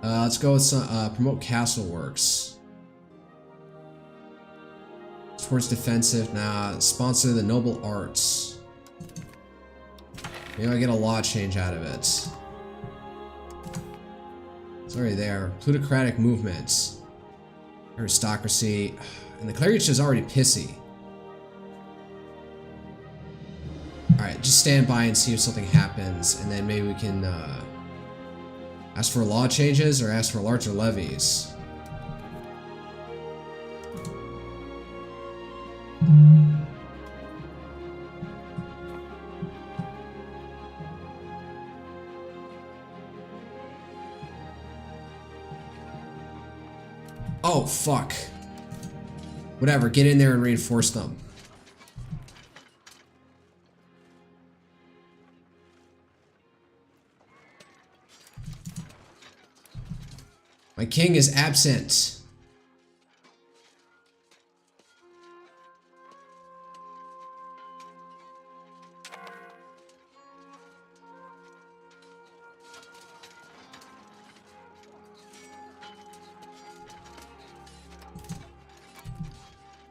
Let's go with some, promote Castleworks. Towards defensive. Nah. Sponsor the Noble Arts. Maybe I get a law change out of it. It's already there. Plutocratic movements. Aristocracy. And the cleric is already pissy. Alright, just stand by and see if something happens, and then maybe we can ask for law changes or ask for larger levies. Oh, fuck. Whatever, get in there and reinforce them. My king is absent.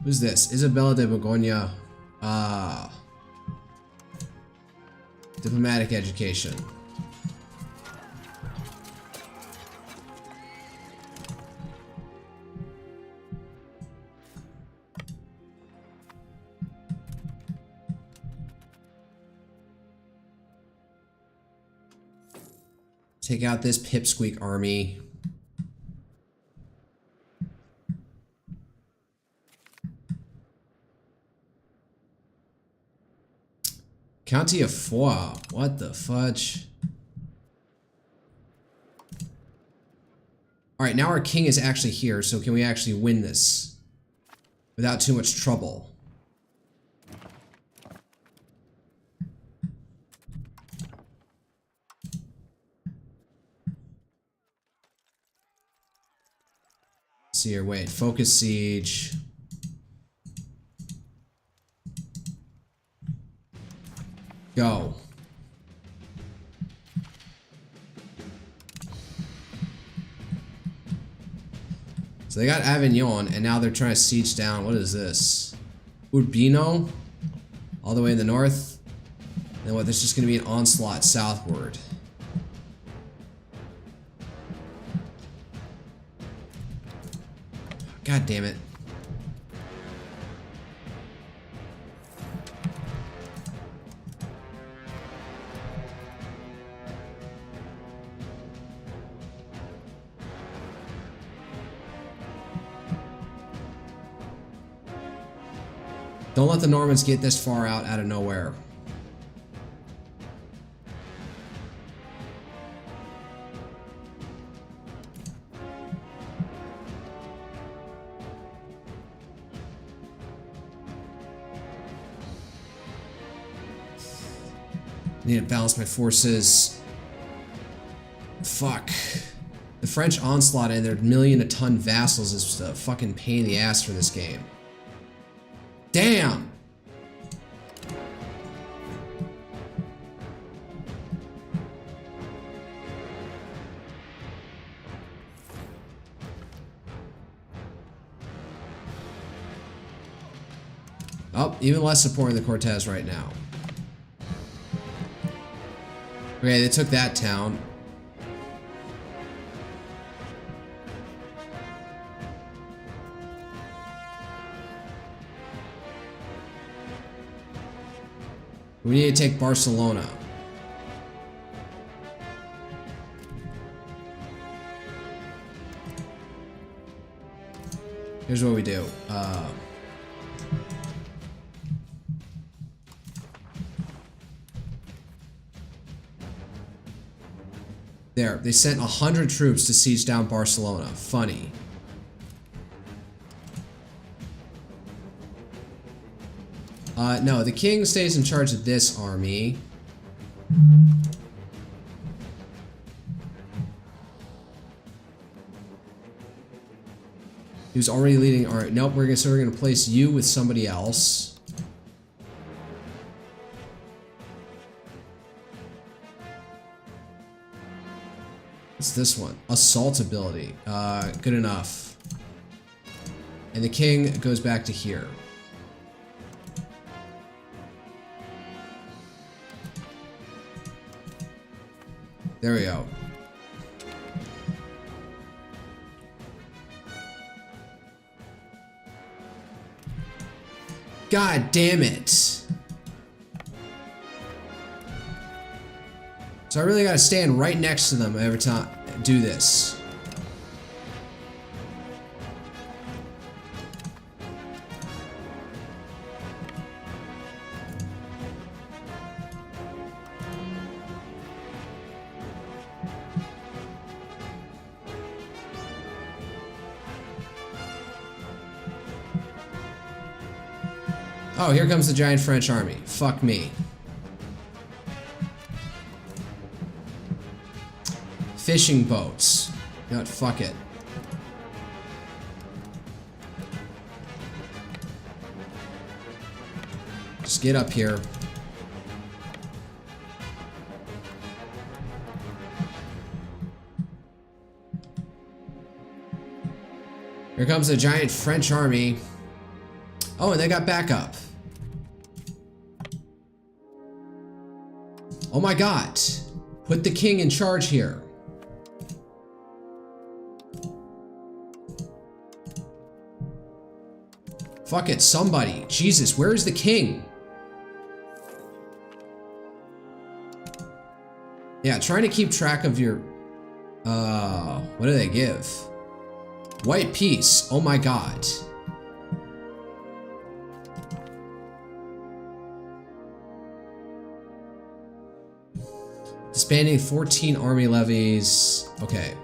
Who's this? Isabella de Borgoña. Diplomatic education. Take out this pipsqueak army. County of Foix. What the fudge? Alright, now our king is actually here, so can we actually win this without too much trouble? See here, wait. Focus siege. Go. So they got Avignon, and now they're trying to siege down. What is this? Urbino? All the way in the north? And what, there's just going to be an onslaught southward. God damn it. Don't let the Normans get this far out of nowhere. Need to balance my forces. Fuck. The French onslaught and their million-a-ton vassals is a fucking pain in the ass for this game. Damn! Oh, even less support in the Cortez right now. Okay, they took that town. We need to take Barcelona. Here's what we do. There, they sent 100 troops to siege down Barcelona. Funny. No, the king stays in charge of this army. He was already leading. All right, nope. We're gonna place you with somebody else. What's this one? Assault ability. Good enough. And the king goes back to here. There we go. God damn it. So I really gotta stand right next to them every time I do this. Oh, here comes the giant French army. Fuck me. Fishing boats. You know what? Fuck it. Just get up here. Here comes a giant French army. Oh, and they got backup. Oh my god. Put the king in charge here. Fuck it, somebody. Jesus, where is the king? Yeah, trying to keep track of your What do they give? White peace. Oh my god. Disbanding 14 army levies. Okay.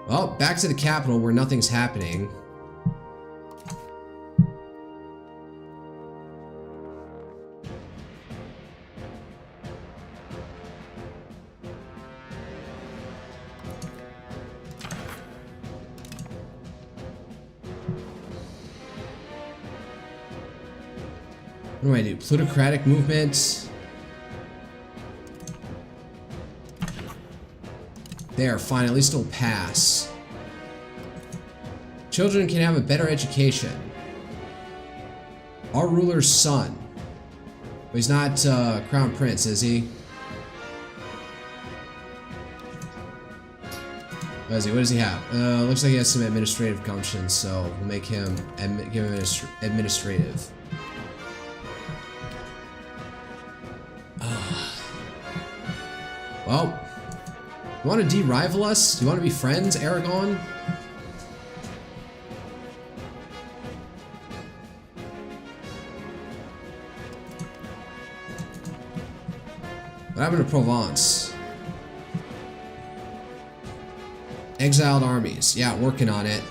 Well, back to the capital where nothing's happening. What do I do? Plutocratic movement. There, fine, at least it'll pass. Children can have a better education. Our ruler's son. But he's not crown prince, is he? What is he? What does he have? Looks like he has some administrative gumption, so we'll make him give him administrative. Well, you want to de-rival us? Do you want to be friends, Aragon? What happened to Provence? Exiled armies. Yeah, working on it.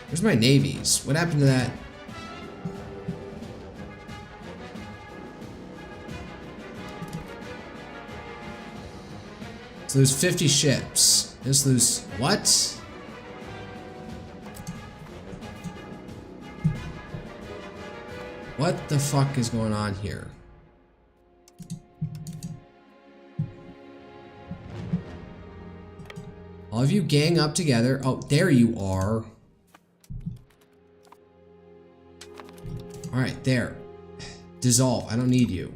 Where's my navies? What happened to that? Let's lose 50 ships. Let's lose... What? What the fuck is going on here? All of you gang up together. Oh, there you are. Alright, there. Dissolve. I don't need you.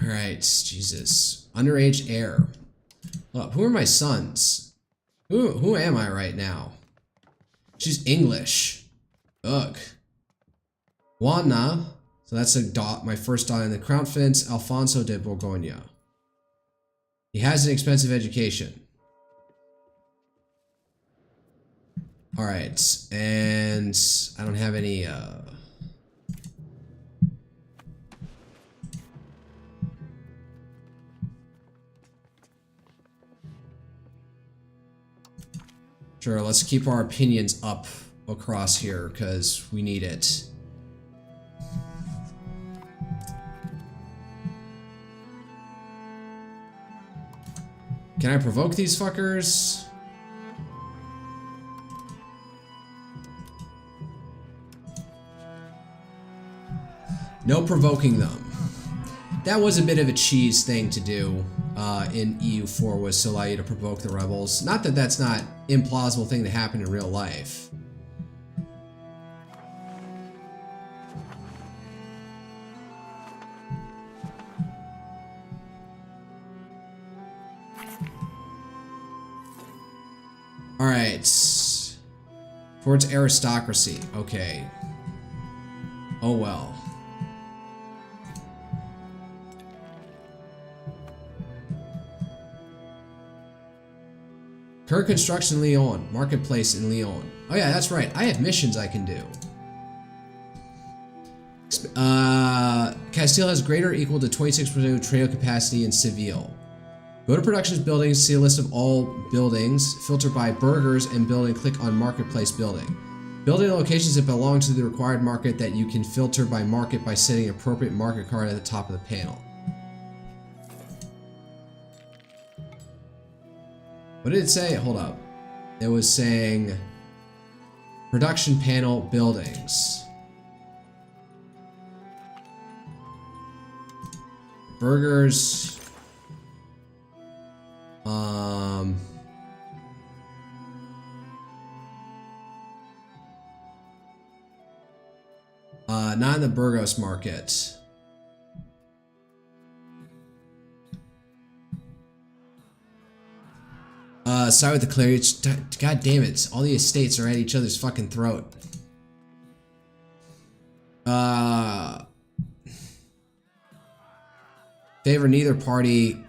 Alright, Jesus. Underage heir. Look, who are my sons? Who am I right now? She's English. Ugh. Juana. So that's a dot, my first daughter in the Crown Prince, Alfonso de Borgoña. He has an expensive education. Alright, and I don't have any, Sure, let's keep our opinions up across here, because we need it. Can I provoke these fuckers? No provoking them. That was a bit of a cheese thing to do in EU4, was to allow you to provoke the rebels. Not that that's not an implausible thing to happen in real life. Alright. Towards aristocracy. Okay. Oh well. Current construction in Lyon. Marketplace in Lyon. Oh yeah, that's right. I have missions I can do. Castille has greater or equal to 26% of trade capacity in Seville. Go to Productions Buildings, see a list of all buildings, filter by burgers and building, click on Marketplace Building. Building locations that belong to the required market that you can filter by market by setting an appropriate market card at the top of the panel. What did it say? Hold up. It was saying production panel buildings. Burgers. Not in the Burgos market. Sorry with the clearance. God damn it. All the estates are at each other's fucking throat. Favor neither party.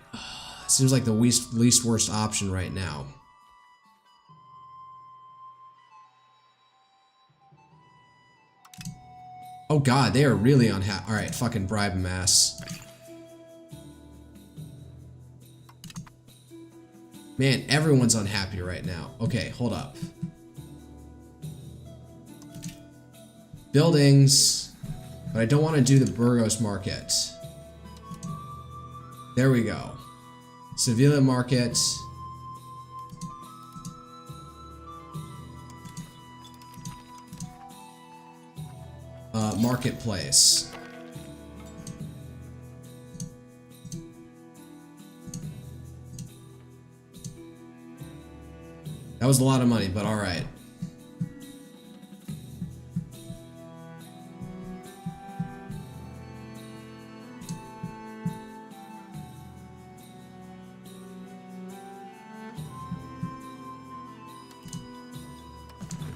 Seems like the least worst option right now. Oh god, they are really unhappy. Alright, fucking bribe them ass. Man, everyone's unhappy right now. Okay, hold up. Buildings. But I don't want to do the Burgos market. There we go. Sevilla market. Marketplace. That was a lot of money, but all right.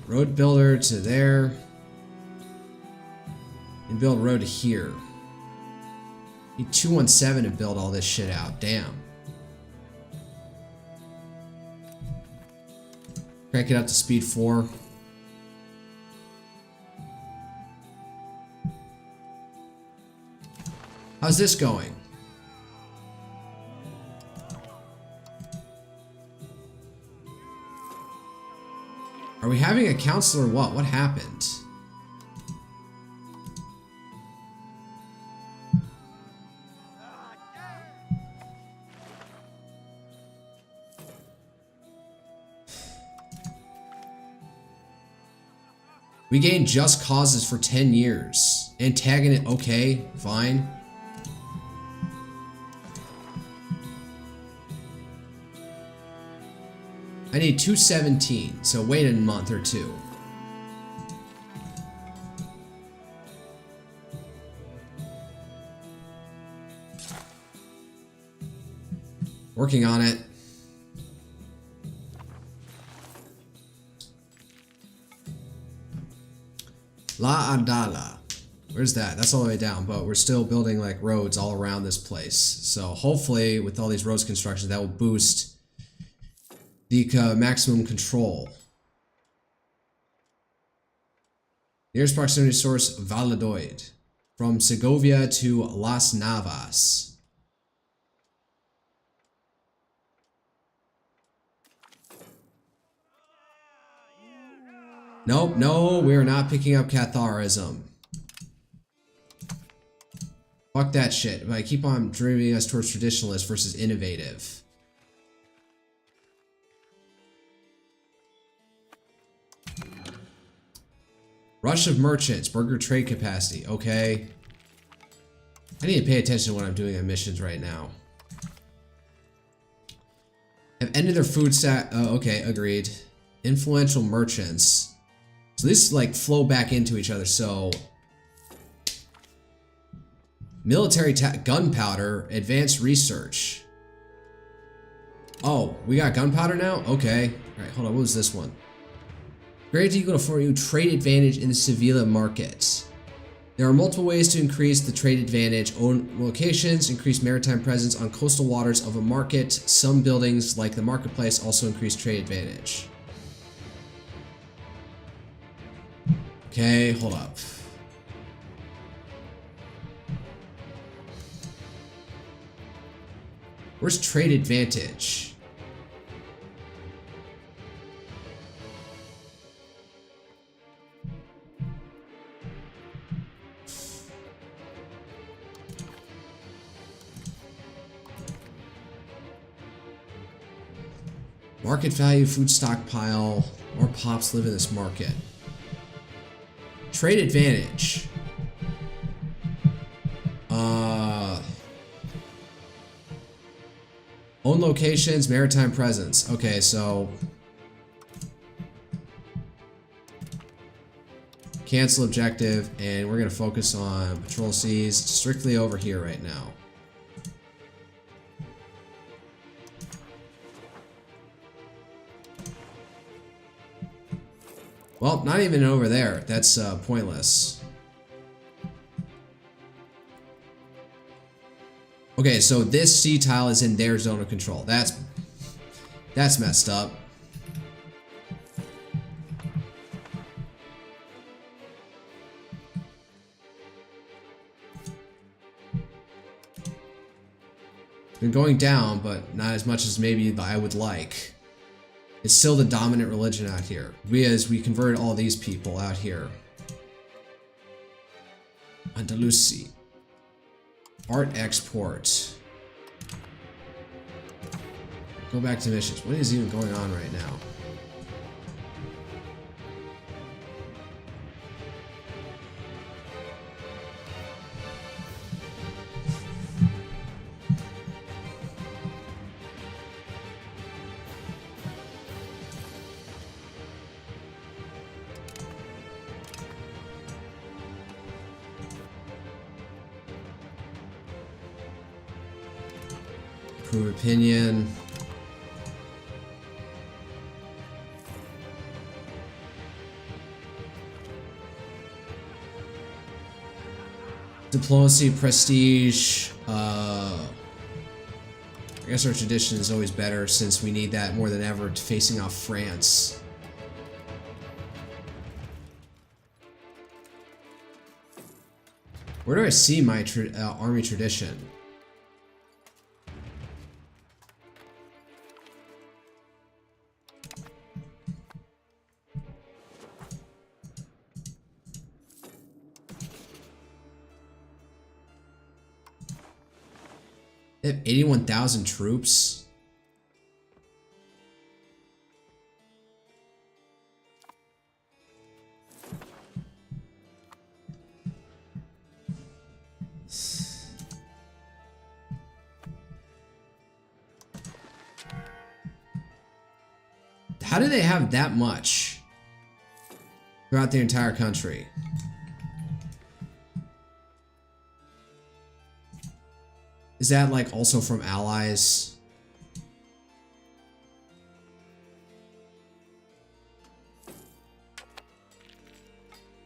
Road builder to there. And build road to here. Need 217 to build all this shit out. Damn. Crank it up to speed 4. How's this going? Are we having a council or what? What happened? We gained just causes for 10 years. Antagonist, okay, fine. I need 217, so wait a month or two. Working on it. La Andala. Where's that? That's all the way down, but we're still building like roads all around this place. So hopefully with all these roads constructions, that will boost the maximum control. Nearest proximity source, Valladolid. From Segovia to Las Navas. Nope, no, we're not picking up Catharism. Fuck that shit. But I keep on driving us towards traditionalist versus innovative. Rush of merchants, burger trade capacity. Okay. I need to pay attention to what I'm doing on missions right now. Have ended their food stack. Okay, agreed. Influential merchants. So these like flow back into each other. So military gunpowder, advanced research. Oh, we got gunpowder now? Okay. All right, hold on. What was this one? Great equal to afford you trade advantage in the Sevilla market. There are multiple ways to increase the trade advantage. Own locations, increase maritime presence on coastal waters of a market. Some buildings, like the marketplace, also increase trade advantage. Okay, hold up. Where's trade advantage? Market value, food stockpile. More pops live in this market. Trade advantage. Own locations, maritime presence. Okay, so Cancel objective, and we're gonna focus on patrol seas strictly over here right now. Well, not even over there. That's pointless. Okay, so this sea tile is in their zone of control. That's messed up. Been going down, but not as much as maybe I would like. It's still the dominant religion out here. We converted all these people out here. Andalusi. Art export. Go back to missions. What is even going on right now? Prove opinion. Diplomacy, prestige. I guess our tradition is always better since we need that more than ever to facing off France. Where do I see my army tradition? They have 81,000 troops. How do they have that much throughout the entire country? Is that like also from allies?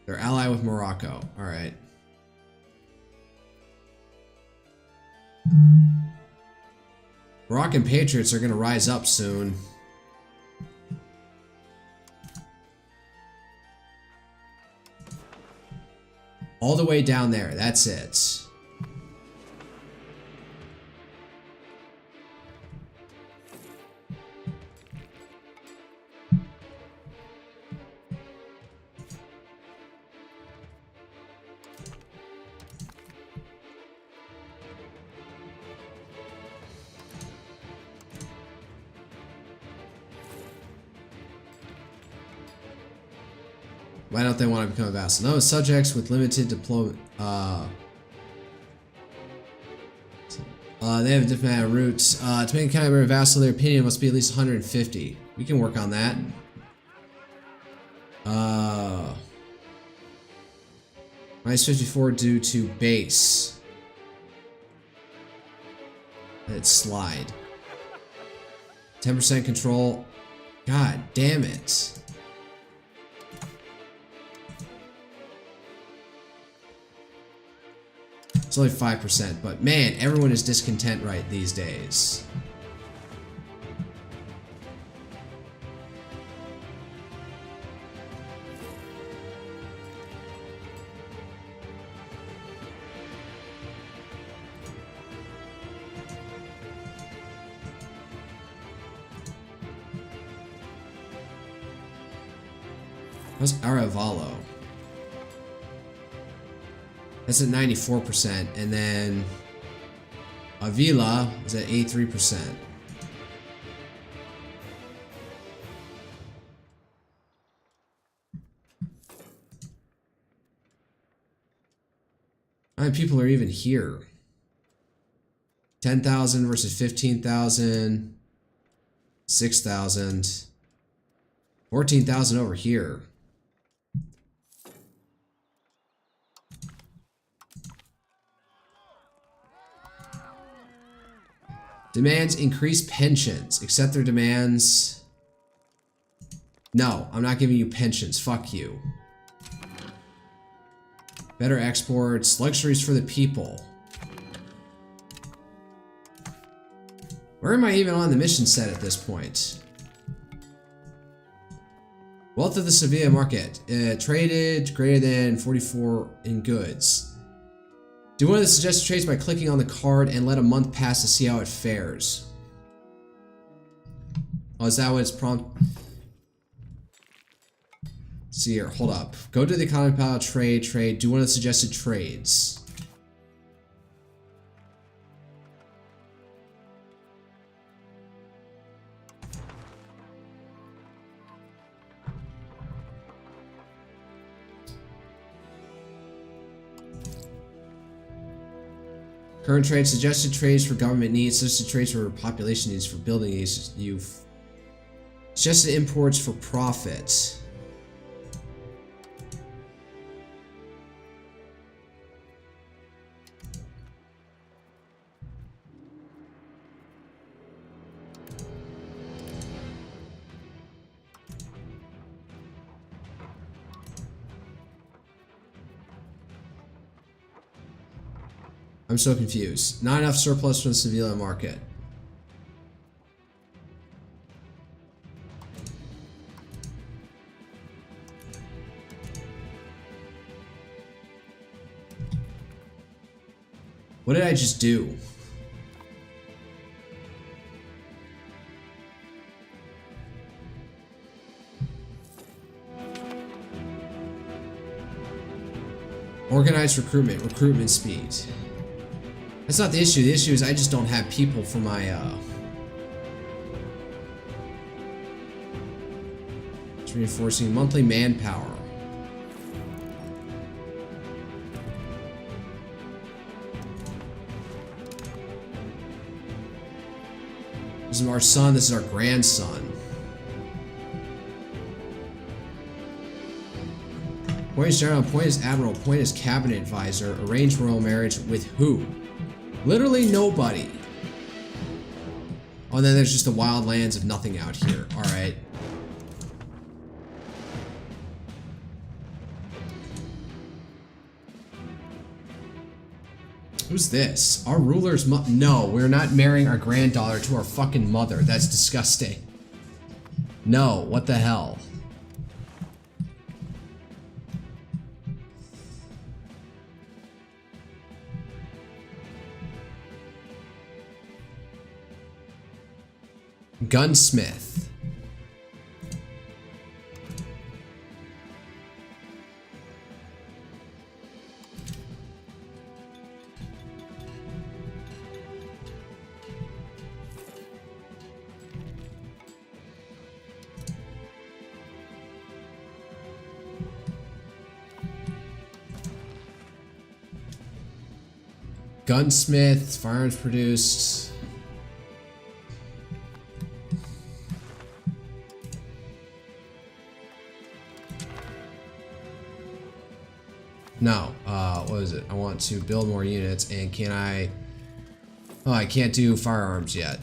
They're ally with Morocco. All right. Moroccan patriots are going to rise up soon. All the way down there. That's it. Why don't they want to become a vassal? No, subjects with limited diplomat. They have a diplomatic route. To make a county vassal, their opinion must be at least 150. We can work on that. Minus 54 due to base. Let it slide. 10% control. God damn it. It's only 5%, but man, everyone is discontent right these days. How's Arevalo? That's at 94%, and then Avila is at 83%. How many people are even here? 10,000 versus 15,000, 6,000, 14,000 over here. Demands increased pensions. Accept their demands. No, I'm not giving you pensions. Fuck you. Better exports. Luxuries for the people. Where am I even on the mission set at this point? Wealth of the Sevilla market. Traded greater than 44 in goods. Do one of the suggested trades by clicking on the card and let a month pass to see how it fares. Oh, is that what it's prompt? See here, hold up. Go to the economy pile, trade. Do one of the suggested trades. Current trade, suggested trades for government needs, suggested trades for population needs, for building needs, youth. Suggested imports for profit. I'm so confused. Not enough surplus from the Sevilla market. What did I just do? Organized recruitment speed. That's not the issue. The issue is I just don't have people for my, It's reinforcing monthly manpower. This is our son, this is our grandson. Point is general, point is admiral, point is cabinet advisor. Arranged royal marriage with who? Literally nobody. Oh, and then there's just the wild lands of nothing out here. Alright. Who's this? Our ruler's no, we're not marrying our granddaughter to our fucking mother. That's disgusting. No, what the hell? Gunsmith. Gunsmith, firearms produced. No, what is it? I want to build more units, and can I... Oh, I can't do firearms yet.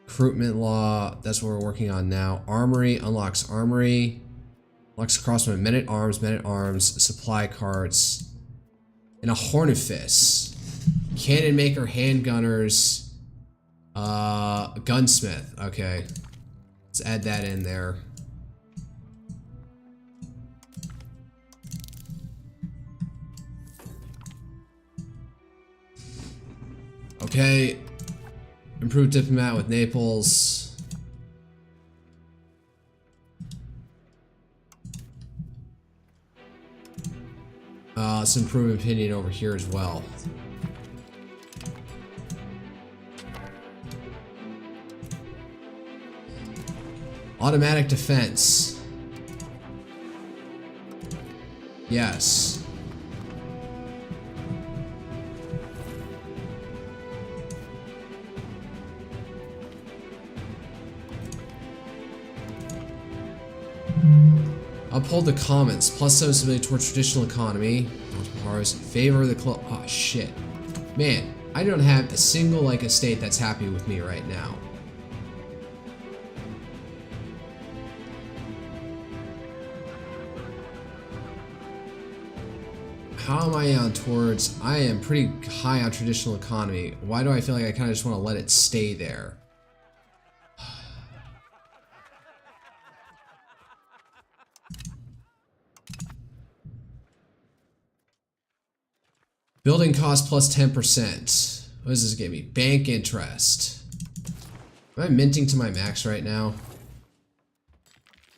Recruitment law, that's what we're working on now. Armory, unlocks armory. Unlocks crossbow, men at arms, supply carts. And a hornifice. Cannon maker, handgunners. Gunsmith. Okay. Let's add that in there. Okay. Improved diplomat with Naples. Let's improve opinion over here as well. Automatic defense. Yes. Uphold the commons. Plus 7 stability toward traditional economy. Powers in favor of the oh shit. Man, I don't have a single like estate that's happy with me right now. How am I on towards? I am pretty high on traditional economy. Why do I feel like I kind of just want to let it stay there? Building cost plus 10%. What does this give me? Bank interest. Am I minting to my max right now?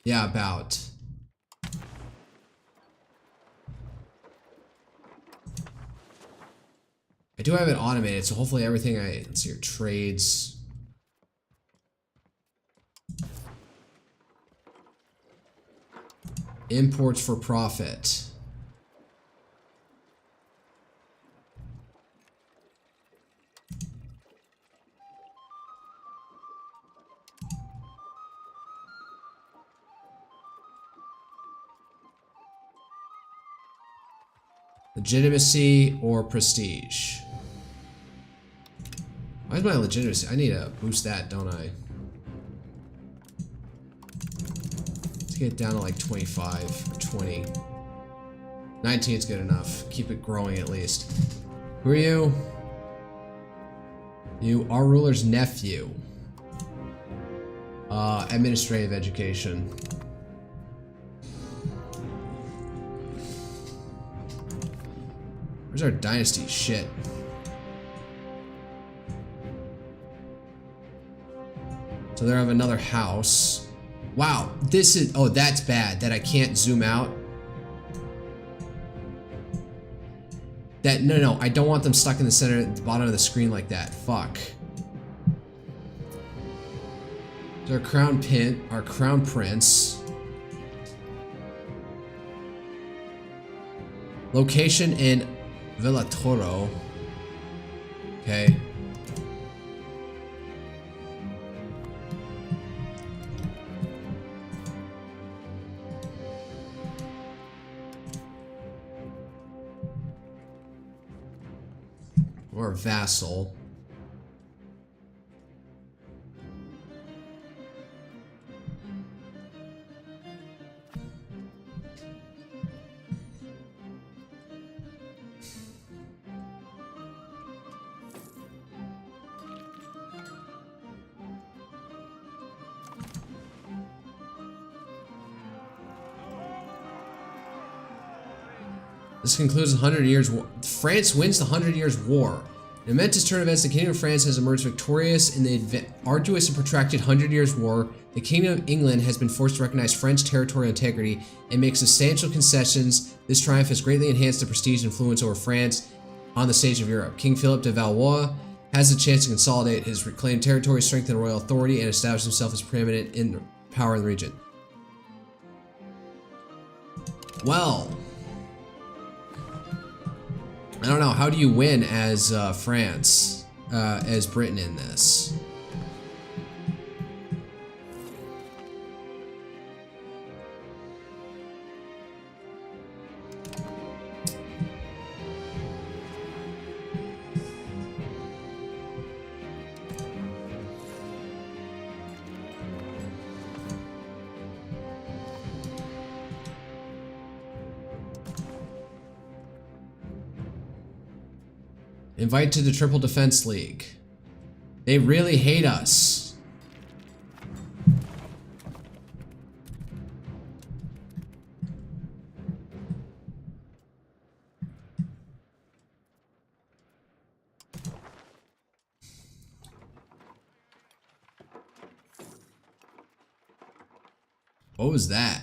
Yeah, about. I do have it automated, so hopefully everything let's see here, trades. Imports for profit. Legitimacy or prestige? Why is my legitimacy? I need to boost that, don't I? Let's get it down to like 25 or 20. 19 is good enough. Keep it growing at least. Who are you? You are ruler's nephew. Administrative education. Where's our dynasty? Shit. So they have another house. Wow, this is... Oh, that's bad. That I can't zoom out. That... No, I don't want them stuck in the center at the bottom of the screen like that. Fuck. Our crown prince. Location in Villa Toro. Okay. Or vassal. This concludes the 100 Years' War. France wins the 100 Years' War. In a momentous turn of events, the Kingdom of France has emerged victorious in the arduous and protracted 100 Years' War. The Kingdom of England has been forced to recognize French territorial integrity and make substantial concessions. This triumph has greatly enhanced the prestige and influence over France on the stage of Europe. King Philip de Valois has the chance to consolidate his reclaimed territory, strengthen royal authority, and establish himself as preeminent in power in the region. Well... I don't know, how do you win as France, as Britain in this? Invite to the Triple Defense League. They really hate us. What was that?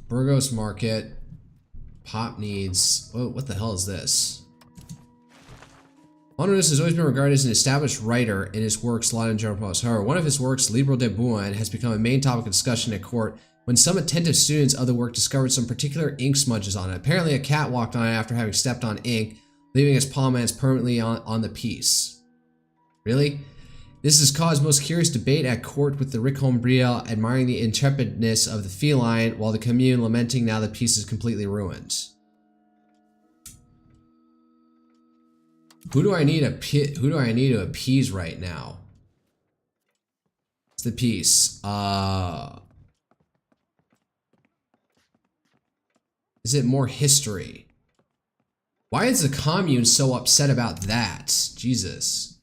Burgos Market. Pop needs... Oh, what the hell is this? Honorius has always been regarded as an established writer in his works, Law and General Policy. However, one of his works, Libro de Buen, has become a main topic of discussion at court when some attentive students of the work discovered some particular ink smudges on it. Apparently a cat walked on it after having stepped on ink, leaving its palm ends permanently on the piece. Really? This has caused most curious debate at court, with the Ricombriel admiring the intrepidness of the feline, while the commune lamenting now the piece is completely ruined. Who do I need to appease right now? It's the piece. Is it more history? Why is the commune so upset about that? Jesus.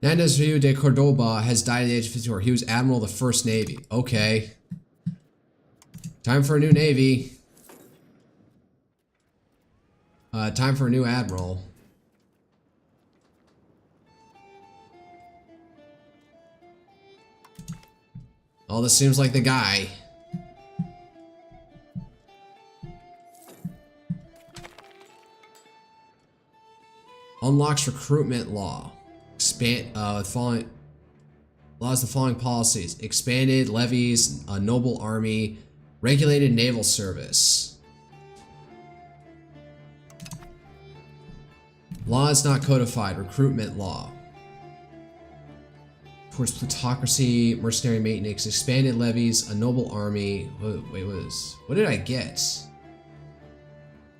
Hernandez Rio de Cordoba has died at the age of 54. He was Admiral of the First Navy. Okay. Time for a new Navy. Time for a new Admiral. Oh, this seems like the guy. Unlocks recruitment law. Expand following laws. The following policies: expanded levies, a noble army, regulated naval service. Laws not codified. Recruitment law. Towards plutocracy, mercenary maintenance, expanded levies, a noble army. Wait, what did I get?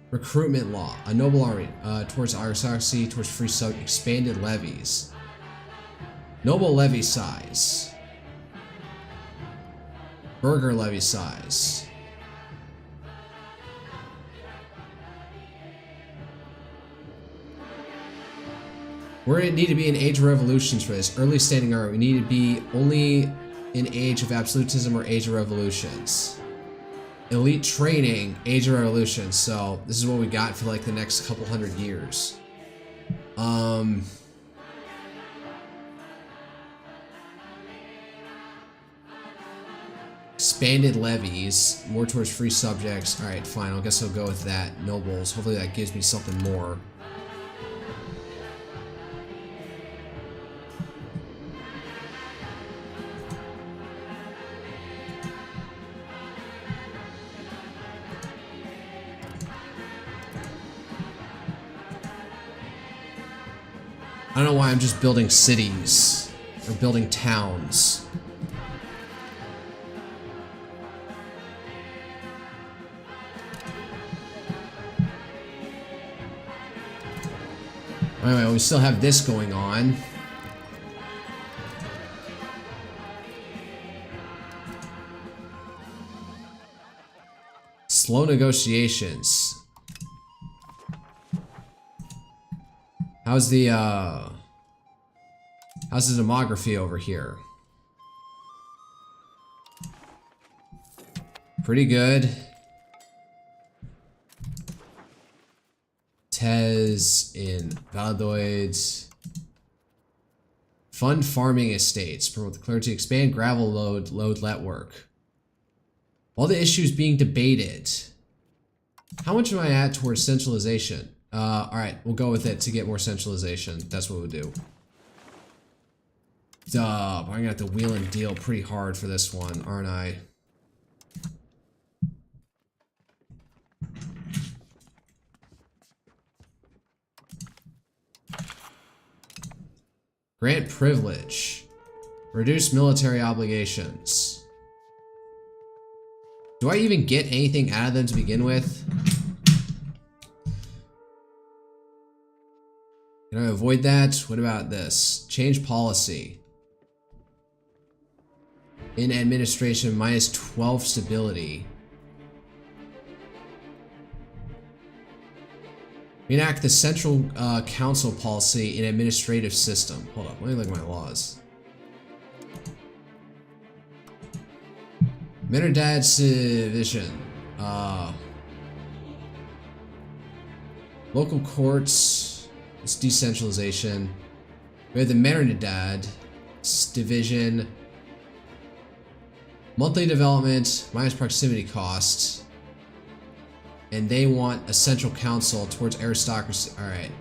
Recruitment law, a noble army, towards aristocracy, towards free sub, expanded levies. Noble levy size. Burger levy size. We're gonna need to be in age of revolutions for this. Early standing army. We need to be only in age of absolutism or age of revolutions. Elite training, age of revolution. So this is what we got for like the next couple hundred years. Expanded levies, more towards free subjects. All right, fine. I guess I'll go with that. Nobles. Hopefully that gives me something more. I don't know why I'm just building cities or building towns. Anyway, we still have this going on. Slow negotiations. How's the demography over here? Pretty good. Tez in Valdoids. Fund farming estates. Promote the clergy. Expand gravel load network. All the issues being debated. How much am I at towards centralization? Alright, we'll go with it to get more centralization. That's what we'll do. Duh, I'm gonna have to wheel and deal pretty hard for this one, aren't I? Grant privilege. Reduce military obligations. Do I even get anything out of them to begin with? Can I avoid that? What about this? Change policy. In administration, minus 12 stability. Enact the central council policy in administrative system. Hold up, let me look at my laws. Menordad's division. Local courts. It's decentralization. We have the Menordad division. Monthly development minus proximity costs. And they want a central council towards aristocracy. Alright.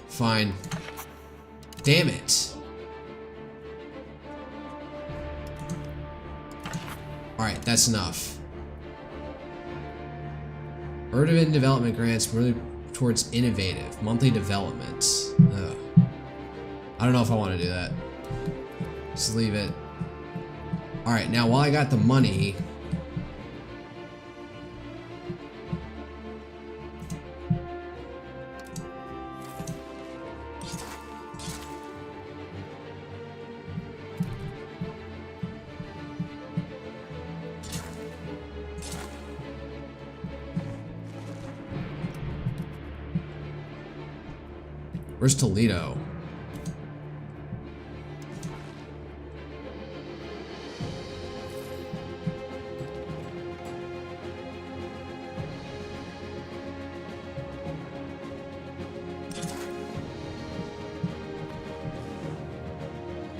Fine. Damn it. Alright, that's enough. Urban development grants really towards innovative monthly development. Ugh. I don't know if I want to do that. Just leave it. Alright, now while I got the money, where's Toledo?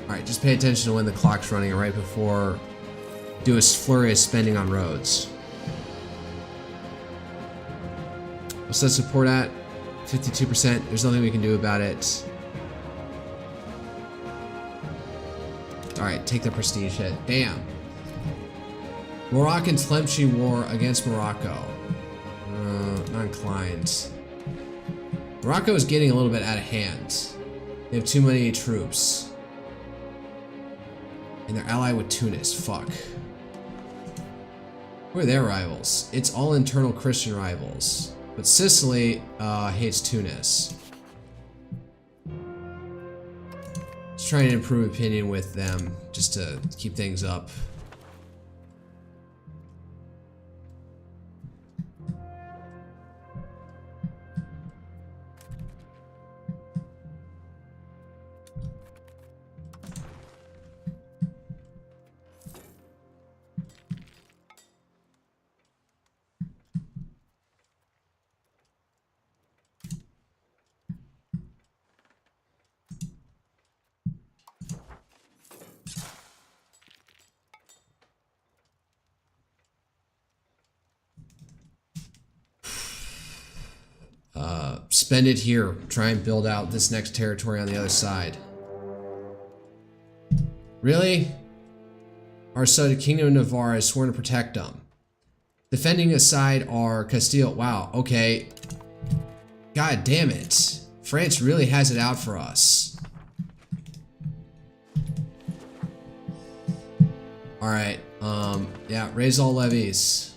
Alright, just pay attention to when the clock's running right before do a flurry of spending on roads. What's that support at? 52%. There's nothing we can do about it. Alright, take the prestige hit. Damn. Moroccan telemetry war against Morocco. Not inclined. Morocco is getting a little bit out of hand. They have too many troops. And they're allied with Tunis. Fuck. Who are their rivals? It's all internal Christian rivals. But Sicily hates Tunis. Just trying to improve opinion with them, just to keep things up. Spend it here. Try and build out this next territory on the other side. Really? Our son, Kingdom of Navarre, has sworn to protect them. Defending aside are Castille. Wow, okay. God damn it. France really has it out for us. Alright, yeah, raise all levies.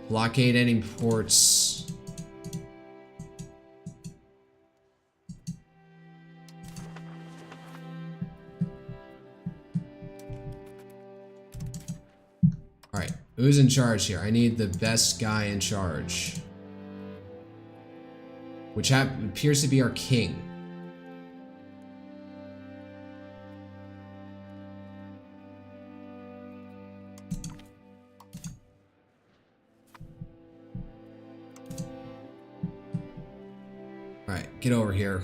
Blockade any ports. Alright, who's in charge here? I need the best guy in charge. Which appears to be our king. Alright, get over here.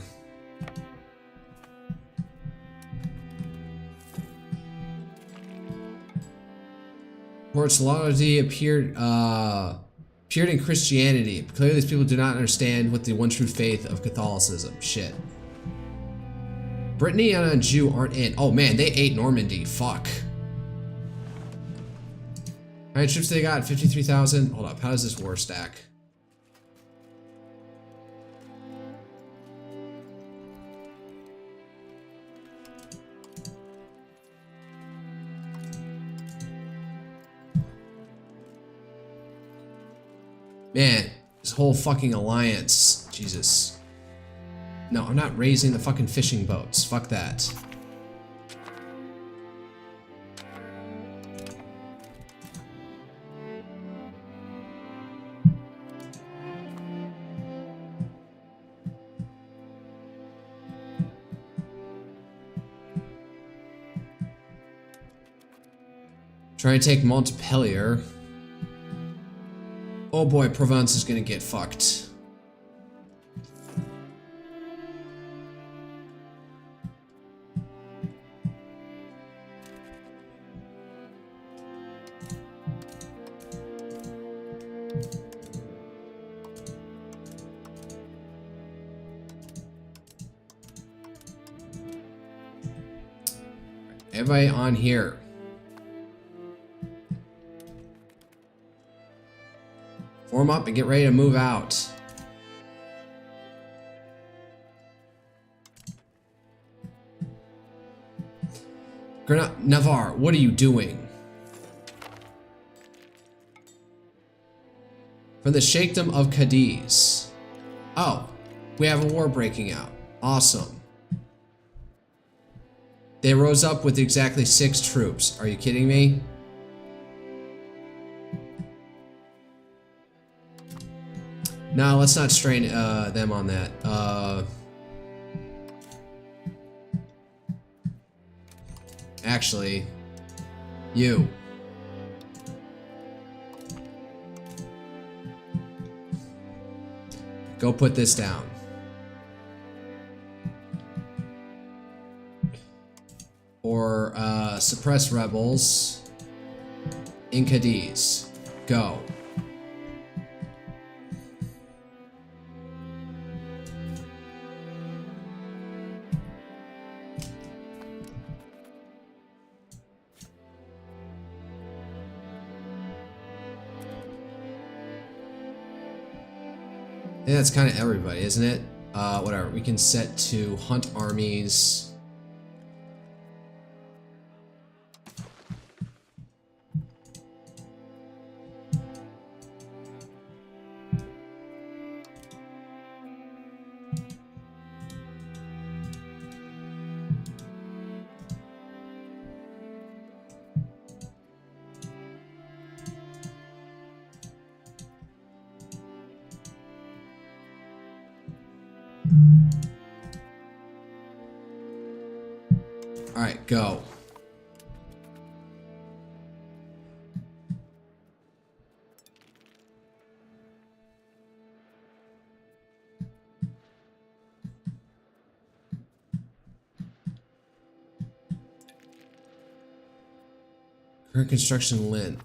Portsalonity appeared in Christianity. Clearly these people do not understand what the one true faith of Catholicism. Shit. Brittany and a Jew aren't in. Oh man, they ate Normandy. Fuck. How many troops they got? 53,000? Hold up, how does this war stack? Man, this whole fucking alliance. Jesus. No, I'm not raising the fucking fishing boats. Fuck that. Trying to take Montpellier. Oh boy, Provence is gonna get fucked. Everybody on here. Form up and get ready to move out. Navarre, what are you doing? From the Sheikhdom of Cadiz. Oh, we have a war breaking out. Awesome. They rose up with exactly 6 troops. Are you kidding me? No, let's not strain them on that. Actually, you. Go put this down. Or suppress rebels in Cadiz. Go. I think that's kind of everybody, isn't it? Whatever. We can set to hunt armies. Alright, go. Current construction lint.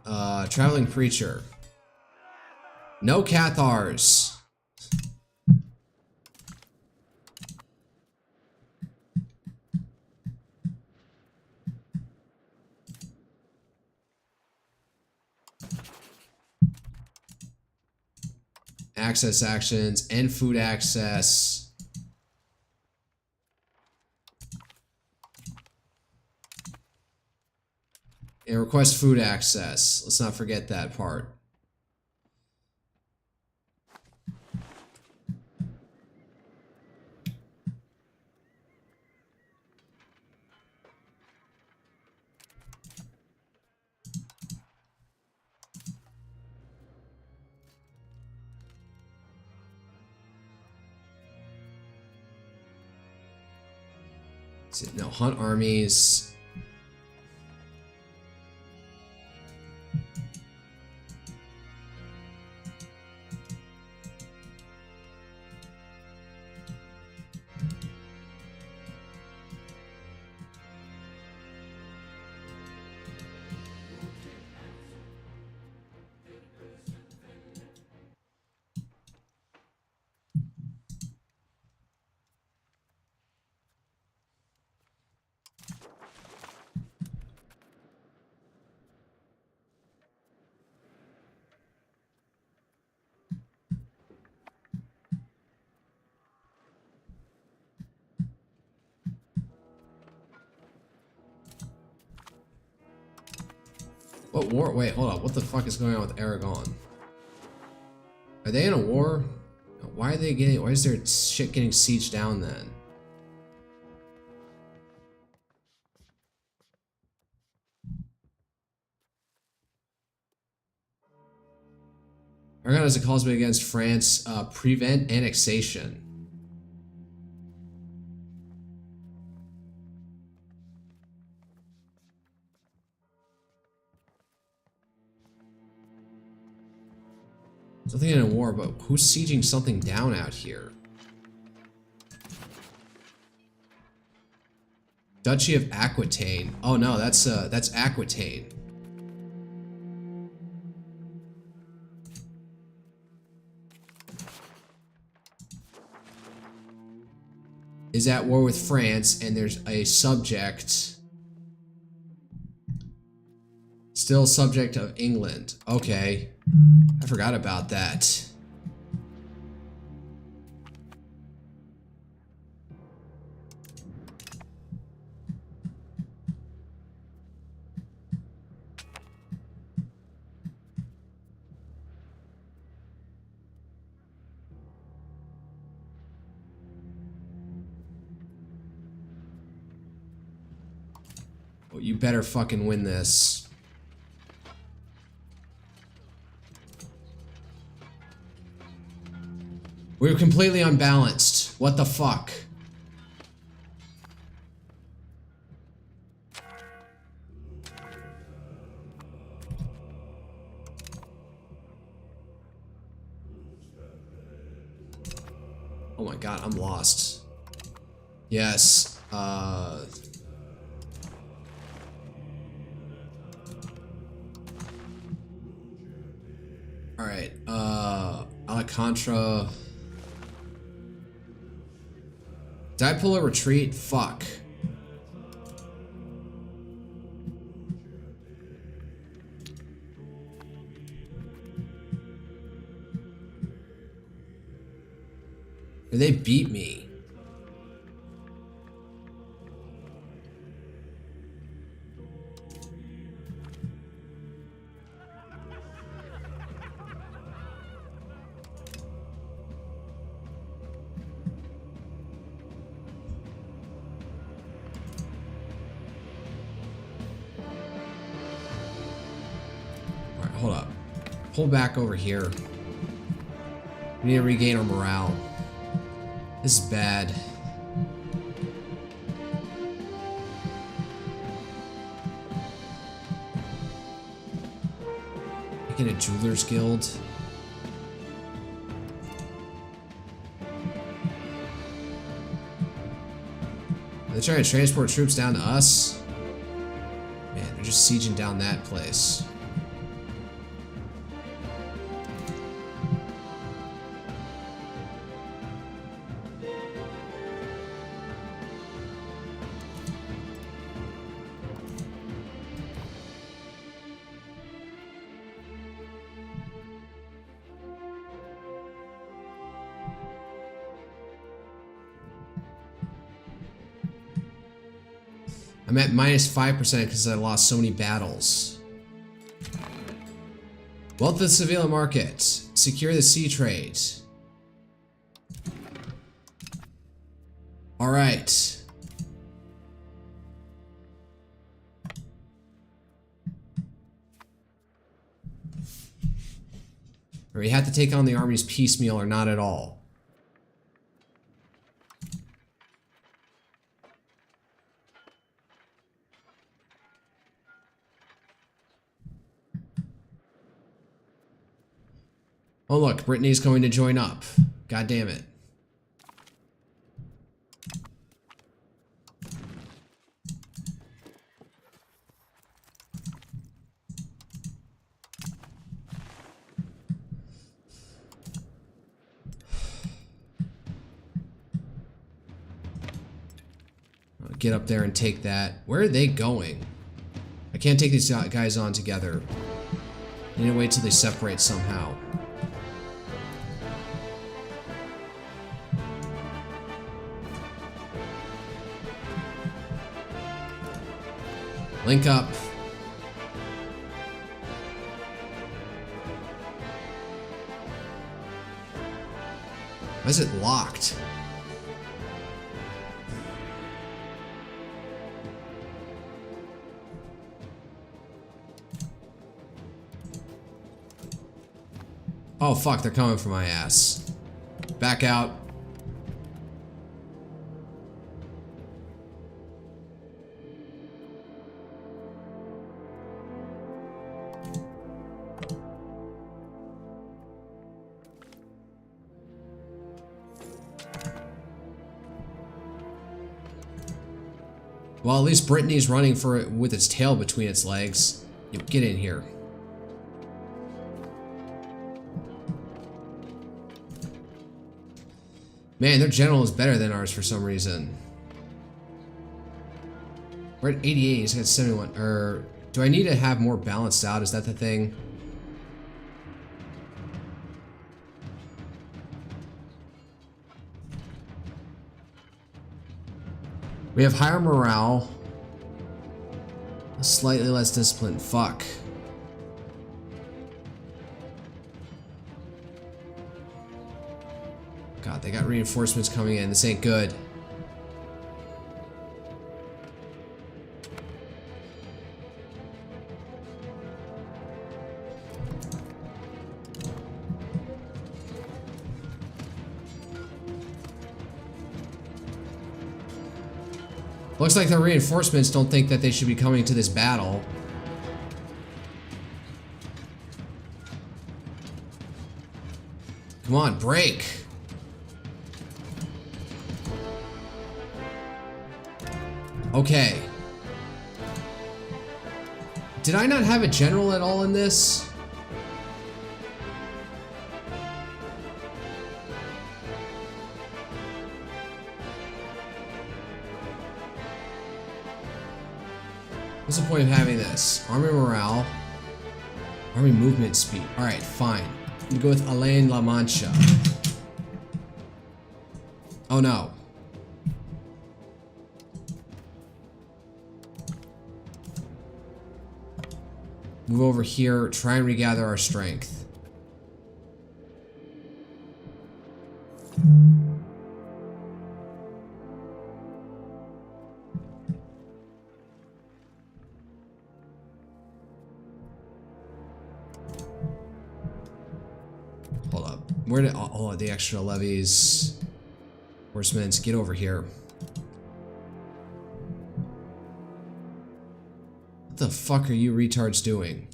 Traveling preacher. No Cathars. Access actions, end food access. And request food access. Let's not forget that part. No, hunt armies. What war? Wait, hold on. What the fuck is going on with Aragon? Are they in a war? Why are they getting? Why is their shit getting sieged down then? Aragon has a cause against France. Prevent annexation. Something in a war, but who's sieging something down out here? Duchy of Aquitaine. Oh no, that's Aquitaine. Is at war with France, and there's a subject. Still subject of England. Okay. I forgot about that. Well, you better fucking win this. We're completely unbalanced. What the fuck? Oh my god, I'm lost. Yes. Alright, Alcantara. Did I pull a retreat? Fuck. Did they beat me? Hold up. Pull back over here. We need to regain our morale. This is bad. Making a jeweler's guild. They're trying to transport troops down to us. Man, they're just sieging down that place. I'm at minus 5% because I lost so many battles. Wealth of the civilian market. Secure the sea trade. Alright. We have to take on the armies piecemeal or not at all. Oh look, Brittany's going to join up. God damn it. I'll get up there and take that. Where are they going? I can't take these guys on together. I need to wait till they separate somehow. Link up. Why is it locked? Oh fuck, they're coming for my ass. Back out. Well, at least Brittany's running for it with its tail between its legs. You get in here. Man, their general is better than ours for some reason. We're at 88, he's got 71. Or do I need to have more balanced out? Is that the thing? We have higher morale. Slightly less discipline. Fuck. God, they got reinforcements coming in. This ain't good. Looks like the reinforcements don't think that they should be coming to this battle. Come on, break. Okay. Did I not have a general at all in this? What's the point of having this? Army morale. Army movement speed. Alright, fine. I'm gonna go with Alain La Mancha. Oh no. Move over here, try and regather our strength. Hold up. Where did oh the extra levies? Horsemen, get over here. What the fuck are you retards doing?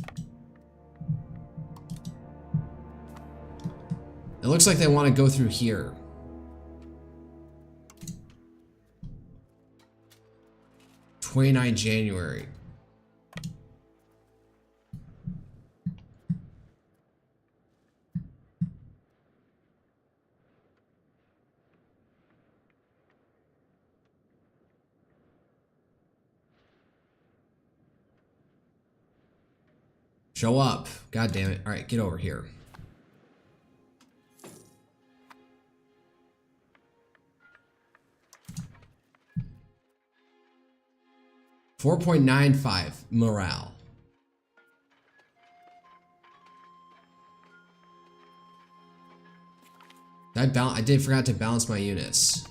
It looks like they want to go through here. (29 January). Show up. God damn it. Alright, get over here. .95 morale. I did forgot to balance my units.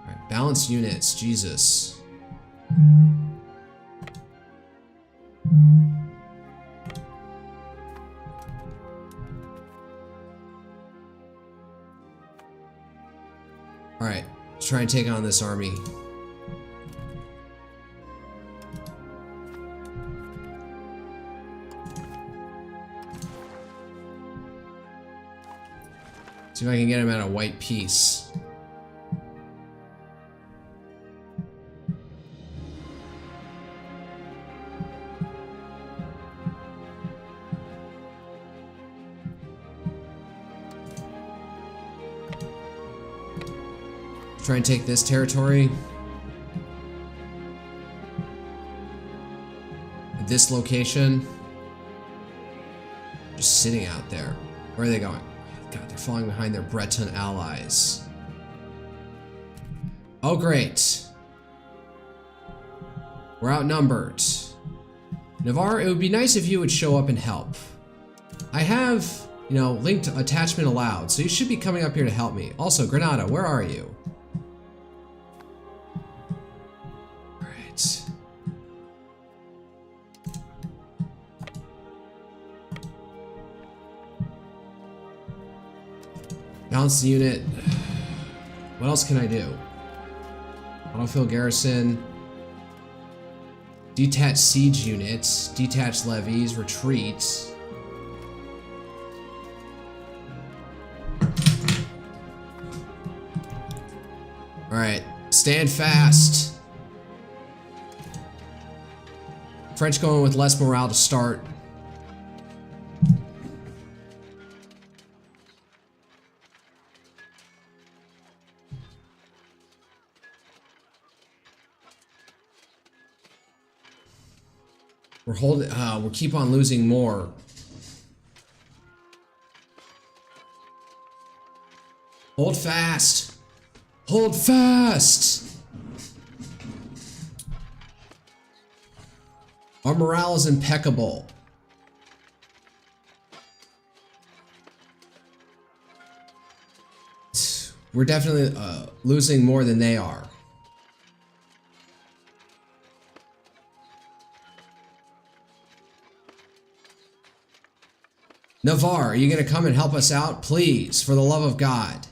Alright, balance units, Jesus. Alright, let's try and take on this army. See if I can get him at a white piece. Try and take this territory. This location. Just sitting out there. Where are they going? God, they're falling behind their Breton allies. Oh, great. We're outnumbered. Navarre, it would be nice if you would show up and help. I have, you know, linked attachment allowed, so you should be coming up here to help me. Also, Granada, where are you? Alright. Balance the unit. What else can I do? Autofill garrison. Detached siege units. Detached levies. Retreats. Alright. Stand fast. French going with less morale to start. We're holding, we'll keep on losing more. Hold fast. Hold fast. Our morale is impeccable. We're definitely losing more than they are. Navarre, are you going to come and help us out? Please, for the love of God.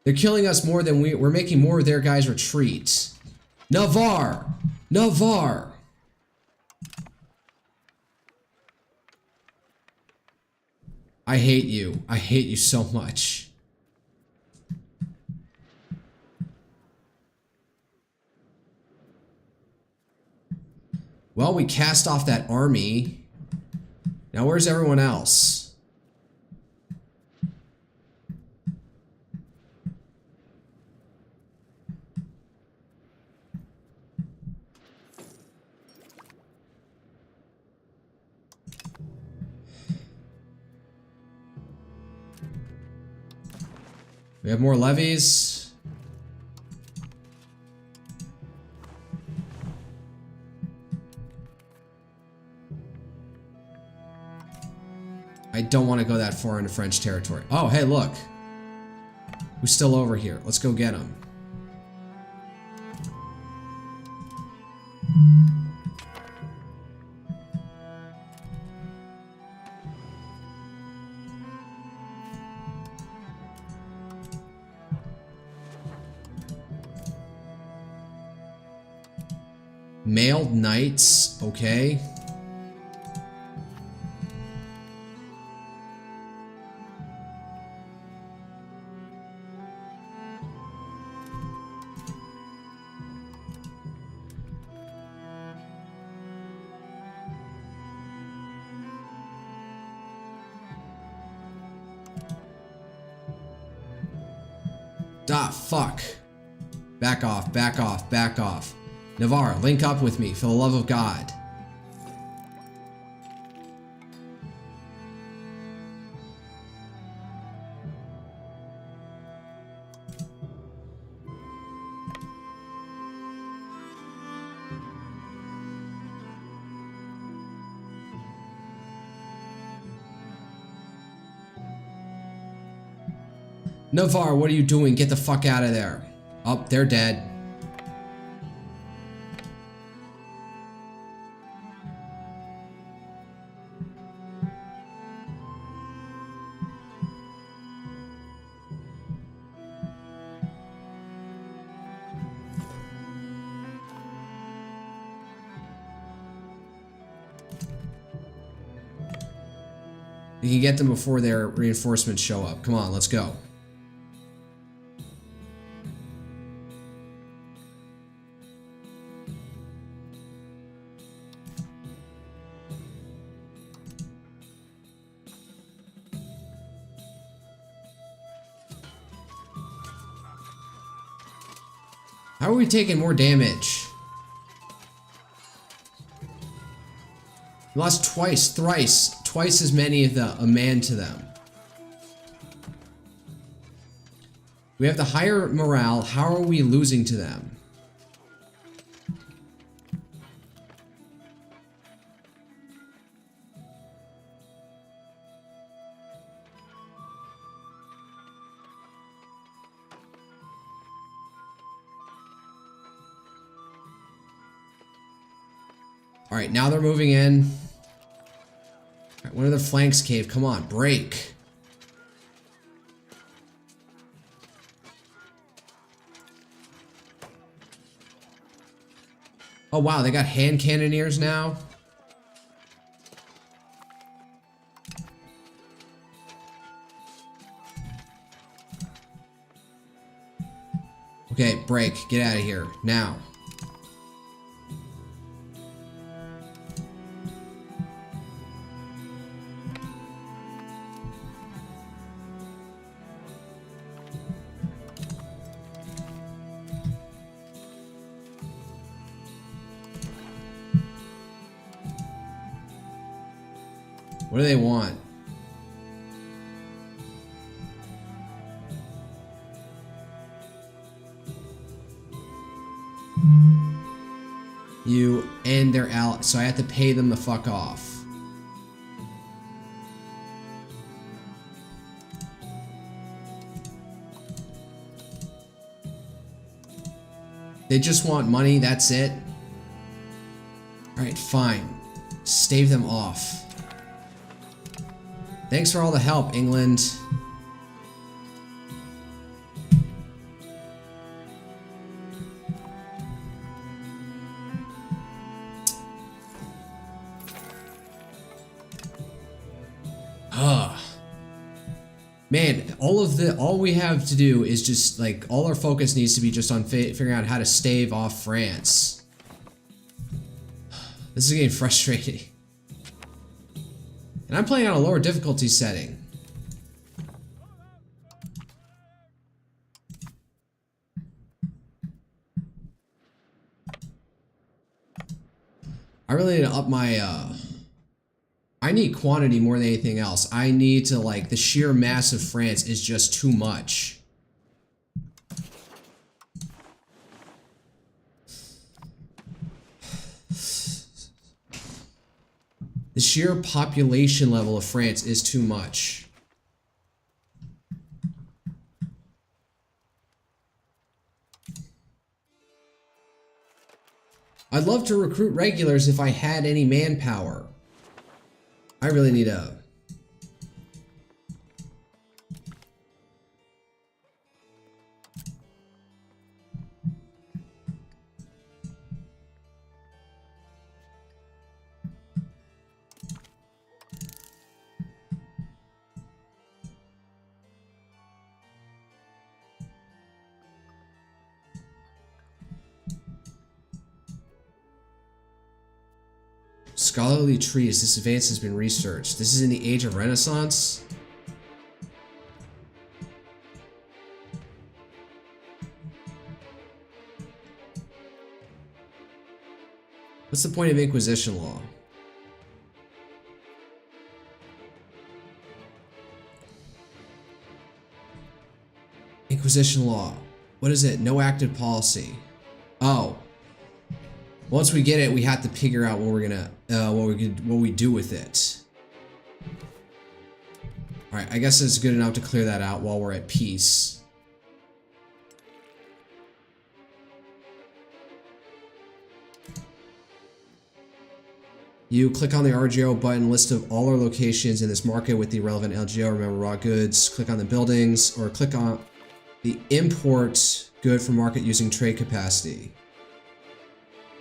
They're killing us more than we're making more of their guys retreat. Navarre! Navarre! I hate you. I hate you so much. Well, we cast off that army. Now where's everyone else? We have more levies. I don't want to go that far into French territory. Oh, hey, look. Who's still over here? Let's go get him. Mailed knights, okay. Ah, fuck. Back off, back off, back off. Navarre, link up with me, for the love of God. Navarre, what are you doing? Get the fuck out of there. Oh, they're dead. You can get them before their reinforcements show up. Come on, let's go. How are we taking more damage? We lost twice, thrice, twice as many of a man to them. We have the higher morale. How are we losing to them? All right, now they're moving in. All right, one of their flanks cave. Come on, break. Oh wow, they got hand cannoneers now? Okay, break. Get out of here. Now. What do they want? You and their ally, so I have to pay them the fuck off. They just want money, that's it? Alright, fine. Stave them off. Thanks for all the help, England. Man, all we have to do is just like all our focus needs to be just on figuring out how to stave off France. This is getting frustrating. And I'm playing on a lower difficulty setting. I really need to up my I need quantity more than anything else. I need to, like, the sheer mass of France is just too much. The sheer population level of France is too much. I'd love to recruit regulars if I had any manpower. I really need a... Scholarly trees. This advance has been researched. This is in the Age of Renaissance? What's the point of Inquisition law? Inquisition law. What is it? No active policy. Oh. Once we get it, we have to figure out what we're gonna, what we do with it. All right, I guess it's good enough to clear that out while we're at peace. You click on the RGO button, list of all our locations in this market with the relevant LGO. Remember raw goods. Click on the buildings, or click on the import good for market using trade capacity.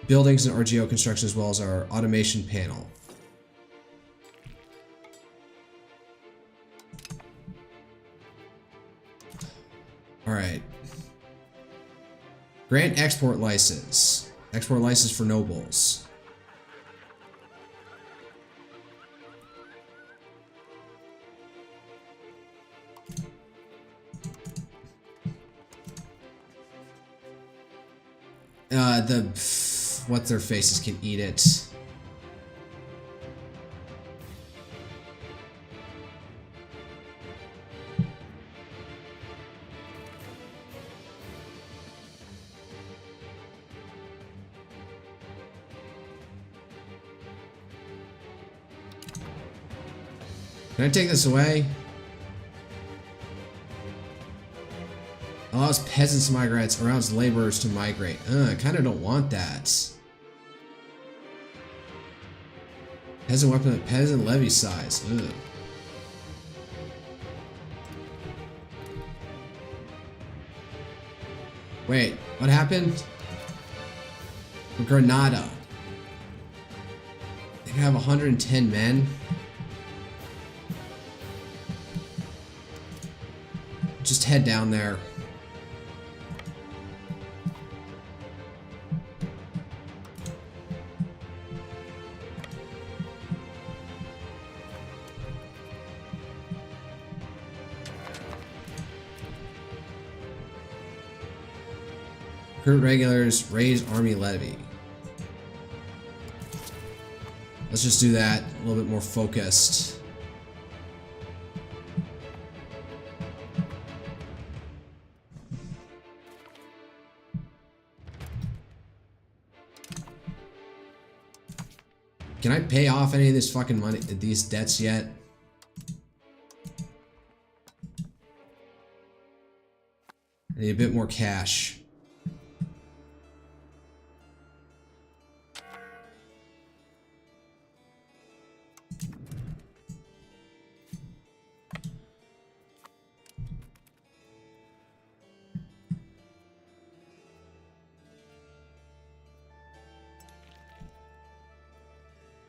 Buildings and RGO construction, as well as our automation panel. All right. Grant export license. Export license for nobles. What's their faces can eat it. Can I take this away? Allows peasants and migrants, allows laborers to migrate. I kind of don't want that. Peasant weapon, peasant levy size. Ugh. Wait, what happened? Granada. They have 110 men. Just head down there. Recruit regulars, raise army levy. Let's just do that, a little bit more focused. Can I pay off any of this fucking money, these debts yet? I need a bit more cash.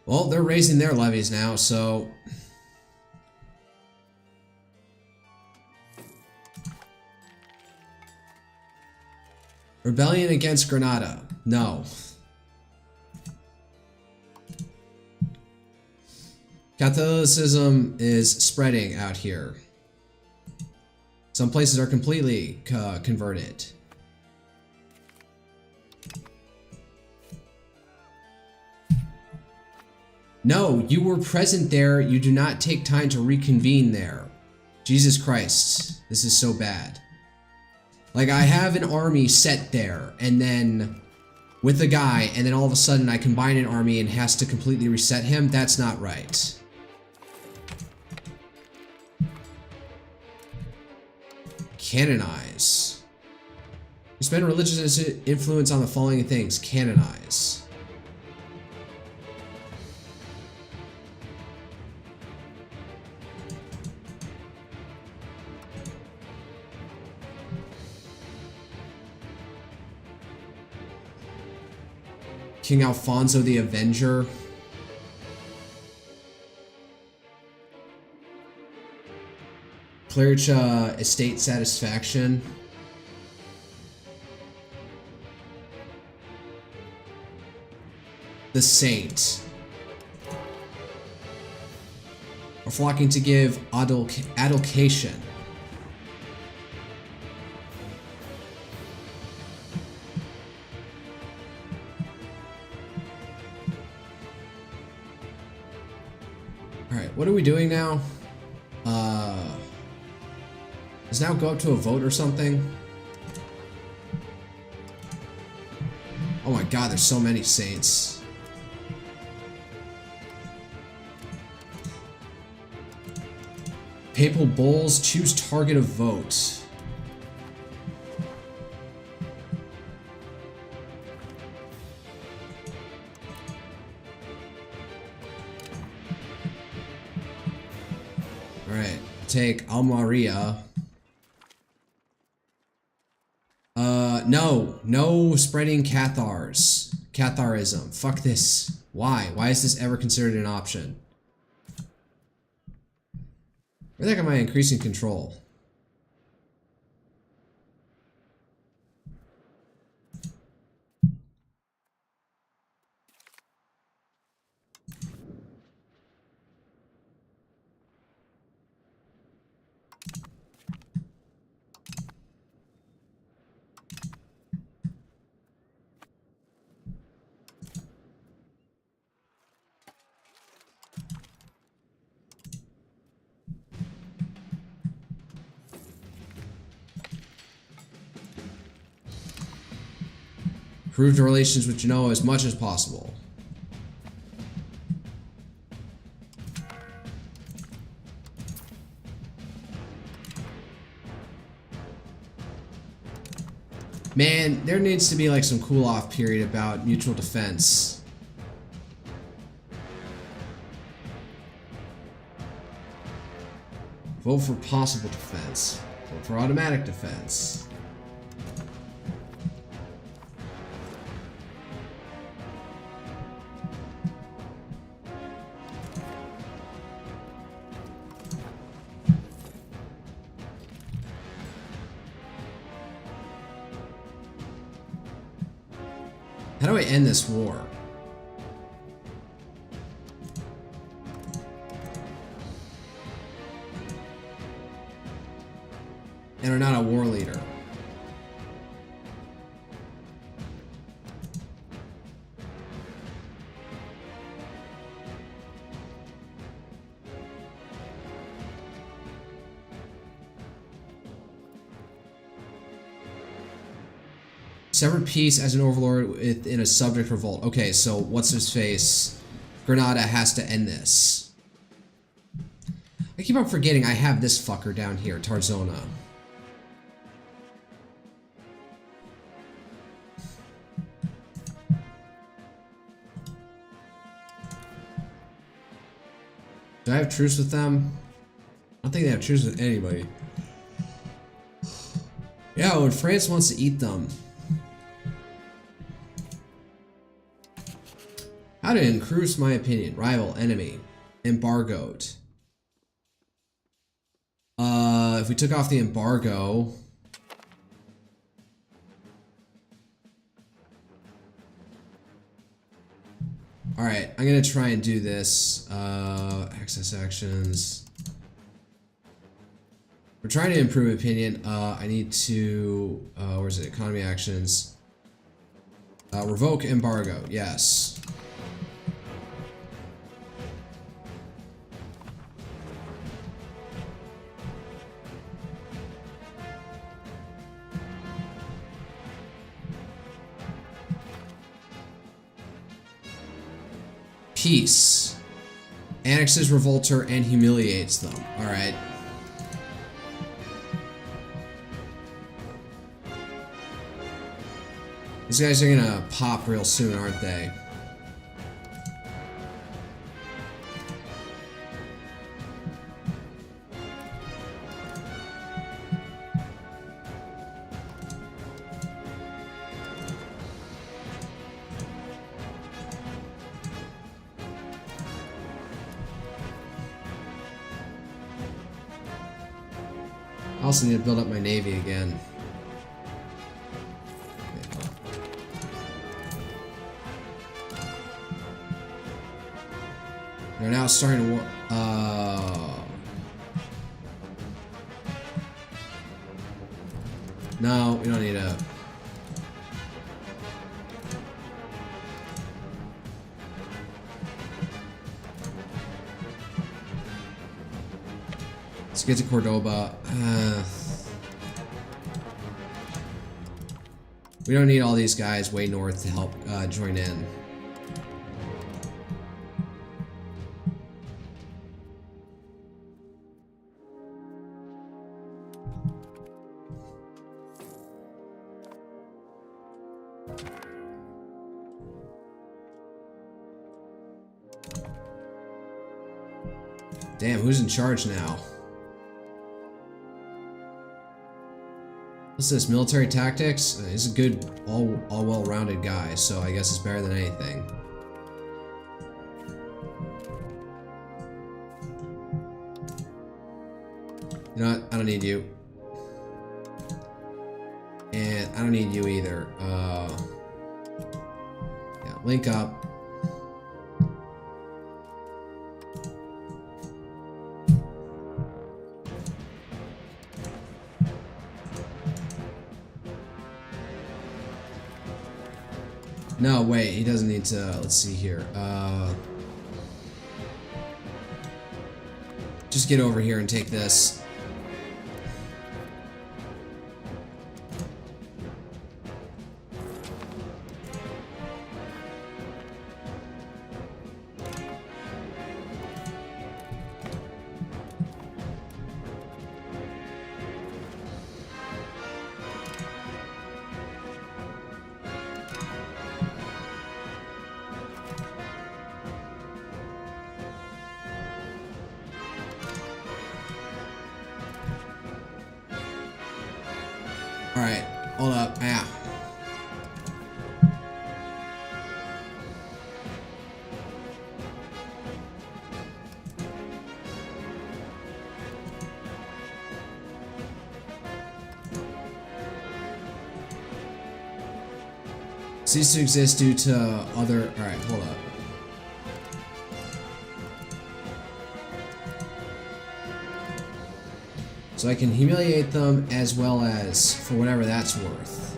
Well, they're raising their levies now, so... Rebellion against Granada. No. Catholicism is spreading out here. Some places are completely converted. No, you were present there. You do not take time to reconvene there. Jesus Christ, this is so bad. Like, I have an army set there, and then with a guy, and then all of a sudden I combine an army and has to completely reset him. That's not right. Canonize. You spend religious influence on the following things. Canonize. King Alfonso the Avenger. Cleric estate satisfaction. The Saint. Are flocking to give adulcation. Alright, what are we doing now? Does now go up to a vote or something? Oh my god, there's so many saints. Papal bulls, choose target of vote. Alright, take Almeria. No spreading Cathars. Catharism. Fuck this. Why? Why is this ever considered an option? Where the heck am I increasing control? Improve the relations with Genoa as much as possible. Man, there needs to be like some cool off period about mutual defense. Vote for possible defense. Vote for automatic defense. How do I end this war? And are not a war leader. Severed peace as an overlord in a subject revolt. Okay, so what's his face? Granada has to end this. I keep on forgetting I have this fucker down here, Tarzona. Do I have truce with them? I don't think they have truce with anybody. Yeah, when France wants to eat them. How to increase my opinion. Rival, enemy. Embargoed. If we took off the embargo... Alright, I'm gonna try and do this. Access actions. We're trying to improve opinion. I need to... where is it? Economy actions. Revoke embargo. Yes. Peace. Annexes revolter and humiliates them. Alright. These guys are gonna pop real soon, aren't they? I also need to build up my navy again. They're now starting to war. No, we don't need a. Let's get to Cordoba. We don't need all these guys way north to help join in. Damn, who's in charge now? What's this? Military tactics? He's a good, all well-rounded guy, so I guess it's better than anything. You know what? I don't need you. And I don't need you either. Yeah, link up. No, wait, he doesn't need to, let's see here. Just get over here and take this. Alright, hold up. Ah. Cease to exist due to other... Alright, hold up. So I can humiliate them as well as for whatever that's worth.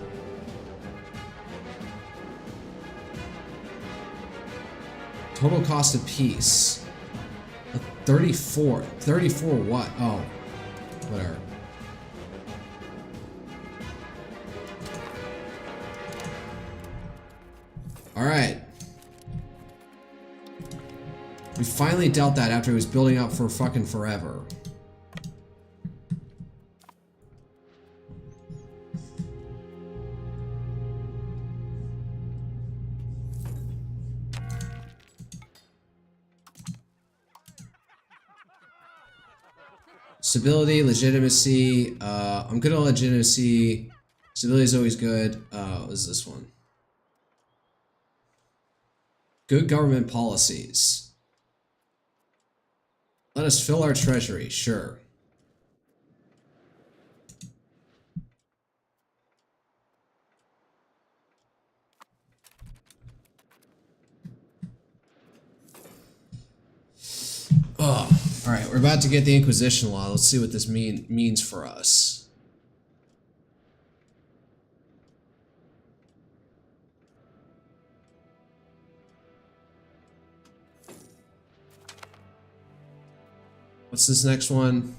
Total cost of peace. 34. 34 what? Oh. Whatever. Alright. We finally dealt that after it was building up for fucking forever. Stability, legitimacy. I'm good on legitimacy. Stability is always good. What is this one? Good government policies. Let us fill our treasury, sure. Oh, all right. We're about to get the Inquisition law. Let's see what this means for us. What's this next one?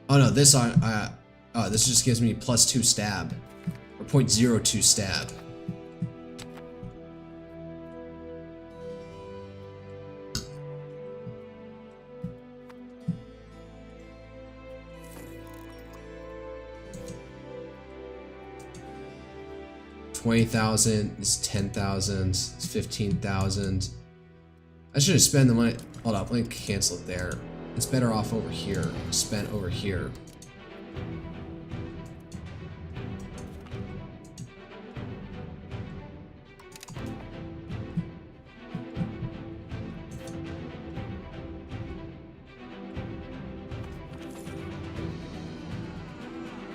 Oh no, this this just gives me +2 stab, or 0.02 stab. $20,000. It's 10,000. It's 15,000. I should have spent the money. Hold up, let me cancel it there. It's better off over here. Spent over here.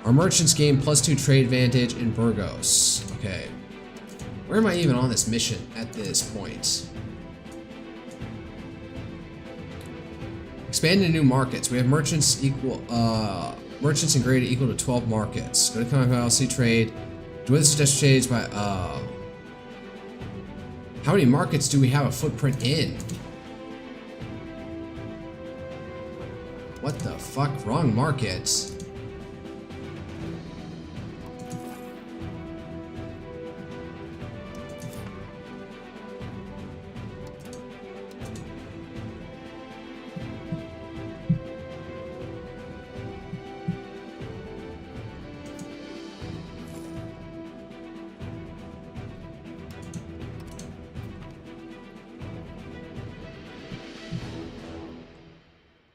Our merchants gain +2 trade advantage in Burgos. Okay. Where am I even on this mission at this point? Expand into new markets. We have merchants equal, merchants and grade equal to 12 markets. Go to LC trade. Do this suggested trades by, how many markets do we have a footprint in? What the fuck? Wrong markets.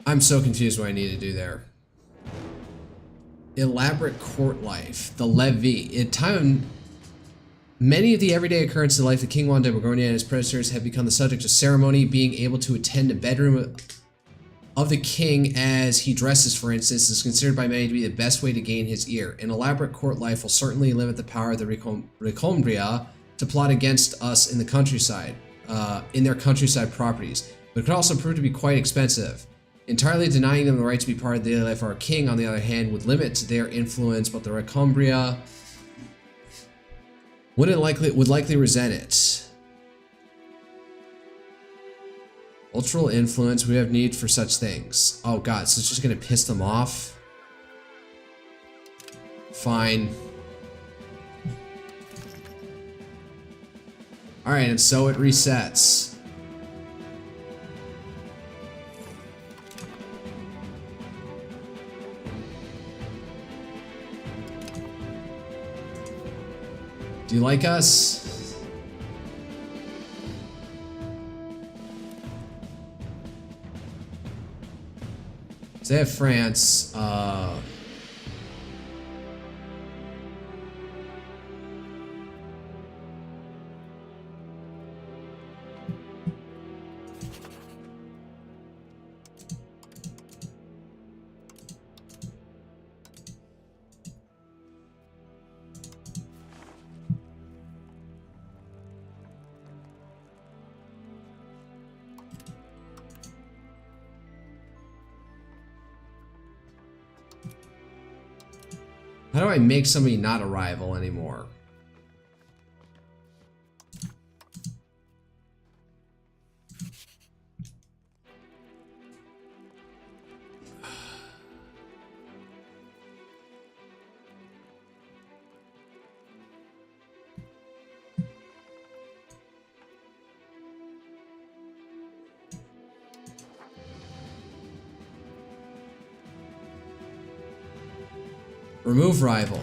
I'm so confused what I need to do there. Elaborate court life. The levee. In time, many of the everyday occurrences of life of King Juan de Borgoña and his predecessors have become the subject of ceremony. Being able to attend a bedroom of the king as he dresses, for instance, is considered by many to be the best way to gain his ear. An elaborate court life will certainly limit the power of the Recombria to plot against us in the countryside, in their countryside properties, but it could also prove to be quite expensive. Entirely denying them the right to be part of the daily life of our king, on the other hand, would limit their influence, but the Recombria would likely resent it. Cultural influence, we have need for such things. Oh god, so it's just gonna piss them off? Fine. Alright, and so it resets. Do you like us? So they have France. How do I make somebody not a rival anymore? Remove rival.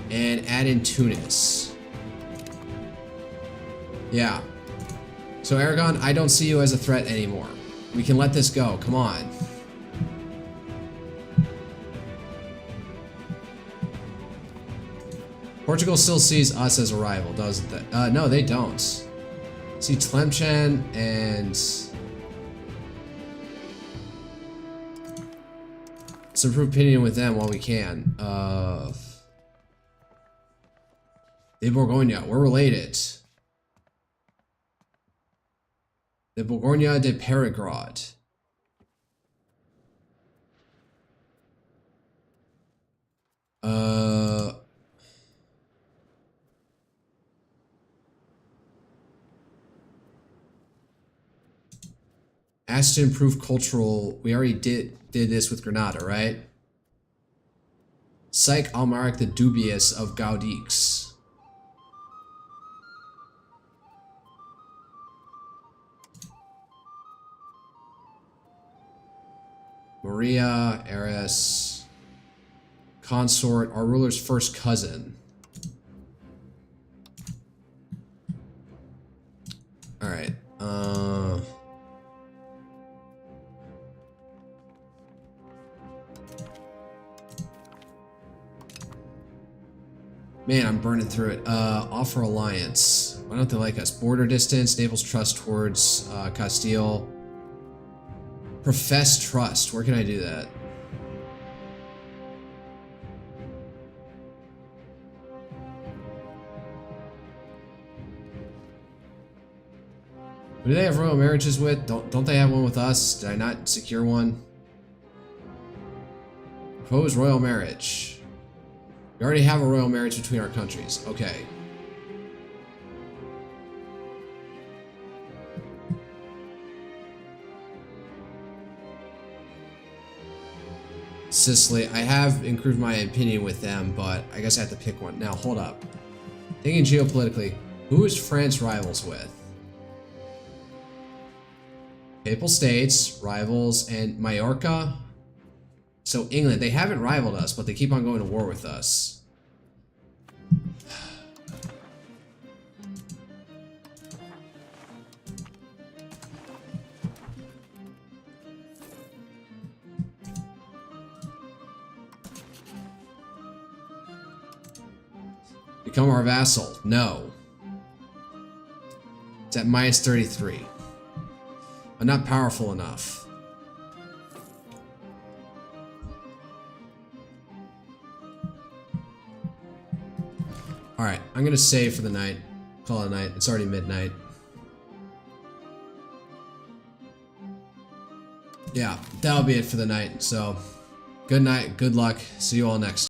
And add in Tunis. Yeah. So Aragon, I don't see you as a threat anymore. We can let this go. Come on. Portugal still sees us as a rival, doesn't it? No, they don't. See Tlemcen and... let's improve opinion with them while we can. De Borgoña, we're related. De Borgoña de Peregrad. Asked to improve cultural. We already did this with Granada, right? Psych Almaric the Dubious of Gaudix. Maria, heiress, consort, our ruler's first cousin. All right. Man, I'm burning through it. Offer alliance. Why don't they like us? Border distance, Naples trust towards Castille. Profess trust. Where can I do that? Who do they have royal marriages with? Don't they have one with us? Did I not secure one? Propose royal marriage. We already have a royal marriage between our countries. Okay. Sicily. I have improved my opinion with them, but I guess I have to pick one. Now, hold up. Thinking geopolitically, who is France rivals with? Papal States, rivals, and Majorca. So England, they haven't rivaled us, but they keep on going to war with us. Become our vassal. No. It's at minus 33. I'm not powerful enough. Alright, I'm gonna save for the night. Call it a night. It's already midnight. Yeah, that'll be it for the night. So, good night, good luck. See you all next time.